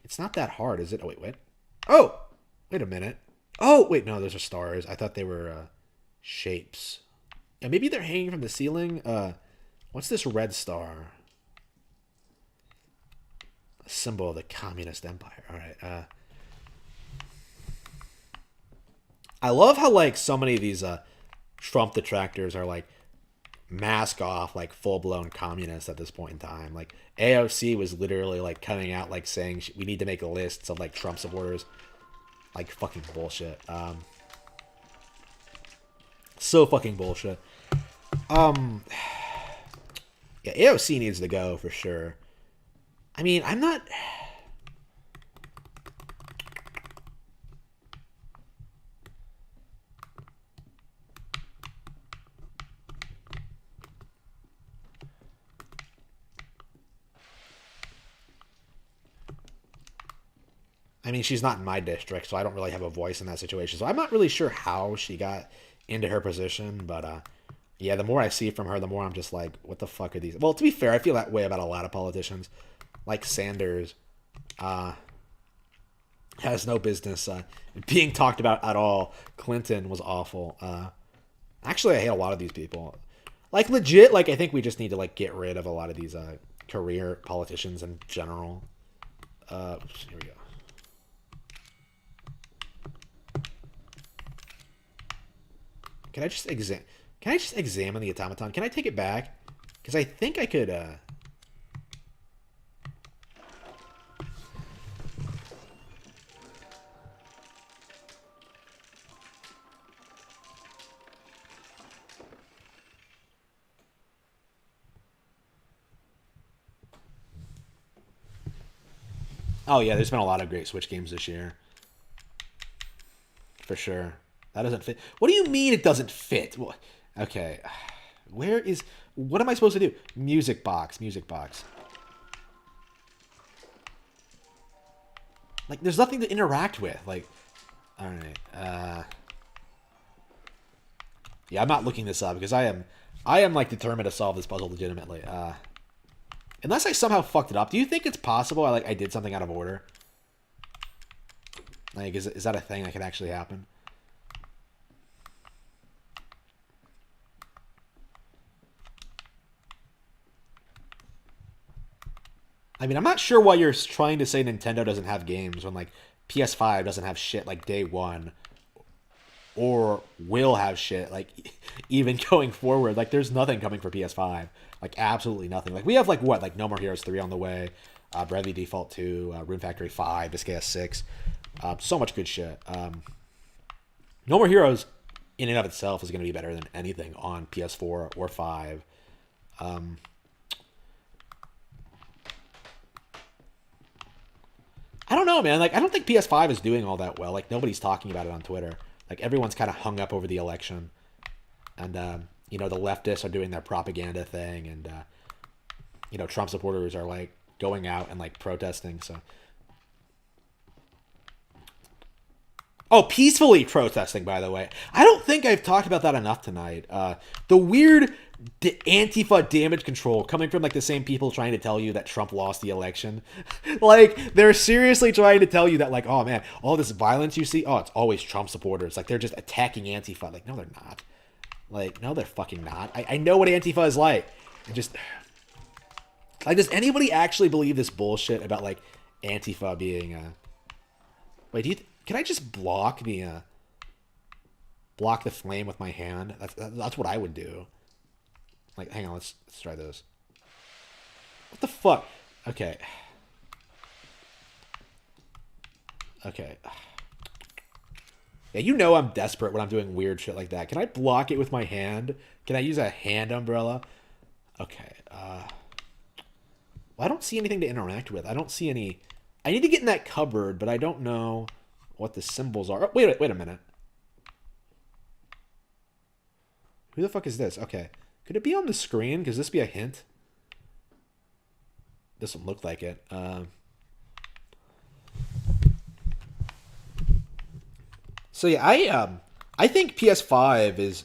It's not that hard, is it? Oh, wait. Oh! Wait a minute. Oh, wait, no, those are stars. I thought they were, shapes. Yeah, maybe they're hanging from the ceiling. What's this red star? A symbol of the Communist Empire. All right. I love how like so many of these Trump detractors are like mask off like full blown communists at this point in time. Like AOC was literally like coming out like saying we need to make a list of like Trump supporters. Like fucking bullshit. So fucking bullshit. Yeah, AOC needs to go for sure. I mean, I'm not. I mean, she's not in my district, so I don't really have a voice in that situation. So I'm not really sure how she got into her position, but yeah, the more I see from her, the more I'm just like, what the fuck are these? Well, to be fair, I feel that way about a lot of politicians. Like Sanders has no business being talked about at all. Clinton was awful. Actually, I hate a lot of these people. Like, legit, like, I think we just need to, like, get rid of a lot of these career politicians in general. Here we go. Can I just examine the automaton? Can I take it back? Because I think I could. Oh yeah, there's been a lot of great Switch games this year. For sure. That doesn't fit. What do you mean it doesn't fit? Okay. Where is... What am I supposed to do? Music box. Music box. Like, there's nothing to interact with. Like, alright. Yeah, I'm not looking this up because I am like determined to solve this puzzle legitimately. Unless I somehow fucked it up. Do you think it's possible I did something out of order? Like, is that a thing that could actually happen? I mean, I'm not sure why you're trying to say Nintendo doesn't have games when, like, PS5 doesn't have shit, like, day one. Or will have shit, like, even going forward. Like, there's nothing coming for PS5. Like, absolutely nothing. Like, we have, like, what? Like, No More Heroes 3 on the way. Bravely Default 2. Rune Factory 5. SKS 6. So much good shit. No More Heroes, in and of itself, is going to be better than anything on PS4 or 5. I don't know, man. Like, I don't think PS5 is doing all that well. Like, nobody's talking about it on Twitter. Like, everyone's kind of hung up over the election. And, you know, the leftists are doing their propaganda thing. And, you know, Trump supporters are, like, going out and, like, protesting. So. Oh, peacefully protesting, by the way. I don't think I've talked about that enough tonight. The weird Antifa damage control coming from, like, the same people trying to tell you that Trump lost the election. Like, they're seriously trying to tell you that, like, oh, man, all this violence you see, oh, it's always Trump supporters. Like, they're just attacking Antifa. Like, no, they're not. Like, no, they're fucking not. I know what Antifa is like. It just... Like, does anybody actually believe this bullshit about, like, Antifa being, Wait, do you... Can I just block the flame with my hand? That's what I would do. Like, hang on, let's try this. What the fuck? Okay. Okay. Yeah, you know I'm desperate when I'm doing weird shit like that. Can I block it with my hand? Can I use a hand umbrella? Okay. Well, I don't see anything to interact with. I don't see any... I need to get in that cupboard, but I don't know what the symbols are. Oh, wait a minute. Who the fuck is this? Okay. Could it be on the screen? Could this be a hint? Doesn't look like it. So yeah, I think PS5 is...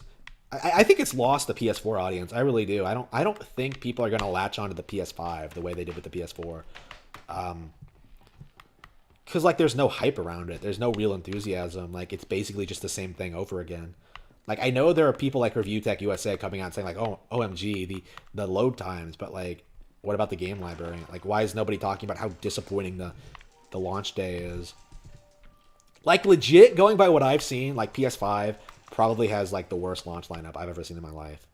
I think it's lost the PS4 audience. I really do. I don't think people are going to latch onto the PS5 the way they did with the PS4. Because, like, there's no hype around it. There's no real enthusiasm. Like, it's basically just the same thing over again. Like, I know there are people like Review Tech USA coming out and saying, like, oh, OMG, the load times. But, like, what about the game library? Like, why is nobody talking about how disappointing the launch day is? Like, legit, going by what I've seen, like, PS5 probably has, like, the worst launch lineup I've ever seen in my life.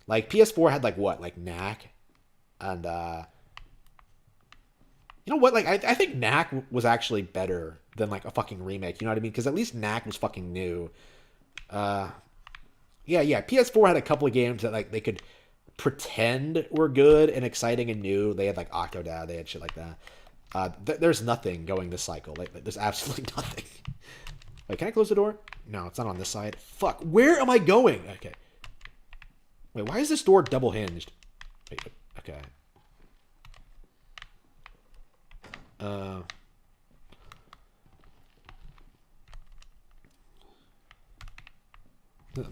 Like, PS4 had, like, what? Like, Knack. And, you know what? Like, I think Knack was actually better than, like, a fucking remake. You know what I mean? Because at least Knack was fucking new. Yeah. PS4 had a couple of games that, like, they could pretend were good and exciting and new. They had, like, Octodad. They had shit like that. There's nothing going this cycle. Like, there's absolutely nothing. Wait, can I close the door? No, it's not on this side. Fuck. Where am I going? Okay. Wait, why is this door double hinged? Wait, okay. I'm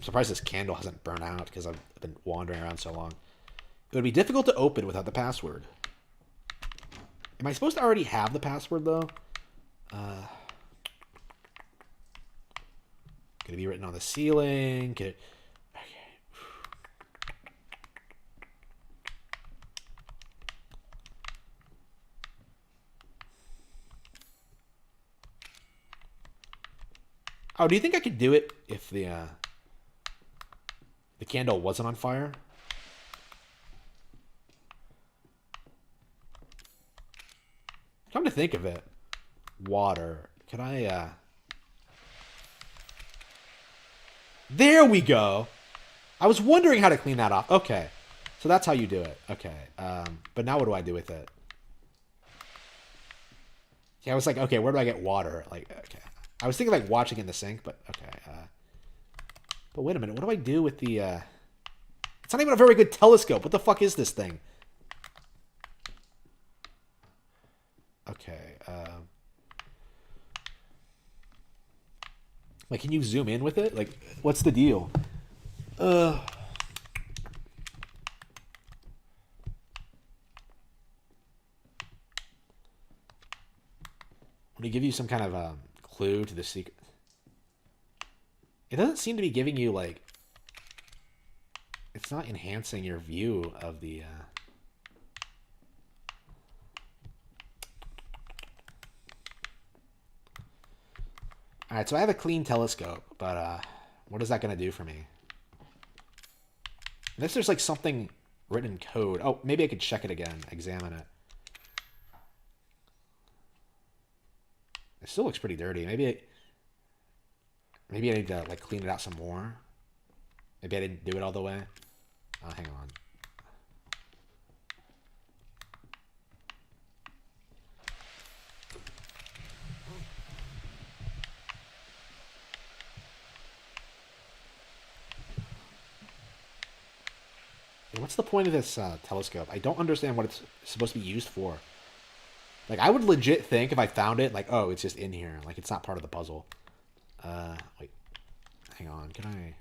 surprised this candle hasn't burned out because I've been wandering around so long. It would be difficult to open without the password. Am I supposed to already have the password, though? Could it be written on the ceiling? Could it... Okay. Oh, do you think I could do it if the candle wasn't on fire? Come to think of it, water. Can I, There we go. I was wondering how to clean that off. Okay. So that's how you do it. Okay. But now what do I do with it? Yeah, I was like, okay, where do I get water? Like, okay. I was thinking like watching in the sink, but okay. But wait a minute, what do I do with the, It's not even a very good telescope. What the fuck is this thing? Okay, Like, can you zoom in with it? Like, what's the deal? Would it give you some kind of clue to the secret? It doesn't seem to be giving you, like... It's not enhancing your view of the... Alright, so I have a clean telescope, but what is that going to do for me? Unless there's, like, something written in code. Oh, maybe I could check it again, examine it. It still looks pretty dirty. Maybe I need to, like, clean it out some more. Maybe I didn't do it all the way. Oh, hang on. What's the point of this telescope? I don't understand what it's supposed to be used for. Like, I would legit think if I found it, like, oh, it's just in here. Like, it's not part of the puzzle. Wait. Hang on. Can I...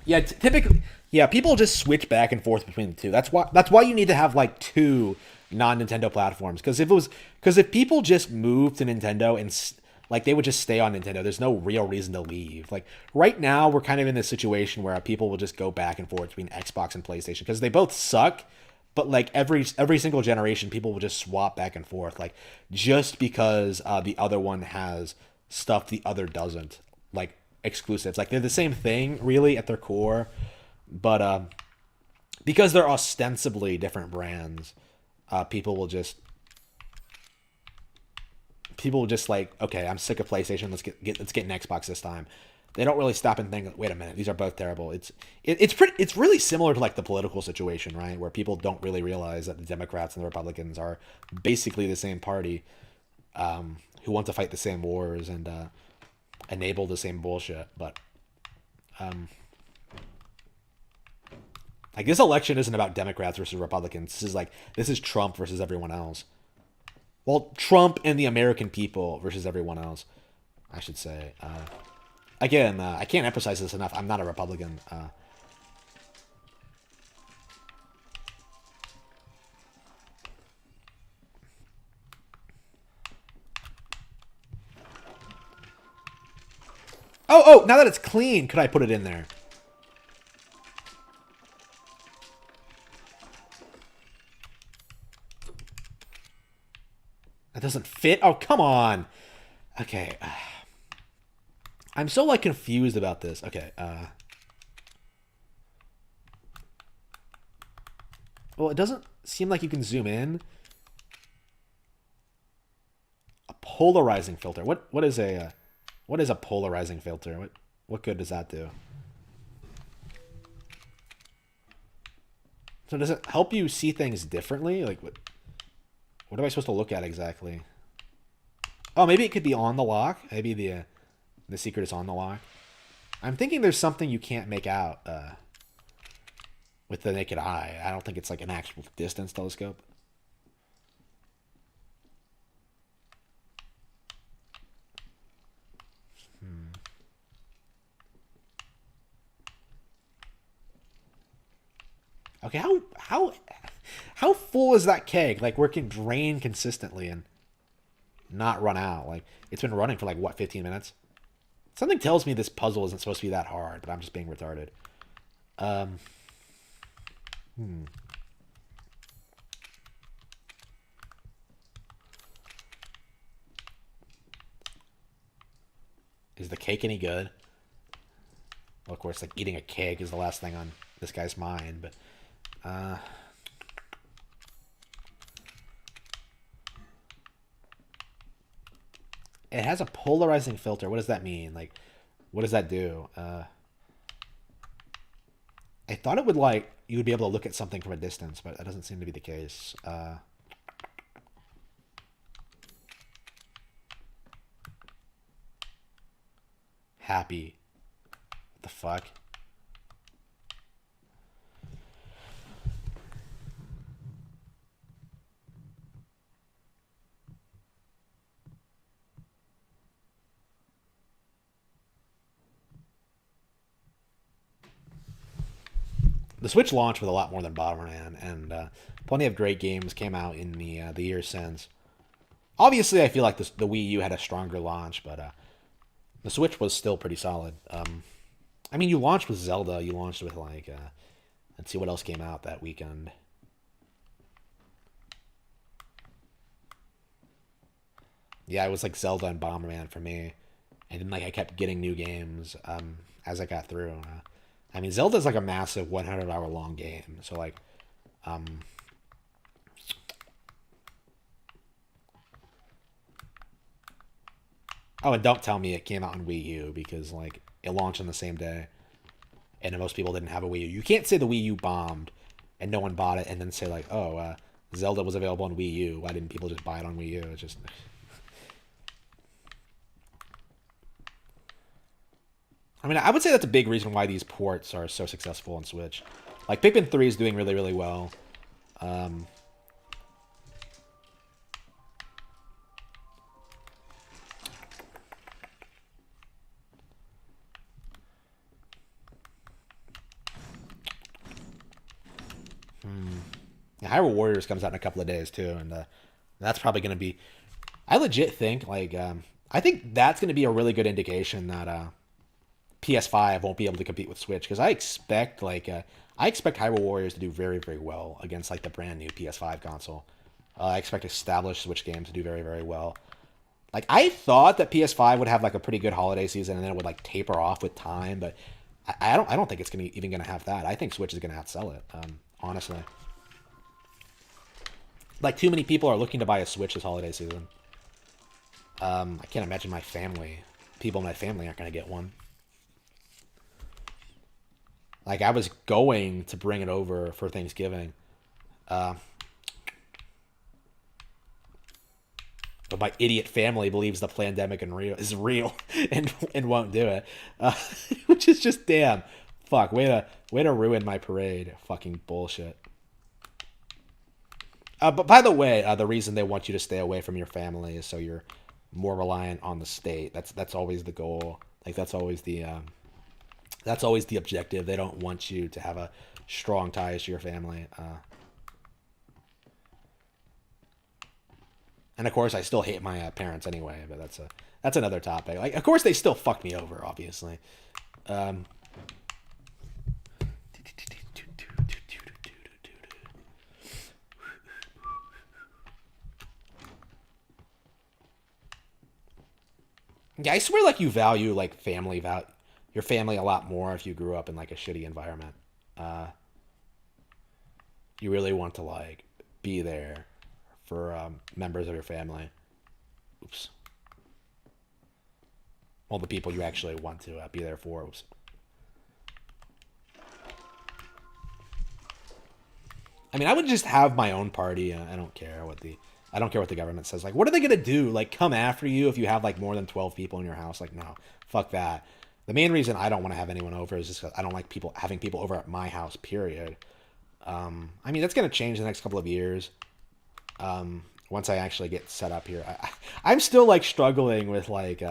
Yeah, typically, yeah, people just switch back and forth between the two. That's why you need to have like two non-Nintendo platforms. Because if people just move to Nintendo and like they would just stay on Nintendo, there's no real reason to leave. Like right now, we're kind of in this situation where people will just go back and forth between Xbox and PlayStation because they both suck. But like every single generation, people will just swap back and forth, like just because the other one has stuff the other doesn't, like exclusives. Like they're the same thing, really, at their core, but because they're ostensibly different brands, people will just like, okay, I'm sick of PlayStation. Let's get an Xbox this time. They don't really stop and think, wait a minute, these are both terrible. It's really similar to like the political situation, right? Where people don't really realize that the Democrats and the Republicans are basically the same party, who want to fight the same wars and enable the same bullshit. But like this election isn't about Democrats versus Republicans. This is Trump versus everyone else. Well, Trump and the American people versus everyone else, I should say. Again, I can't emphasize this enough. I'm not a Republican. Oh, now that it's clean, could I put it in there? That doesn't fit? Oh, come on. Okay. I'm so, like, confused about this. Okay, well, it doesn't seem like you can zoom in. A polarizing filter. What is a polarizing filter? What good does that do? So does it help you see things differently? Like, what am I supposed to look at exactly? Oh, maybe it could be on the lock. Maybe the secret is on the lock. I'm thinking there's something you can't make out with the naked eye. I don't think it's like an actual distance telescope. Okay, how full is that keg? Like, where it can drain consistently and not run out? Like, it's been running for like what, 15 minutes? Something tells me this puzzle isn't supposed to be that hard, but I'm just being retarded. Is the cake any good? Well, of course, like eating a cake is the last thing on this guy's mind, but It has a polarizing filter. What does that mean? Like, what does that do? I thought it would, like, you would be able to look at something from a distance, but that doesn't seem to be the case. Happy. What the fuck? The Switch launched with a lot more than Bomberman, and plenty of great games came out in the years since. Obviously, I feel like the Wii U had a stronger launch, but the Switch was still pretty solid. I mean, you launched with Zelda. You launched with, like, let's see what else came out that weekend. Yeah, it was like Zelda and Bomberman for me, and then, like, I kept getting new games as I got through. I mean, Zelda's like a massive 100-hour long game, so, like, oh, and don't tell me it came out on Wii U, because, like, it launched on the same day, and most people didn't have a Wii U. You can't say the Wii U bombed, and no one bought it, and then say, like, oh, Zelda was available on Wii U. Why didn't people just buy it on Wii U? It's just... I mean, I would say that's a big reason why these ports are so successful on Switch. Like, Pikmin 3 is doing really, really well. Yeah, Hyrule Warriors comes out in a couple of days, too, and that's probably going to be... I legit think, like, I think that's going to be a really good indication that... PS5 won't be able to compete with Switch, because I expect Hyrule Warriors to do very, very well against, like, the brand new PS5 console. I expect established Switch games to do very, very well. Like, I thought that PS5 would have, like, a pretty good holiday season, and then it would, like, taper off with time, but I don't think it's even gonna have that. I think Switch is gonna outsell it, honestly. Like, too many people are looking to buy a Switch this holiday season. I can't imagine people in my family aren't gonna get one. Like, I was going to bring it over for Thanksgiving. But my idiot family believes the pandemic is real and won't do it. Which is just, damn. Fuck, way to ruin my parade. Fucking bullshit. But by the way, the reason they want you to stay away from your family is so you're more reliant on the state. That's always the goal. Like, that's always the objective. They don't want you to have a strong ties to your family. And of course, I still hate my parents anyway, but that's another topic. Like, of course, they still fuck me over, obviously. Yeah, I swear, like, you value, like, your family a lot more if you grew up in, like, a shitty environment. You really want to, like, be there for members of your family. Oops. All the people you actually want to be there for. Oops. I mean, I would just have my own party. I don't care what the government says. Like, what are they gonna do? Like, come after you if you have, like, more than 12 people in your house? Like, no, fuck that. The main reason I don't want to have anyone over is just because I don't like having people over at my house, period. I mean, that's going to change the next couple of years. Once I actually get set up here. I'm still, like, struggling with, like,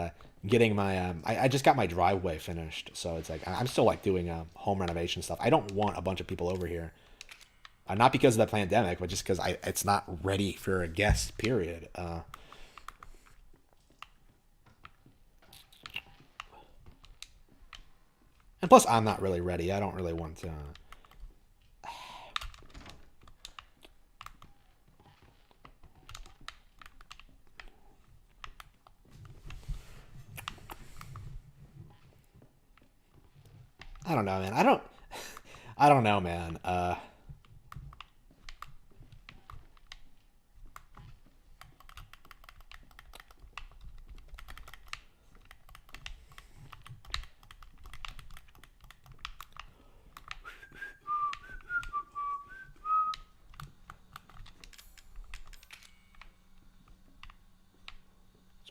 getting my... I just got my driveway finished, so it's like, I'm still, like, doing home renovation stuff. I don't want a bunch of people over here. Not because of the pandemic, but just because it's not ready for a guest, period. And plus, I'm not really ready. I don't really want to... I don't know, man. I don't know, man.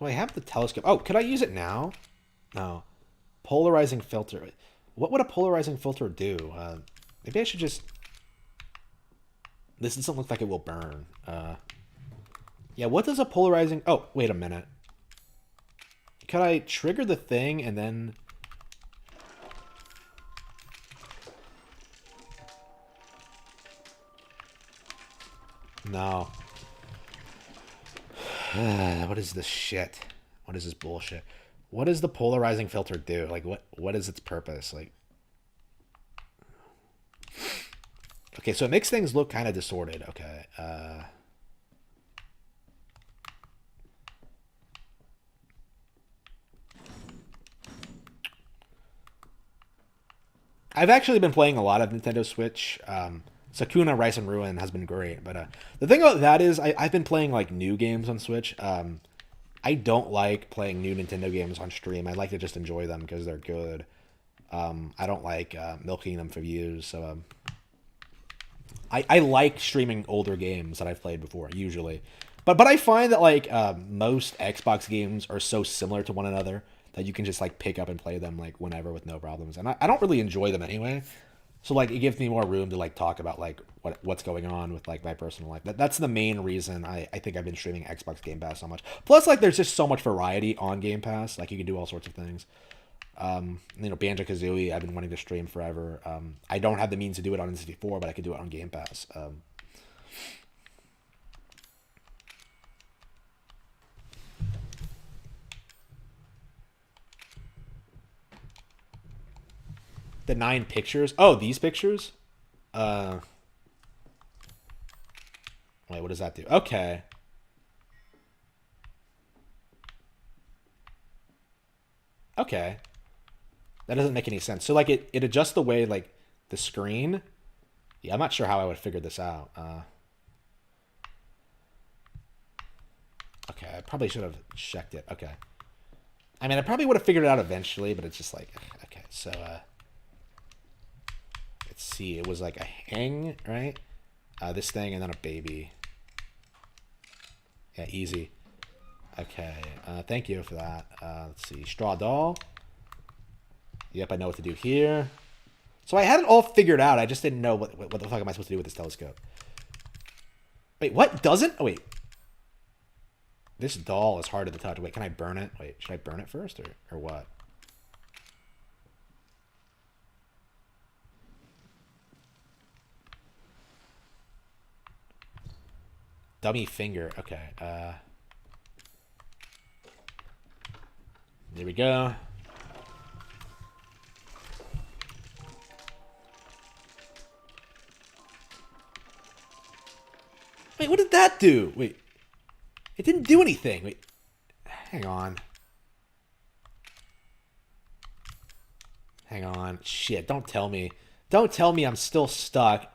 So I have the telescope. Oh, could I use it now? No. Polarizing filter. What would a polarizing filter do? Maybe I should just... This doesn't look like it will burn. Yeah, what does a polarizing... Oh, wait a minute. Could I trigger the thing and then... No. What is this shit? What is this bullshit? What does the polarizing filter do? Like, what is its purpose? Like... Okay, so it makes things look kind of distorted. Okay. I've actually been playing a lot of Nintendo Switch. Sakuna Rise and Ruin has been great, but the thing about that is I've been playing like new games on Switch. I don't like playing new Nintendo games on stream. I like to just enjoy them because they're good. I don't like milking them for views. So I like streaming older games that I've played before usually, but I find that like most Xbox games are so similar to one another that you can just like pick up and play them like whenever with no problems. And I don't really enjoy them anyway. So like it gives me more room to like talk about like what's going on with like my personal life. That's the main reason I think I've been streaming Xbox Game Pass so much. Plus like there's just so much variety on Game Pass. Like you can do all sorts of things. You know, Banjo-Kazooie I've been wanting to stream forever. I don't have the means to do it on N64, but I could do it on Game Pass. The 9 pictures. Oh, these pictures? Wait, what does that do? Okay. Okay. That doesn't make any sense. So, like, it adjusts the way, like, the screen... Yeah, I'm not sure how I would figure this out. Okay, I probably should have checked it. Okay. I mean, I probably would have figured it out eventually, but it's just like... Okay, so, let's see. It was like a hang, right? This thing and then a baby. Yeah, easy. Okay, thank you for that. Let's see. Straw doll. Yep, I know what to do here. So I had it all figured out. I just didn't know what the fuck am I supposed to do with this telescope. Wait, what? Doesn't? Oh, wait. This doll is harder to touch. Wait, can I burn it? Wait, should I burn it first or what? Dummy finger. Okay. There we go. Wait, what did that do? Wait. It didn't do anything. Wait. Hang on. Hang on. Shit, don't tell me. Don't tell me I'm still stuck.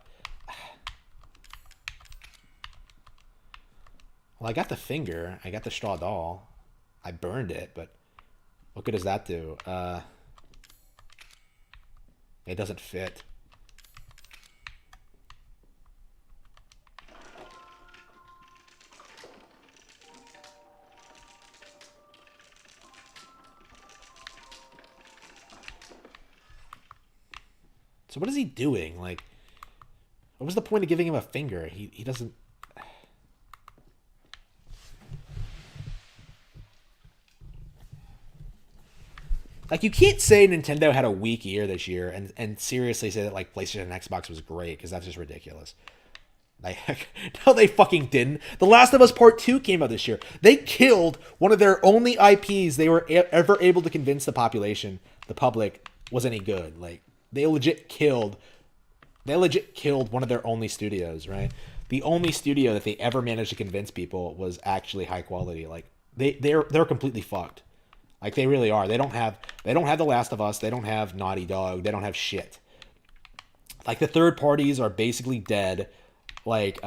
Well, I got the finger. I got the straw doll. I burned it, but what good does that do? It doesn't fit. So what is he doing? Like, what was the point of giving him a finger? He doesn't... Like, you can't say Nintendo had a weak year this year and seriously say that, like, PlayStation and Xbox was great, because that's just ridiculous. Like, no, they fucking didn't. The Last of Us Part 2 came out this year. They killed one of their only IPs they were ever able to convince the population, the public, was any good. Like, they legit killed one of their only studios, right? The only studio that they ever managed to convince people was actually high quality. Like, they're completely fucked. Like, they really are. They don't have The Last of Us. They don't have Naughty Dog. They don't have shit. Like, the third parties are basically dead. Like,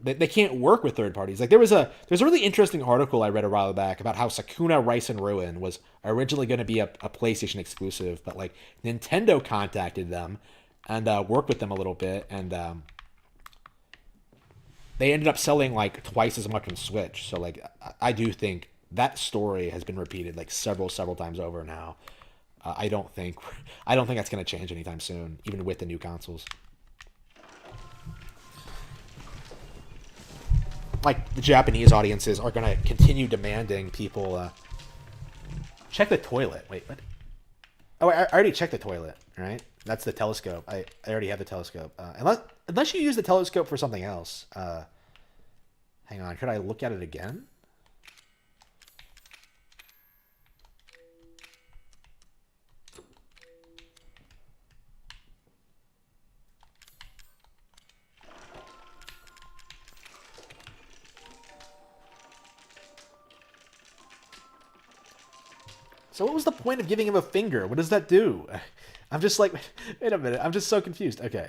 they can't work with third parties. Like, there's a really interesting article I read a while back about how Sakuna Rise and Ruin was originally going to be a PlayStation exclusive, but, like, Nintendo contacted them and worked with them a little bit, and they ended up selling, like, twice as much on Switch. So, like, I do think that story has been repeated like several times over now. I don't think that's going to change anytime soon, even with the new consoles. Like, the Japanese audiences are going to continue demanding people check the toilet. Wait, what? Oh, I already checked the toilet, right? That's the telescope. I already have the telescope. Unless you use the telescope for something else. Hang on, should I look at it again? So what was the point of giving him a finger? What does that do? I'm just like, wait a minute. I'm just so confused. Okay.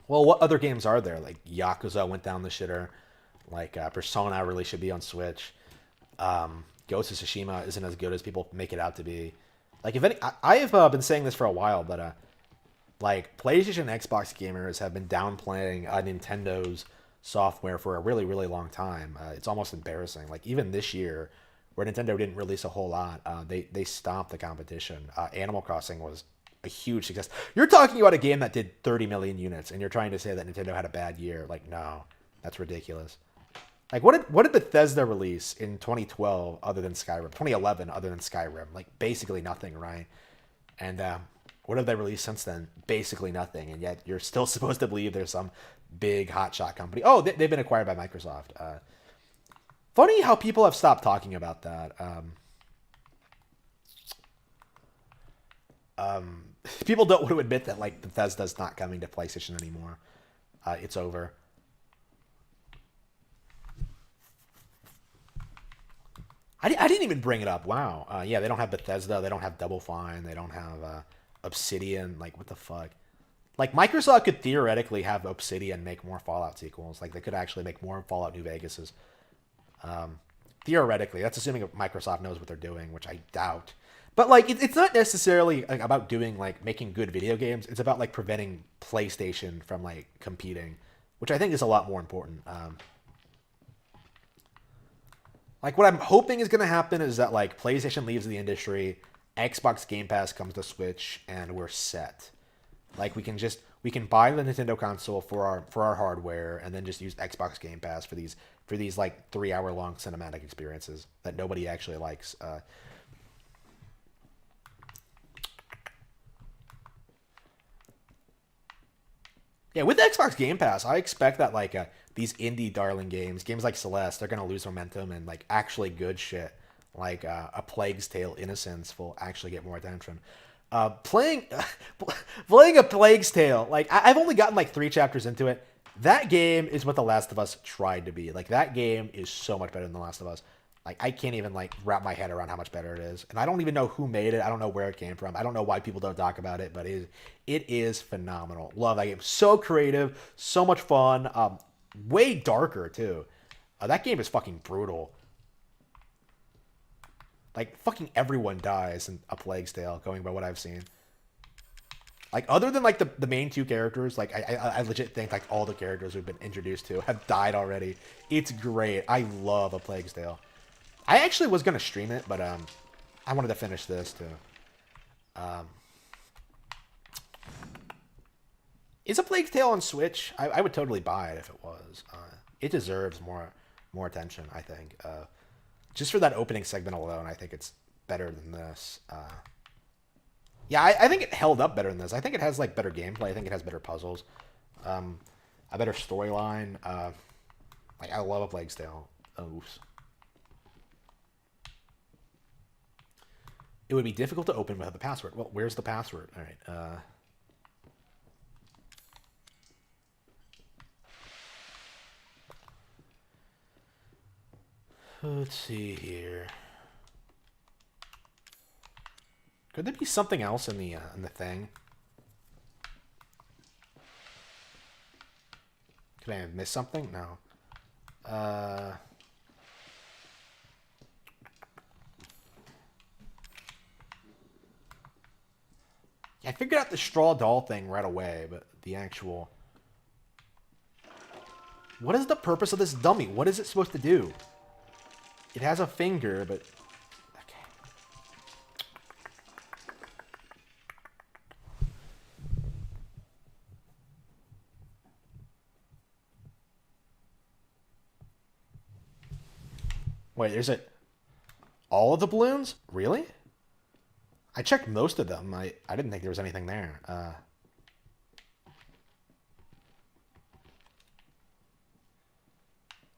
Well, what other games are there? Like, Yakuza went down the shitter. Like, Persona really should be on Switch. Ghost of Tsushima isn't as good as people make it out to be. Like, if any, I have been saying this for a while, but like, PlayStation and Xbox gamers have been downplaying Nintendo's software for a really, really long time. It's almost embarrassing. Like, even this year, where Nintendo didn't release a whole lot, they stopped the competition. Animal Crossing was a huge success. You're talking about a game that did 30 million units, and you're trying to say that Nintendo had a bad year. Like, no, that's ridiculous. Like, what did Bethesda release in 2012 other than Skyrim? 2011 other than Skyrim? Like, basically nothing, right? And what have they released since then? Basically nothing. And yet you're still supposed to believe there's some big hotshot company. Oh, they've been acquired by Microsoft. Funny how people have stopped talking about that. People don't want to admit that, like, Bethesda's not coming to PlayStation anymore. It's over. I didn't even bring it up. Wow. Yeah, they don't have Bethesda. They don't have Double Fine. They don't have Obsidian. Like, what the fuck? Like, Microsoft could theoretically have Obsidian make more Fallout sequels. Like, they could actually make more Fallout New Vegas's. Theoretically. That's assuming Microsoft knows what they're doing, which I doubt. But, like, it's not necessarily about doing, like, making good video games. It's about, like, preventing PlayStation from, like, competing, which I think is a lot more important. Like, what I'm hoping is going to happen is that, like, PlayStation leaves the industry, Xbox Game Pass comes to Switch, and we're set. Like, we can buy the Nintendo console for our hardware, and then just use Xbox Game Pass for these like 3-hour-long cinematic experiences that nobody actually likes. Yeah, with Xbox Game Pass, I expect that, like, these indie darling games like Celeste, they're going to lose momentum, and, like, actually good shit, like A Plague's Tale: Innocence will actually get more attention. Playing A Plague's Tale, like, I've only gotten, like, 3 chapters into it. That game is what The Last of Us tried to be. Like, that game is so much better than The Last of Us. Like, I can't even, like, wrap my head around how much better it is. And I don't even know who made it. I don't know where it came from. I don't know why people don't talk about it, but it is phenomenal. Love that game. So creative, so much fun. Way darker, too. That game is fucking brutal. Like, fucking everyone dies in A Plague's Tale, going by what I've seen. Like, other than, like, the main 2 characters, like, I legit think, like, all the characters we've been introduced to have died already. It's great. I love A Plague's Tale. I actually was going to stream it, but I wanted to finish this, too. Is A Plague's Tale on Switch? I would totally buy it if it was. It deserves more attention, I think. Just for that opening segment alone, I think it's better than this. Yeah, I think it held up better than this. I think it has, like, better gameplay. I think it has better puzzles. A better storyline. Like, I love A Plague's Tale. Oops. It would be difficult to open without the password. Well, where's the password? All right. Let's see here. Could there be something else in the thing? Could I have missed something? No. I figured out the straw doll thing right away, but the actual... What is the purpose of this dummy? What is it supposed to do? It has a finger, but... Okay. Wait, there's a... All of the balloons? Really? I checked most of them. I didn't think there was anything there.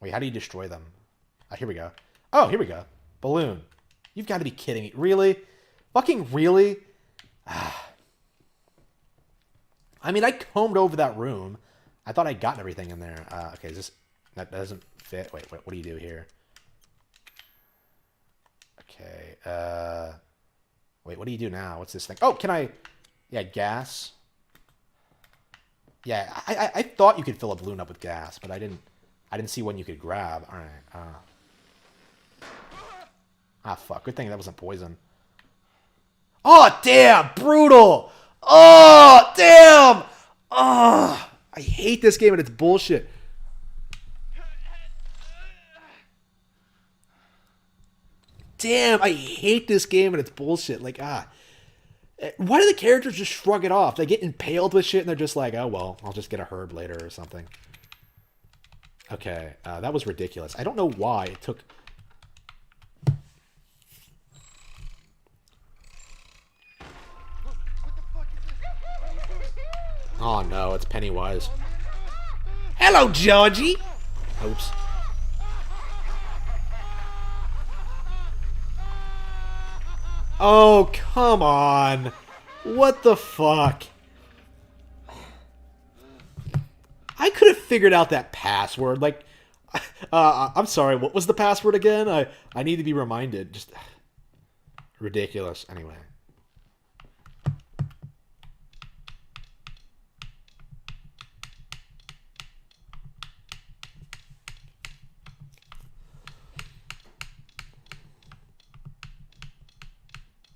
Wait, how do you destroy them? Here we go. Oh, here we go. Balloon. You've got to be kidding me. Really? Fucking really? I mean, I combed over that room. I thought I'd gotten everything in there. Okay, is this... That doesn't fit. Wait, what do you do here? Okay, wait, what do you do now? What's this thing? Oh, can I... Yeah, gas. Yeah, I thought you could fill a balloon up with gas, but I didn't see one you could grab. All right. Fuck. Good thing that wasn't poison. Oh, damn! Brutal! Oh, damn! Oh, I hate this game and it's bullshit. Damn, I hate this game and it's bullshit. Like, why do the characters just shrug it off? They get impaled with shit and they're just like, oh, well, I'll just get a herb later or something. Okay, that was ridiculous. I don't know why it took... Oh, no, it's Pennywise. Hello, Georgie! Oops. Oh, come on. What the fuck? I could have figured out that password. Like, I'm sorry, what was the password again? I need to be reminded. Just ridiculous. Anyway.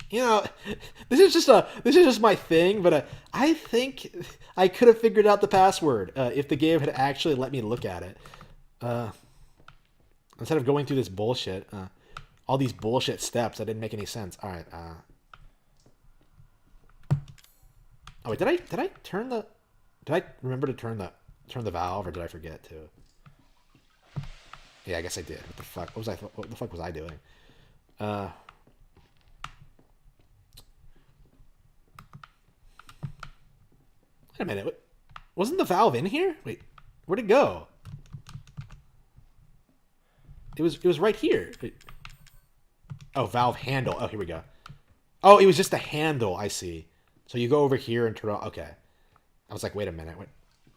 You know, this is just my thing, but I think I could have figured out the password if the game had actually let me look at it. Instead of going through this bullshit, all these bullshit steps that didn't make any sense. All right. Oh wait, did I turn the? Did I remember to turn the valve, or did I forget to? Yeah, I guess I did. What the fuck? What the fuck was I doing? Wait a minute. Wasn't the valve in here? Wait, where'd it go? It was right here. Wait. Oh, valve handle. Oh, here we go. Oh, it was just a handle. I see. So you go over here and turn on. Okay. I was like, wait a minute.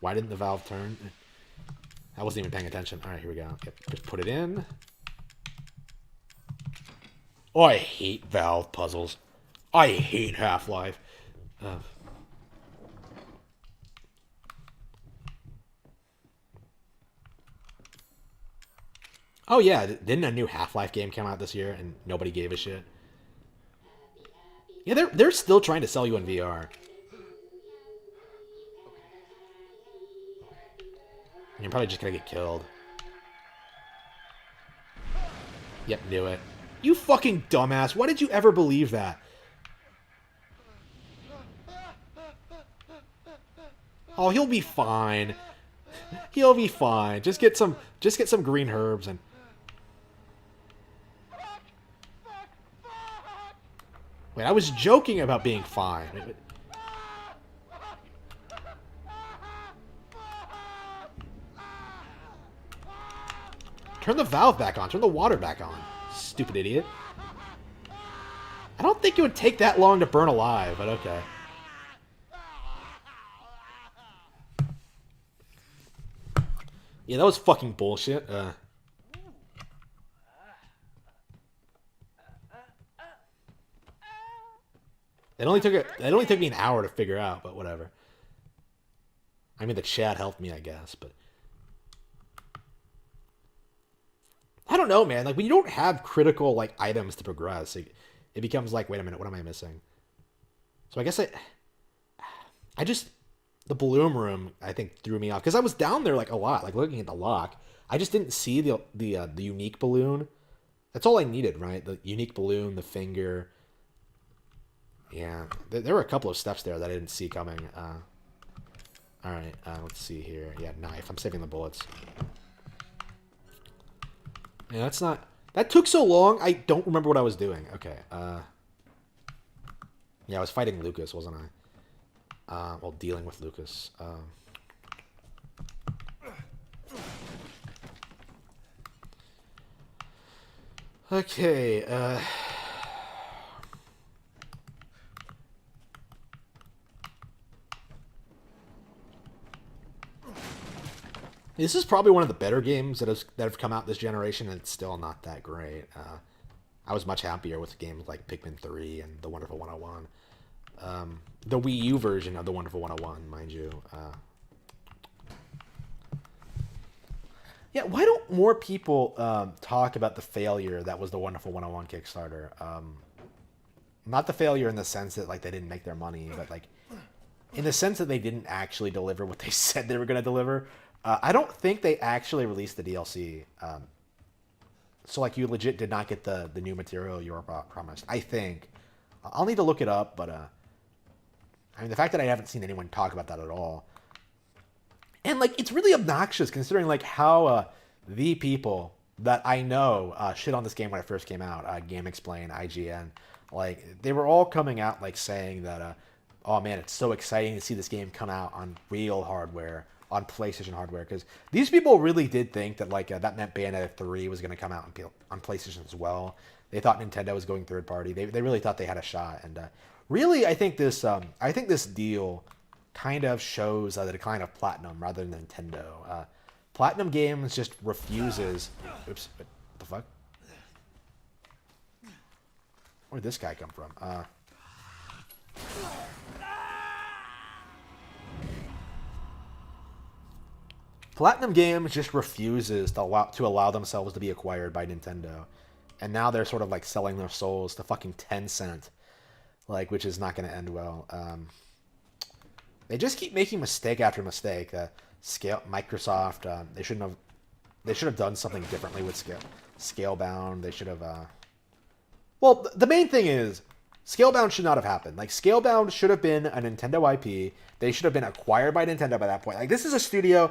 Why didn't the valve turn? I wasn't even paying attention. All right, here we go. Yep, just put it in. Oh, I hate valve puzzles. I hate Half-Life. Oh yeah, didn't a new Half-Life game come out this year and nobody gave a shit? Yeah, they're still trying to sell you in VR. And you're probably just gonna get killed. Yep, knew it. You fucking dumbass, why did you ever believe that? Oh, he'll be fine. He'll be fine. Just get some green herbs and... Wait, I was joking about being fine. Wait. Turn the valve back on. Turn the water back on. Stupid idiot. I don't think it would take that long to burn alive, but okay. Yeah, that was fucking bullshit. It only took me an hour to figure out, but whatever. I mean, the chat helped me, I guess, but I don't know, man. Like, when you don't have critical items to progress, it becomes like, wait a minute, what am I missing? So I guess the balloon room I think threw me off because I was down there like a lot, like looking at the lock. I just didn't see the unique balloon. That's all I needed, right? The unique balloon, the finger. Yeah, there were a couple of steps there that I didn't see coming. All right, let's see here. Yeah, knife. I'm saving the bullets. Yeah, that's not... That took so long, I don't remember what I was doing. Okay, yeah, I was fighting Lucas, wasn't I? Well, dealing with Lucas. Okay, this is probably one of the better games that have come out this generation, and it's still not that great. I was much happier with games like Pikmin 3 and The Wonderful 101. The Wii U version of The Wonderful 101, mind you. Yeah, why don't more people talk about the failure that was The Wonderful 101 Kickstarter? Not the failure in the sense that like they didn't make their money, but like in the sense that they didn't actually deliver what they said they were going to deliver. I don't think they actually released the DLC. So, like, you legit did not get the new material you were promised. I think. I'll need to look it up, but, I mean, the fact that I haven't seen anyone talk about that at all. And, like, it's really obnoxious considering, like, how the people that I know shit on this game when it first came out, GameXplain, IGN, like, they were all coming out, like, saying that, oh, man, it's so exciting to see this game come out on real hardware, on PlayStation hardware, because these people really did think that like that meant Bayonetta 3 was going to come out on PlayStation as well. They thought Nintendo was going third party. They really thought they had a shot, and really, I think this deal kind of shows the decline of Platinum rather than Nintendo. Platinum Games just refuses. Oops, what the fuck? Where did this guy come from? Platinum Games just refuses to allow themselves to be acquired by Nintendo. And now they're sort of like selling their souls to fucking Tencent, like, which is not going to end well. They just keep making mistake after mistake. Microsoft, they should have done something differently with Scalebound. They should have. Well, the main thing is Scalebound should not have happened. Like, Scalebound should have been a Nintendo IP. They should have been acquired by Nintendo by that point. Like, this is a studio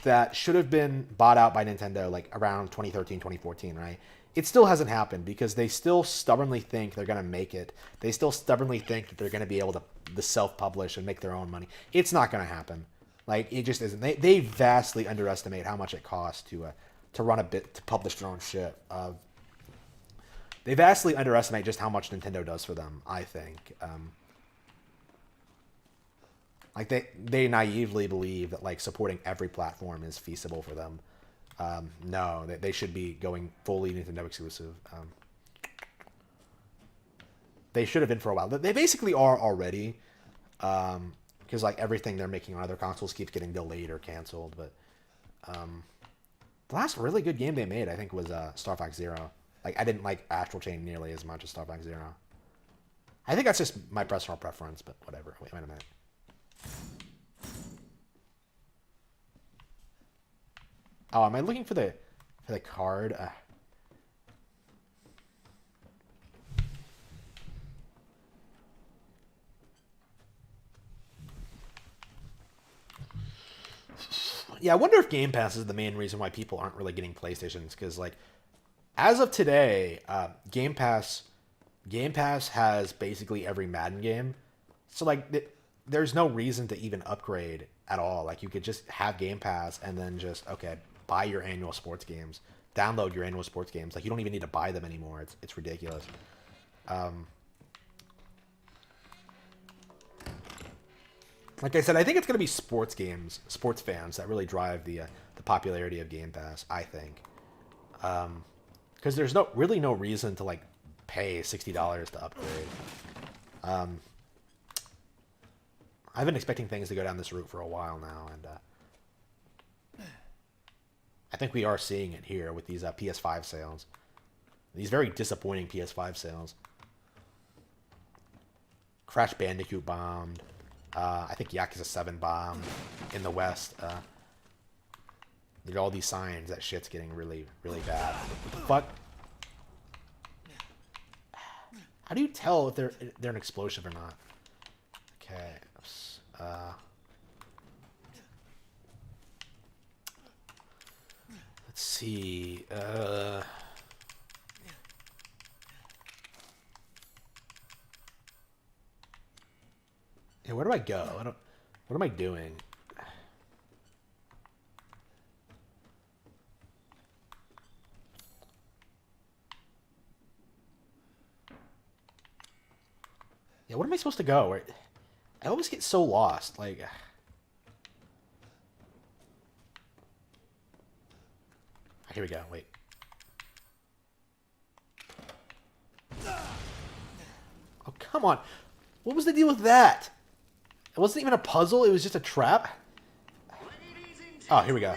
that should have been bought out by Nintendo like around 2013, 2014, right? It still hasn't happened because they still stubbornly think they're going to make it. They still stubbornly think that they're going to be able to self-publish and make their own money. It's not going to happen. Like, it just isn't. They vastly underestimate how much it costs to run to publish their own shit. They vastly underestimate just how much Nintendo does for them, I think. Like, they naively believe that, like, supporting every platform is feasible for them. No, they should be going fully Nintendo exclusive. They should have been for a while. They basically are already, because, like, everything they're making on other consoles keeps getting delayed or canceled. But the last really good game they made, I think, was Star Fox Zero. Like, I didn't like Astral Chain nearly as much as Star Fox Zero. I think that's just my personal preference, but whatever. Wait a minute. Oh, am I looking for the card? Yeah, I wonder if Game Pass is the main reason why people aren't really getting PlayStations. Because, like, as of today, Game Pass has basically every Madden game. So, like, there's no reason to even upgrade at all. Like, you could just have Game Pass and then just, okay, buy your annual sports games. Download your annual sports games. Like, you don't even need to buy them anymore. It's ridiculous. Like I said, I think it's going to be sports games, sports fans that really drive the popularity of Game Pass, I think. Because there's really no reason to, like, pay $60 to upgrade. I've been expecting things to go down this route for a while now, and I think we are seeing it here with these PS5 sales. These very disappointing PS5 sales. Crash Bandicoot bombed. I think Yakuza 7 bomb in the West. There are all these signs that shit's getting really, really bad. What the fuck? How do you tell if they're an explosive or not? Okay. Let's see. Yeah, where do I go? What am I doing? Yeah, where am I supposed to go? I always get so lost. Like, here we go. Wait. Oh, come on. What was the deal with that? It wasn't even a puzzle. It was just a trap. Oh, here we go.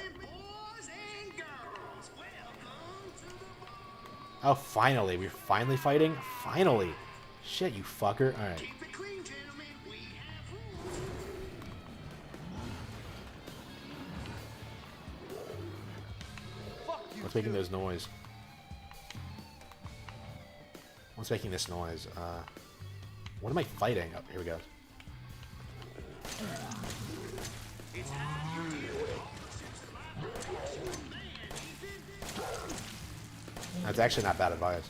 Oh, finally. We're finally fighting? Finally. Shit, you fucker. Alright. What's making those noise? What's making this noise? What am I fighting? Oh, here we go. That's actually not bad advice.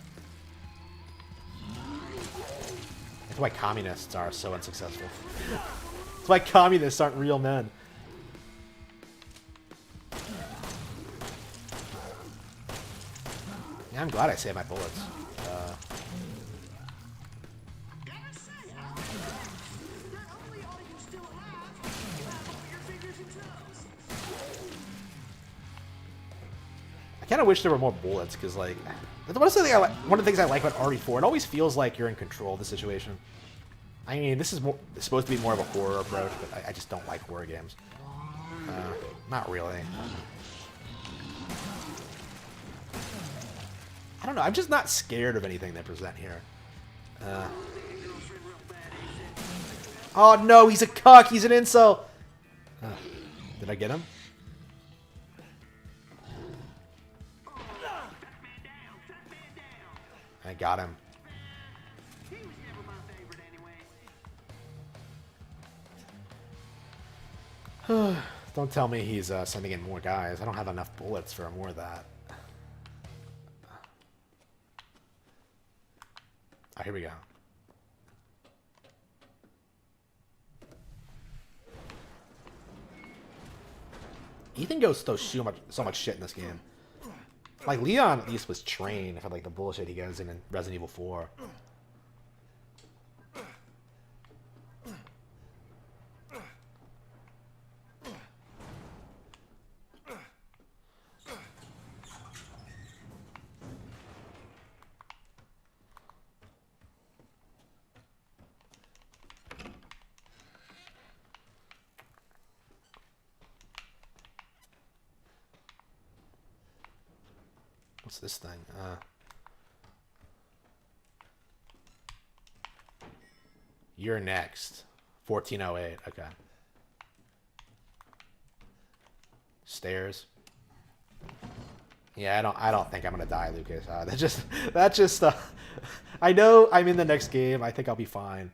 That's why communists are so unsuccessful. That's why communists aren't real men. Yeah, I'm glad I saved my bullets. I kind of wish there were more bullets, because, like, one of the things I like about RE4, it always feels like you're in control of the situation. I mean, this is supposed to be more of a horror approach, but I just don't like horror games. Not really. I don't know, I'm just not scared of anything they present here. Oh no, he's a cuck, he's an incel! Did I get him? I got him. Don't tell me he's sending in more guys. I don't have enough bullets for more of that. Oh, here we go. Ethan goes through so much shit in this game. Like, Leon at least was trained for, like, the bullshit he goes in Resident Evil 4. What's this thing? You're next. 1408. Okay. Stairs. Yeah, I don't think I'm gonna die, Lucas. That just. I know I'm in the next game. I think I'll be fine.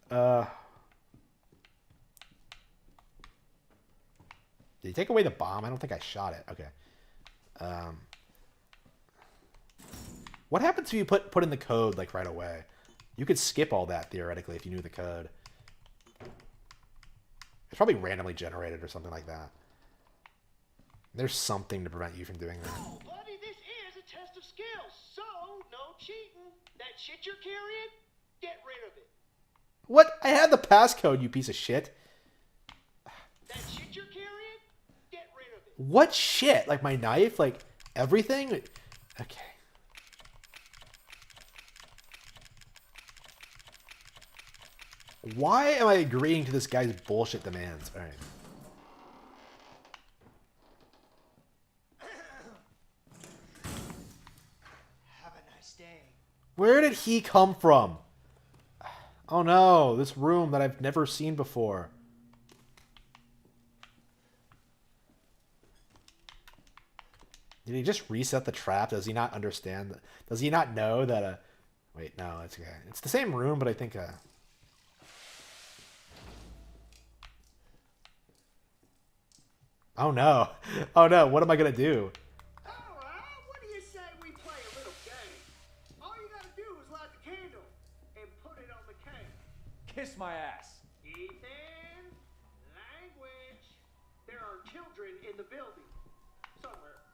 Did he take away the bomb? I don't think I shot it. Okay. What happens if you put in the code, like, right away? You could skip all that, theoretically, if you knew the code. It's probably randomly generated or something like that. There's something to prevent you from doing that. Oh, buddy, this is a test of skills, so no cheating. That shit you're carrying, get rid of it. What? I had the passcode, you piece of shit. That shit you're carrying, get rid of it. What shit? Like my knife? Like everything? Okay. Why am I agreeing to this guy's bullshit demands? Alright. Have a nice day. Where did he come from? Oh no, this room that I've never seen before. Did he just reset the trap? Does he not understand? Does he not know that Wait, no, it's okay. It's the same room, but I think Oh no. Oh no, what am I gonna do? Alright, what do you say we play a little game? All you gotta do is light the candle and put it on the cake. Kiss my ass. Ethan, language. There are children in the building. Somewhere.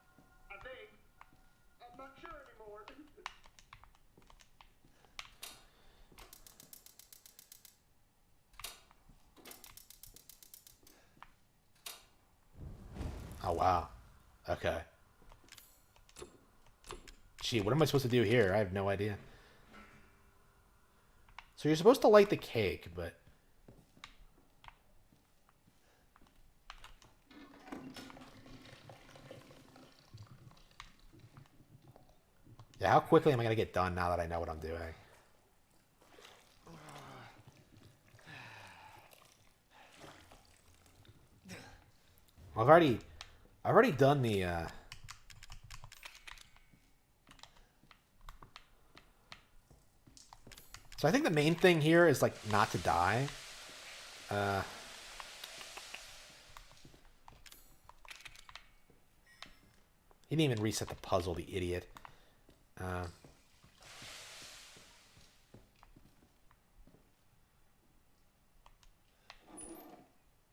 I think. I'm not sure anymore. Oh wow. Okay. Gee, what am I supposed to do here? I have no idea. So you're supposed to light the cake, but... Yeah, how quickly am I going to get done now that I know what I'm doing? I've already done the, So I think the main thing here is, like, not to die. He didn't even reset the puzzle, the idiot.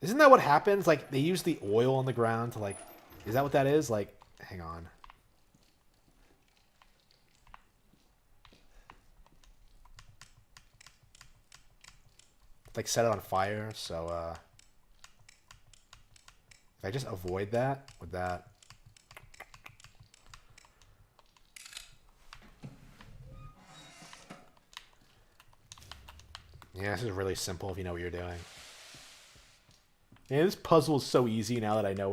Isn't that what happens? Like, they use the oil on the ground to, like... Is that what that is? Like, hang on. Like, set it on fire, so, if I just avoid that, would that... Yeah, this is really simple if you know what you're doing. Man, this puzzle is so easy now that I know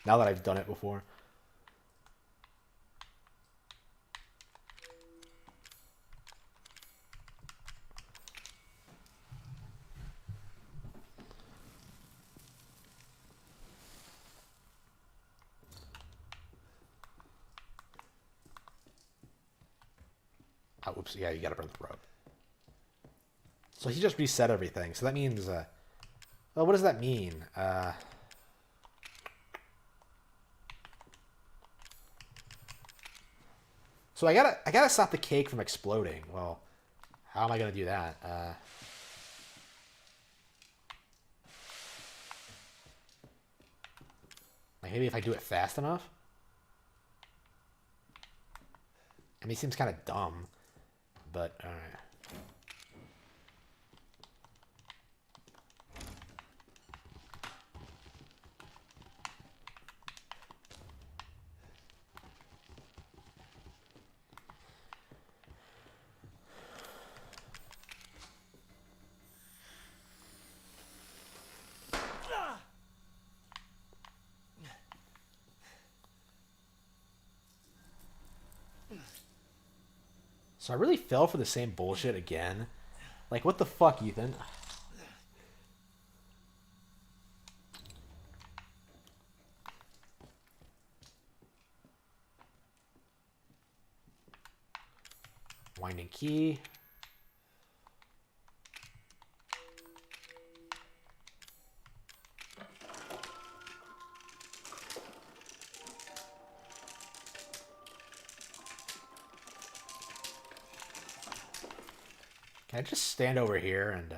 now that I've done it before. Oh, oops, yeah, you gotta burn the rope. So he just reset everything. So that means, well, what does that mean? So I gotta stop the cake from exploding. Well, how am I gonna do that? Like maybe if I do it fast enough? I mean, it seems kind of dumb, but alright. So I really fell for the same bullshit again. Like, what the fuck, Ethan? Winding key. Can I just stand over here and,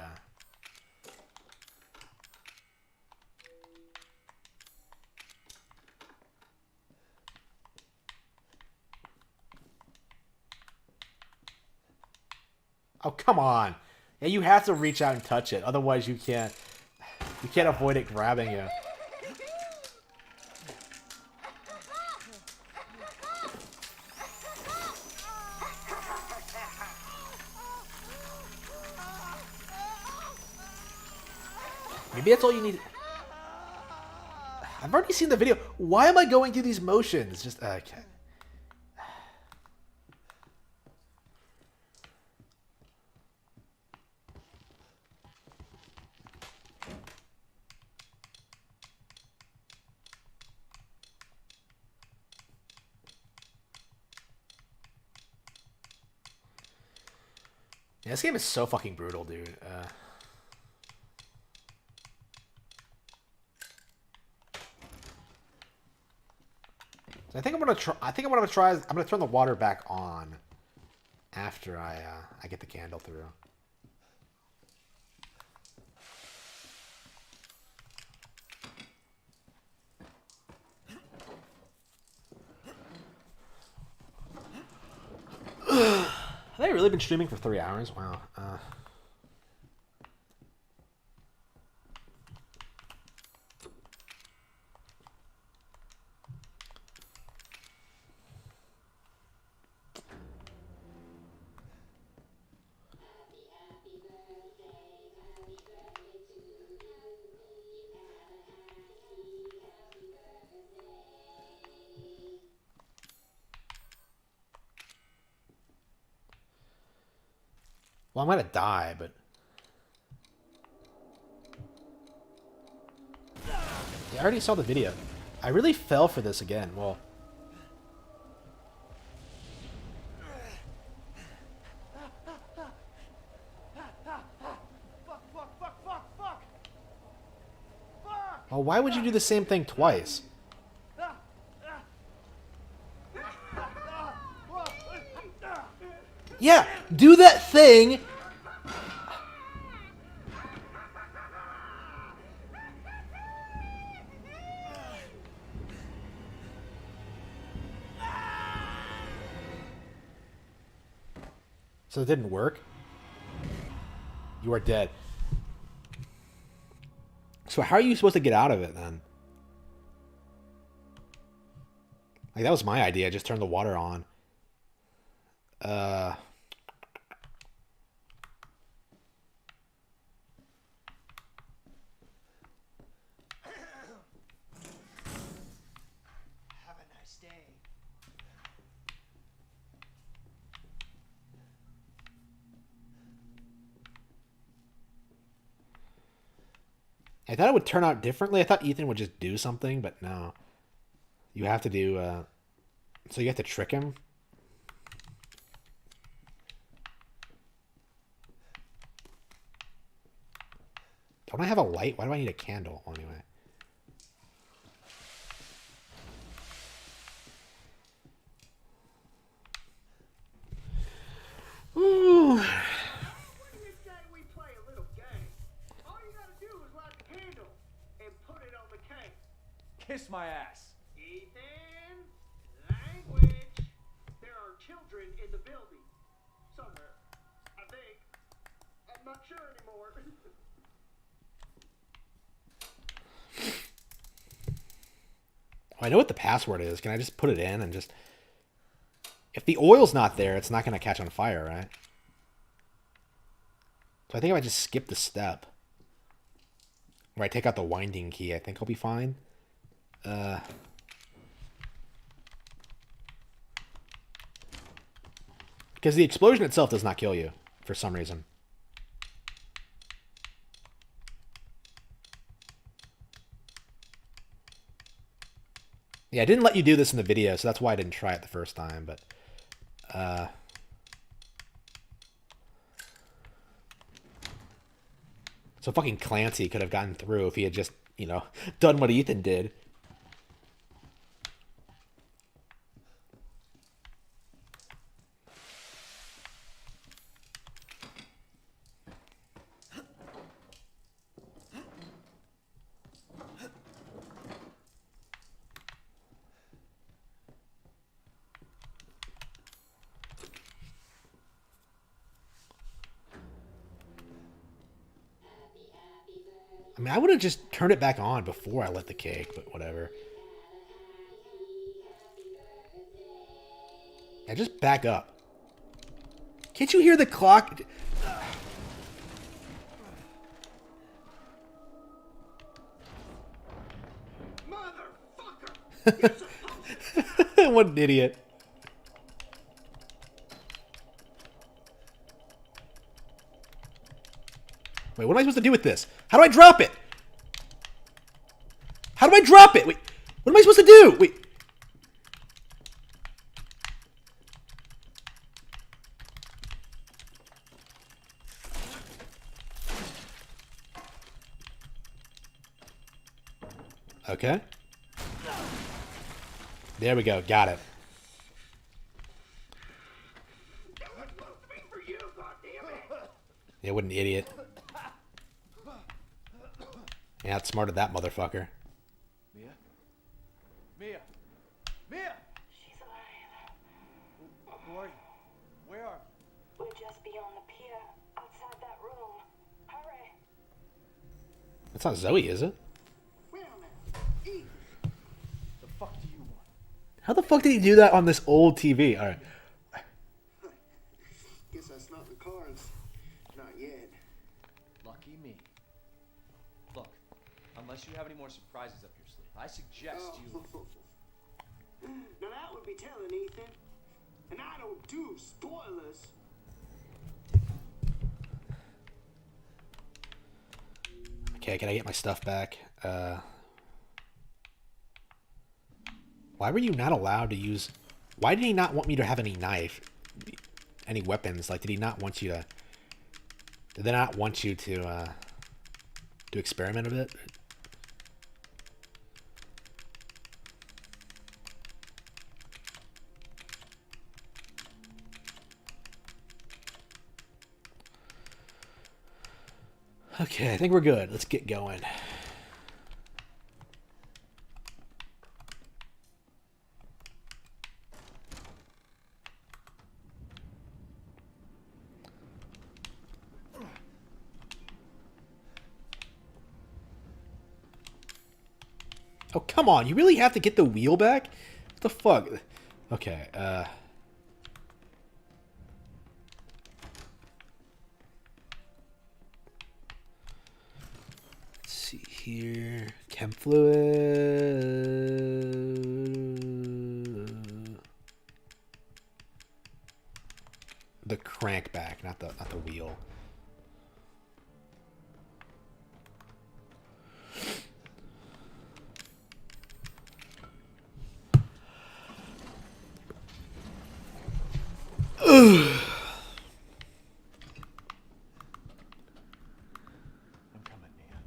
Oh, come on. Yeah, you have to reach out and touch it. Otherwise, you can't avoid it grabbing you. Maybe that's all you need. I've already seen the video. Why am I going through these motions? Just, okay. Yeah, this game is so fucking brutal, dude. So I think I'm gonna try. I think I'm gonna try. I'm gonna turn the water back on after I get the candle through. Have they really been streaming for 3 hours? Wow. Well, I'm gonna die, but yeah, I already saw the video. I really fell for this again. Well, well, why would you do the same thing twice? Yeah, do that thing. So it didn't work? You are dead. So how are you supposed to get out of it then? Like, that was my idea. Just turn the water on. Have a nice day. I thought it would turn out differently. I thought Ethan would just do something, but no. You have to do, so you have to trick him. Don't I have a light? Why do I need a candle? Well, anyway. Ooh. What do you say we play a little game? All you gotta do is light the candle and put it on the cake. Kiss my ass. Ethan, language. There are children in the building. Somewhere. I think. I'm not sure anymore. I know what the password is. Can I just put it in and just... If the oil's not there, it's not going to catch on fire, right? So I think if I just skip the step, where I take out the winding key, I think I'll be fine. Because the explosion itself does not kill you, for some reason. Yeah, I didn't let you do this in the video, so that's why I didn't try it the first time, but... So fucking Clancy could have gotten through if he had just, you know, done what Ethan did. I mean, I would have just turned it back on before I lit the cake, but whatever. Yeah, just back up. Can't you hear the clock? Motherfucker! What an idiot. Wait, what am I supposed to do with this? How do I drop it? How do I drop it? Wait, what am I supposed to do? Wait. Okay. There we go. Got it. Yeah, what an idiot. Yeah, outsmarted that motherfucker. Mia? Mia! Mia! She's alive. Who are you? Where are you? We're just beyond the pier, outside that room. Hurry! That's not Zoe, is it? The fuck do you want? How the fuck did he do that on this old TV? All right. Guess that's not the cards. Not yet. Lucky me. Look, unless you have any more surprises up your sleeve, I suggest you... Now that would be telling, Ethan. And I don't do spoilers. Okay, can I get my stuff back? Why were you not allowed to use... Why did he not want me to have any knife? Any weapons? Like, did he not want you to... Did they not want you to experiment a bit? Okay, I think we're good. Let's get going. Oh, come on. You really have to get the wheel back? What the fuck? Okay, let's see here. Chem fluid. The crank back, not the wheel. I'm coming, Mia.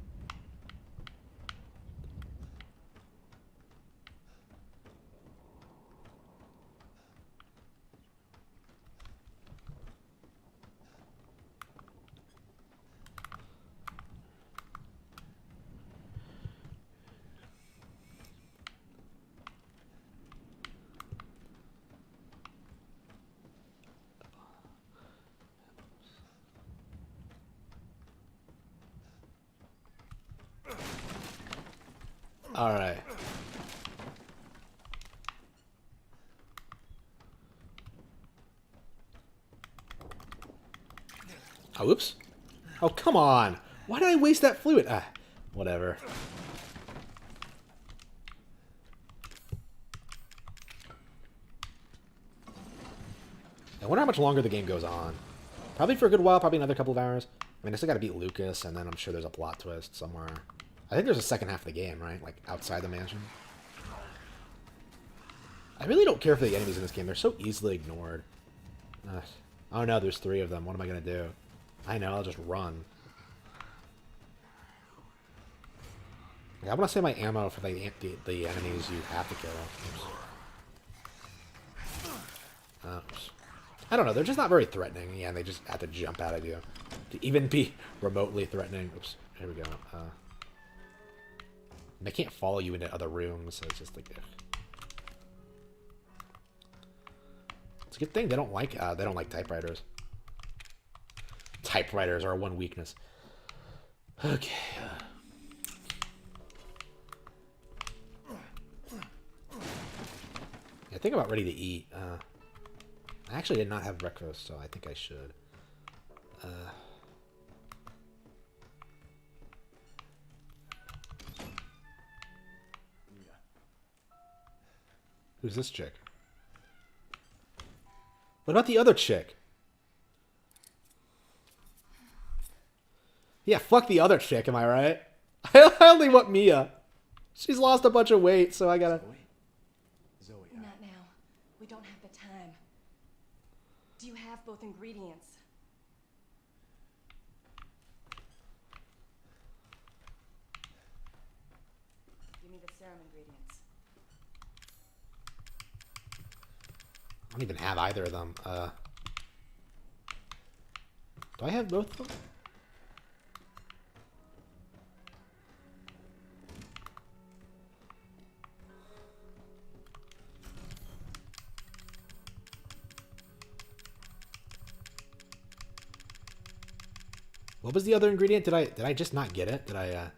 All right. Oh, oops. Oh, come on. Why did I waste that fluid? Ah, whatever. I wonder how much longer the game goes on. Probably for a good while, probably another couple of hours. I mean, I still got to beat Lucas, and then I'm sure there's a plot twist somewhere. I think there's a second half of the game, right? Like, outside the mansion. I really don't care for the enemies in this game. They're so easily ignored. Oh no, there's 3 of them. What am I going to do? I know, I'll just run. Like, I want to save my ammo for the enemies you have to kill. Oops. I don't know, they're just not very threatening. Yeah, and they just have to jump out at you. To even be remotely threatening. Oops, here we go. They can't follow you into other rooms, so it's just like... It's a good thing they don't like typewriters. Typewriters are one weakness. Okay. I think I'm about ready to eat. I actually did not have breakfast, so I think I should. Who's this chick? What about the other chick? Yeah, fuck the other chick, am I right? I only want Mia. She's lost a bunch of weight, so I gotta... Zoe. Not now. We don't have the time. Do you have both ingredients? Give me the serum ingredients. I don't even have either of them. Do I have both of them? What was the other ingredient? Did I just not get it?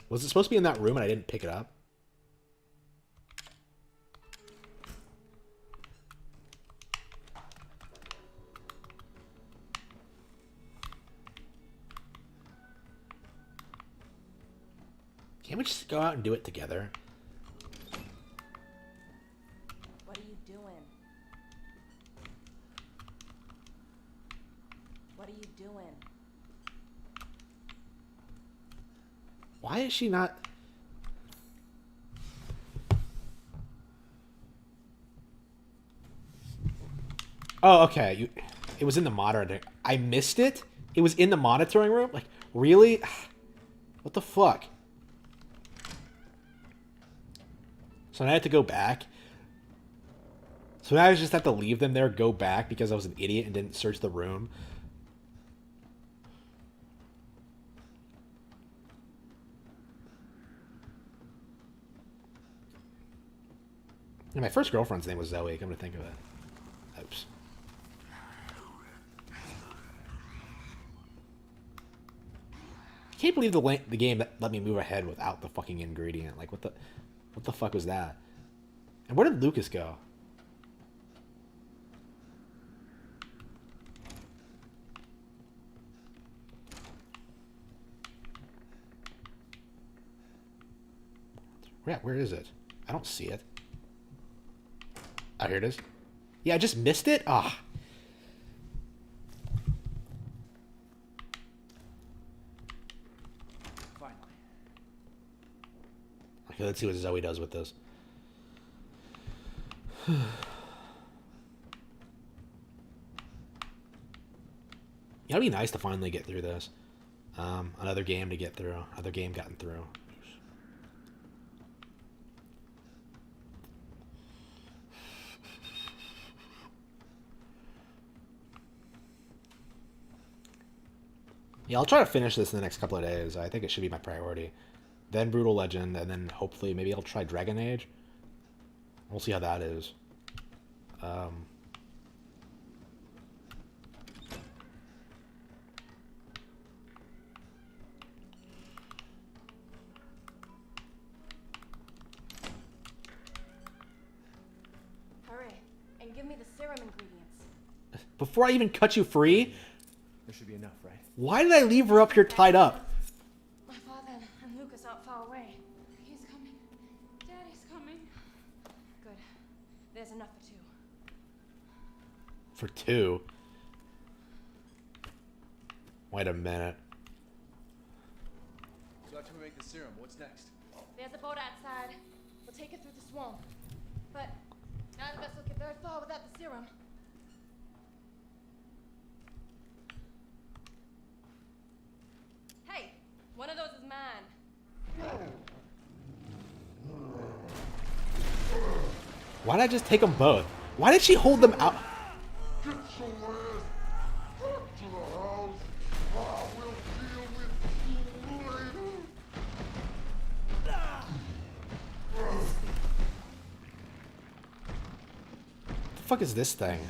Was it supposed to be in that room and I didn't pick it up? Can't we just go out and do it together? What are you doing? What are you doing? Why is she not... Oh, okay. It was in the monitoring. I missed it? It was in the monitoring room? Like, really? What the fuck? So now I have to go back? So now I just have to leave them there, go back because I was an idiot and didn't search the room? And my first girlfriend's name was Zoe, come to think of it. Oops. I can't believe the game that let me move ahead without the fucking ingredient. Like, what the fuck was that? And where did Lucas go? Where is it? I don't see it. Oh, here it is. Yeah, I just missed it? Ah. Finally. Okay, let's see what Zoe does with this. It'd be nice to finally get through this. Another game to get through. Another game gotten through. Yeah, I'll try to finish this in the next couple of days. I think it should be my priority. Then Brutal Legend, and then hopefully maybe I'll try Dragon Age. We'll see how that is. Hurry, and give me the serum ingredients. Before I even cut you free? There should be enough, right? Why did I leave her up here tied up? My father and Lucas aren't far away. He's coming. Daddy's coming. Good. There's enough for 2. For 2? Wait a minute. So after we make the serum, what's next? There's a boat outside. We'll take it through the swamp. But none of us will get very far without the serum. Hey, one of those is mine. Why did I just take them both? Why did she hold them out? Get your ass back to the house. I will deal with you later. What the fuck is this thing?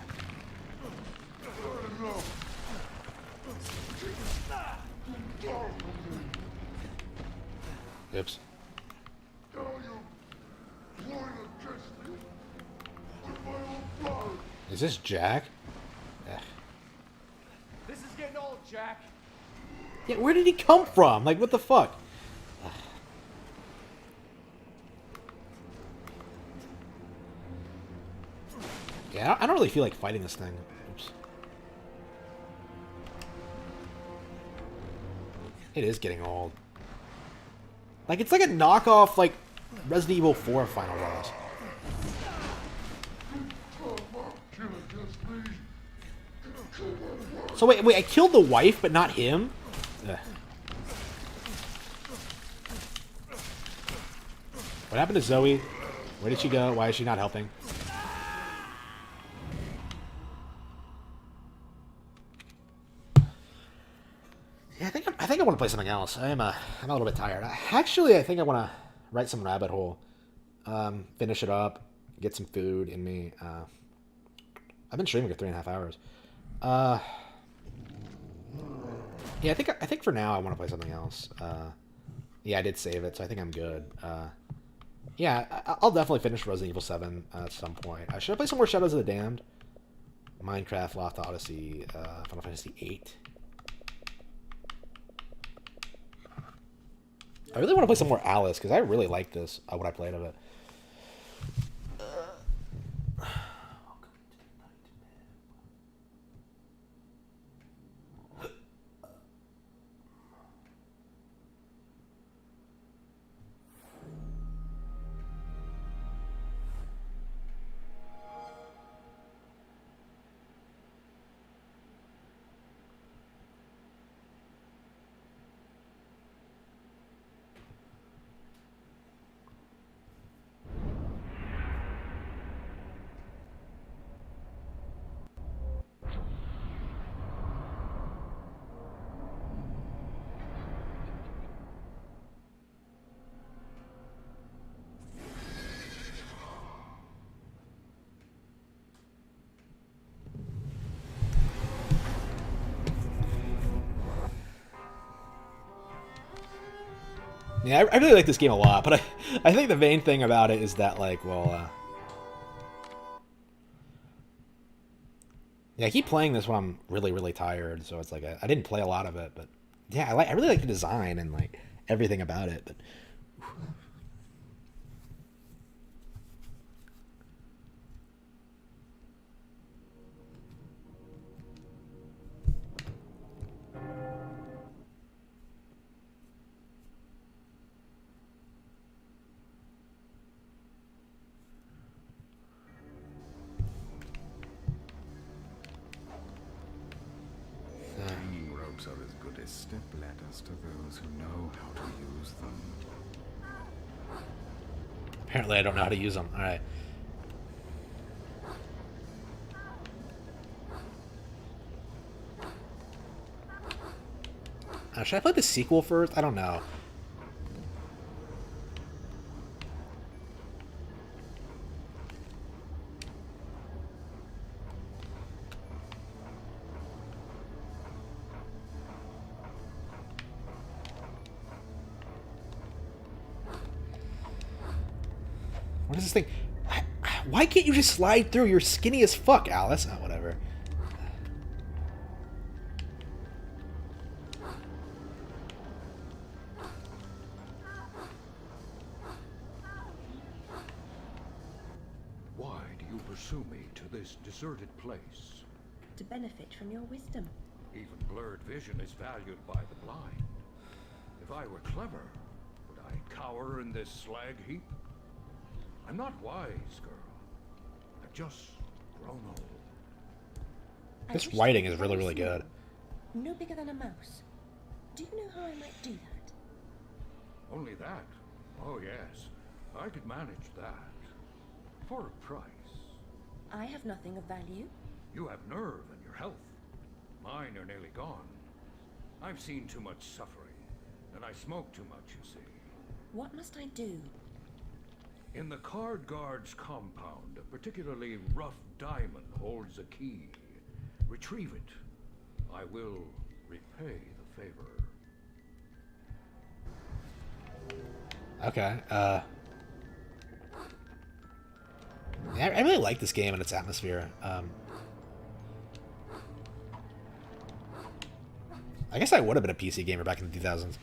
Oops. Is this Jack? Ugh. This is getting old, Jack. Yeah, where did he come from? Like, what the fuck? Ugh. Yeah, I don't really feel like fighting this thing. Oops. It is getting old. Like, it's like a knockoff, like, Resident Evil 4 final boss. So wait, I killed the wife, but not him? Ugh. What happened to Zoe? Where did she go? Why is she not helping? Yeah, I think I want to play something else. I'm a little bit tired. Actually, I think I want to write some Rabbit Hole. Finish it up, get some food in me. I've been streaming for 3.5 hours. Yeah, I think for now I want to play something else. Yeah, I did save it, so I think I'm good. Yeah, I'll definitely finish Resident Evil 7 at some point. Should I play some more Shadows of the Damned? Minecraft, Lost Odyssey, Final Fantasy VIII. I really want to play some more Alice, because I really like this, what I played of it. Yeah, I really like this game a lot, but I think the main thing about it is that, like, well, yeah, I keep playing this when I'm really, really tired, so it's like I didn't play a lot of it, but yeah, I really like the design and like everything about it, but. Ropes are as good as step ladders to those who know how to use them. Apparently I don't know how to use them. Alright. Should I play the sequel first? I don't know. What is this thing? Why can't you just slide through? You're skinny as fuck, Alice. Oh, whatever. Why do you pursue me to this deserted place? To benefit from your wisdom. Even blurred vision is valued by the blind. If I were clever, would I cower in this slag heap? I'm not wise, girl. I've just grown old. This writing is really, really good. No bigger than a mouse. Do you know how I might do that? Only that? Oh, yes. I could manage that. For a price. I have nothing of value. You have nerve and your health. Mine are nearly gone. I've seen too much suffering, and I smoke too much, you see. What must I do? In the Card Guard's compound, a particularly rough diamond holds a key. Retrieve it. I will repay the favor. Okay, yeah, I really like this game and its atmosphere. I guess I would have been a PC gamer back in the 2000s.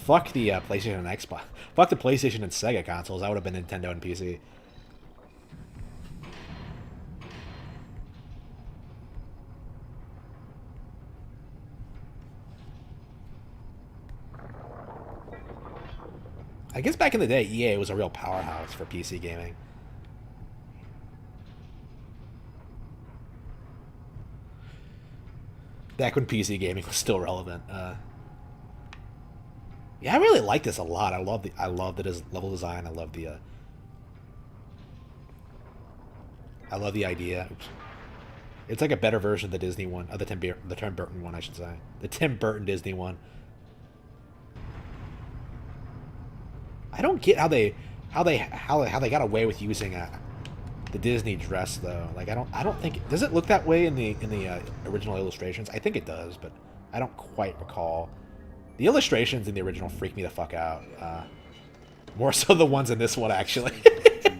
Fuck the PlayStation and Xbox. Fuck the PlayStation and Sega consoles. I would have been Nintendo and PC. I guess back in the day, EA was a real powerhouse for PC gaming. Back when PC gaming was still relevant. Yeah, I really like this a lot. I love the level design. I love the idea. Oops. It's like a better version of the Disney one, of the Tim Burton one, I should say. The Tim Burton Disney one. I don't get how they got away with using the Disney dress though. Like I don't think, does it look that way in the original illustrations? I think it does, but I don't quite recall. The illustrations in the original freak me the fuck out. More so the ones in this one, actually. But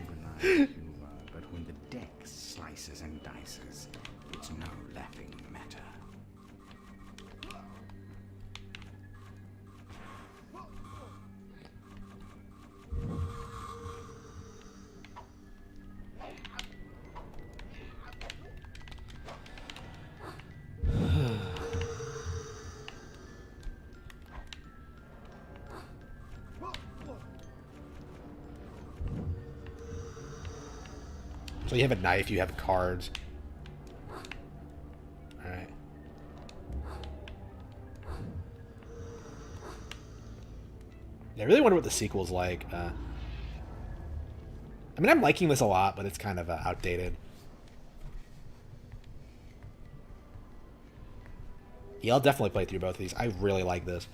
when the deck slices and dices, it's no laughing matter. So you have a knife, you have cards. Alright. I really wonder what the sequel's like. I mean, I'm liking this a lot, but it's kind of outdated. Yeah, I'll definitely play through both of these. I really like this.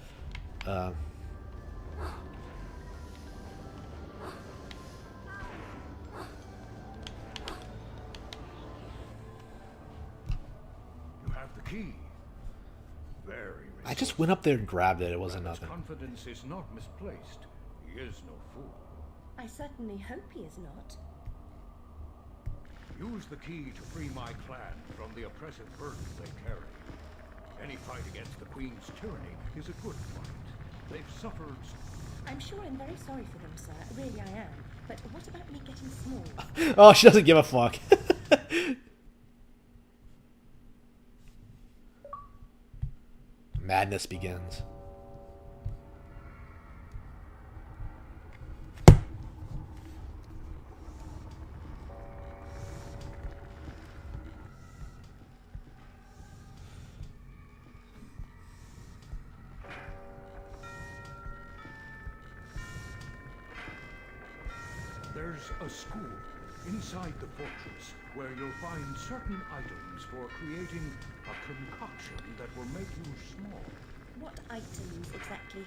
Key. Very I just went up there and grabbed it. It wasn't His nothing. confidence is not misplaced. He is no fool. I certainly hope he is not. Use the key to free my clan from the oppressive burdens they carry. Any fight against the Queen's tyranny is a good fight. They've suffered. I'm sure I'm very sorry for them, sir. Really, I am. But what about me getting small? Oh, she doesn't give a fuck. Madness begins. There's a school inside the fortress where you'll find certain items for creating a concoction that will make you small. What items exactly?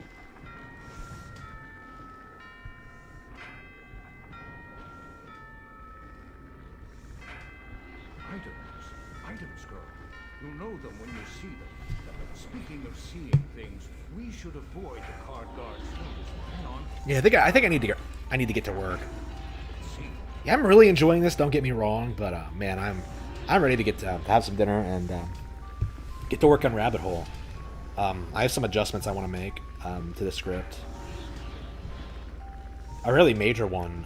Items, girl. You'll know them when you see them. Speaking of seeing things, we should avoid the card guard's notice. Hang on. Yeah, I think I need to get to work. Yeah, I'm really enjoying this. Don't get me wrong, but man, I'm ready to get to have some dinner and get to work on Rabbit Hole. I have some adjustments I want to make to the script. A really major one,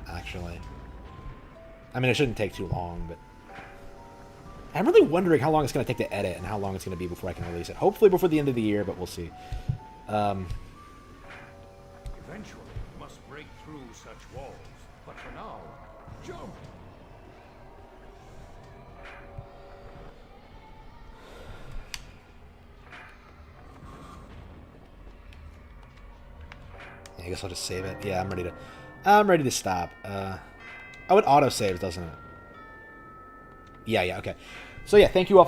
actually. I mean, it shouldn't take too long, but I'm really wondering how long it's going to take to edit and how long it's going to be before I can release it. Hopefully before the end of the year, but we'll see. Eventually, you must break through such walls. But for now, jump! I guess I'll just save it. Yeah, I'm ready to stop. Oh, it auto saves, doesn't it? Yeah, okay. So yeah, thank you all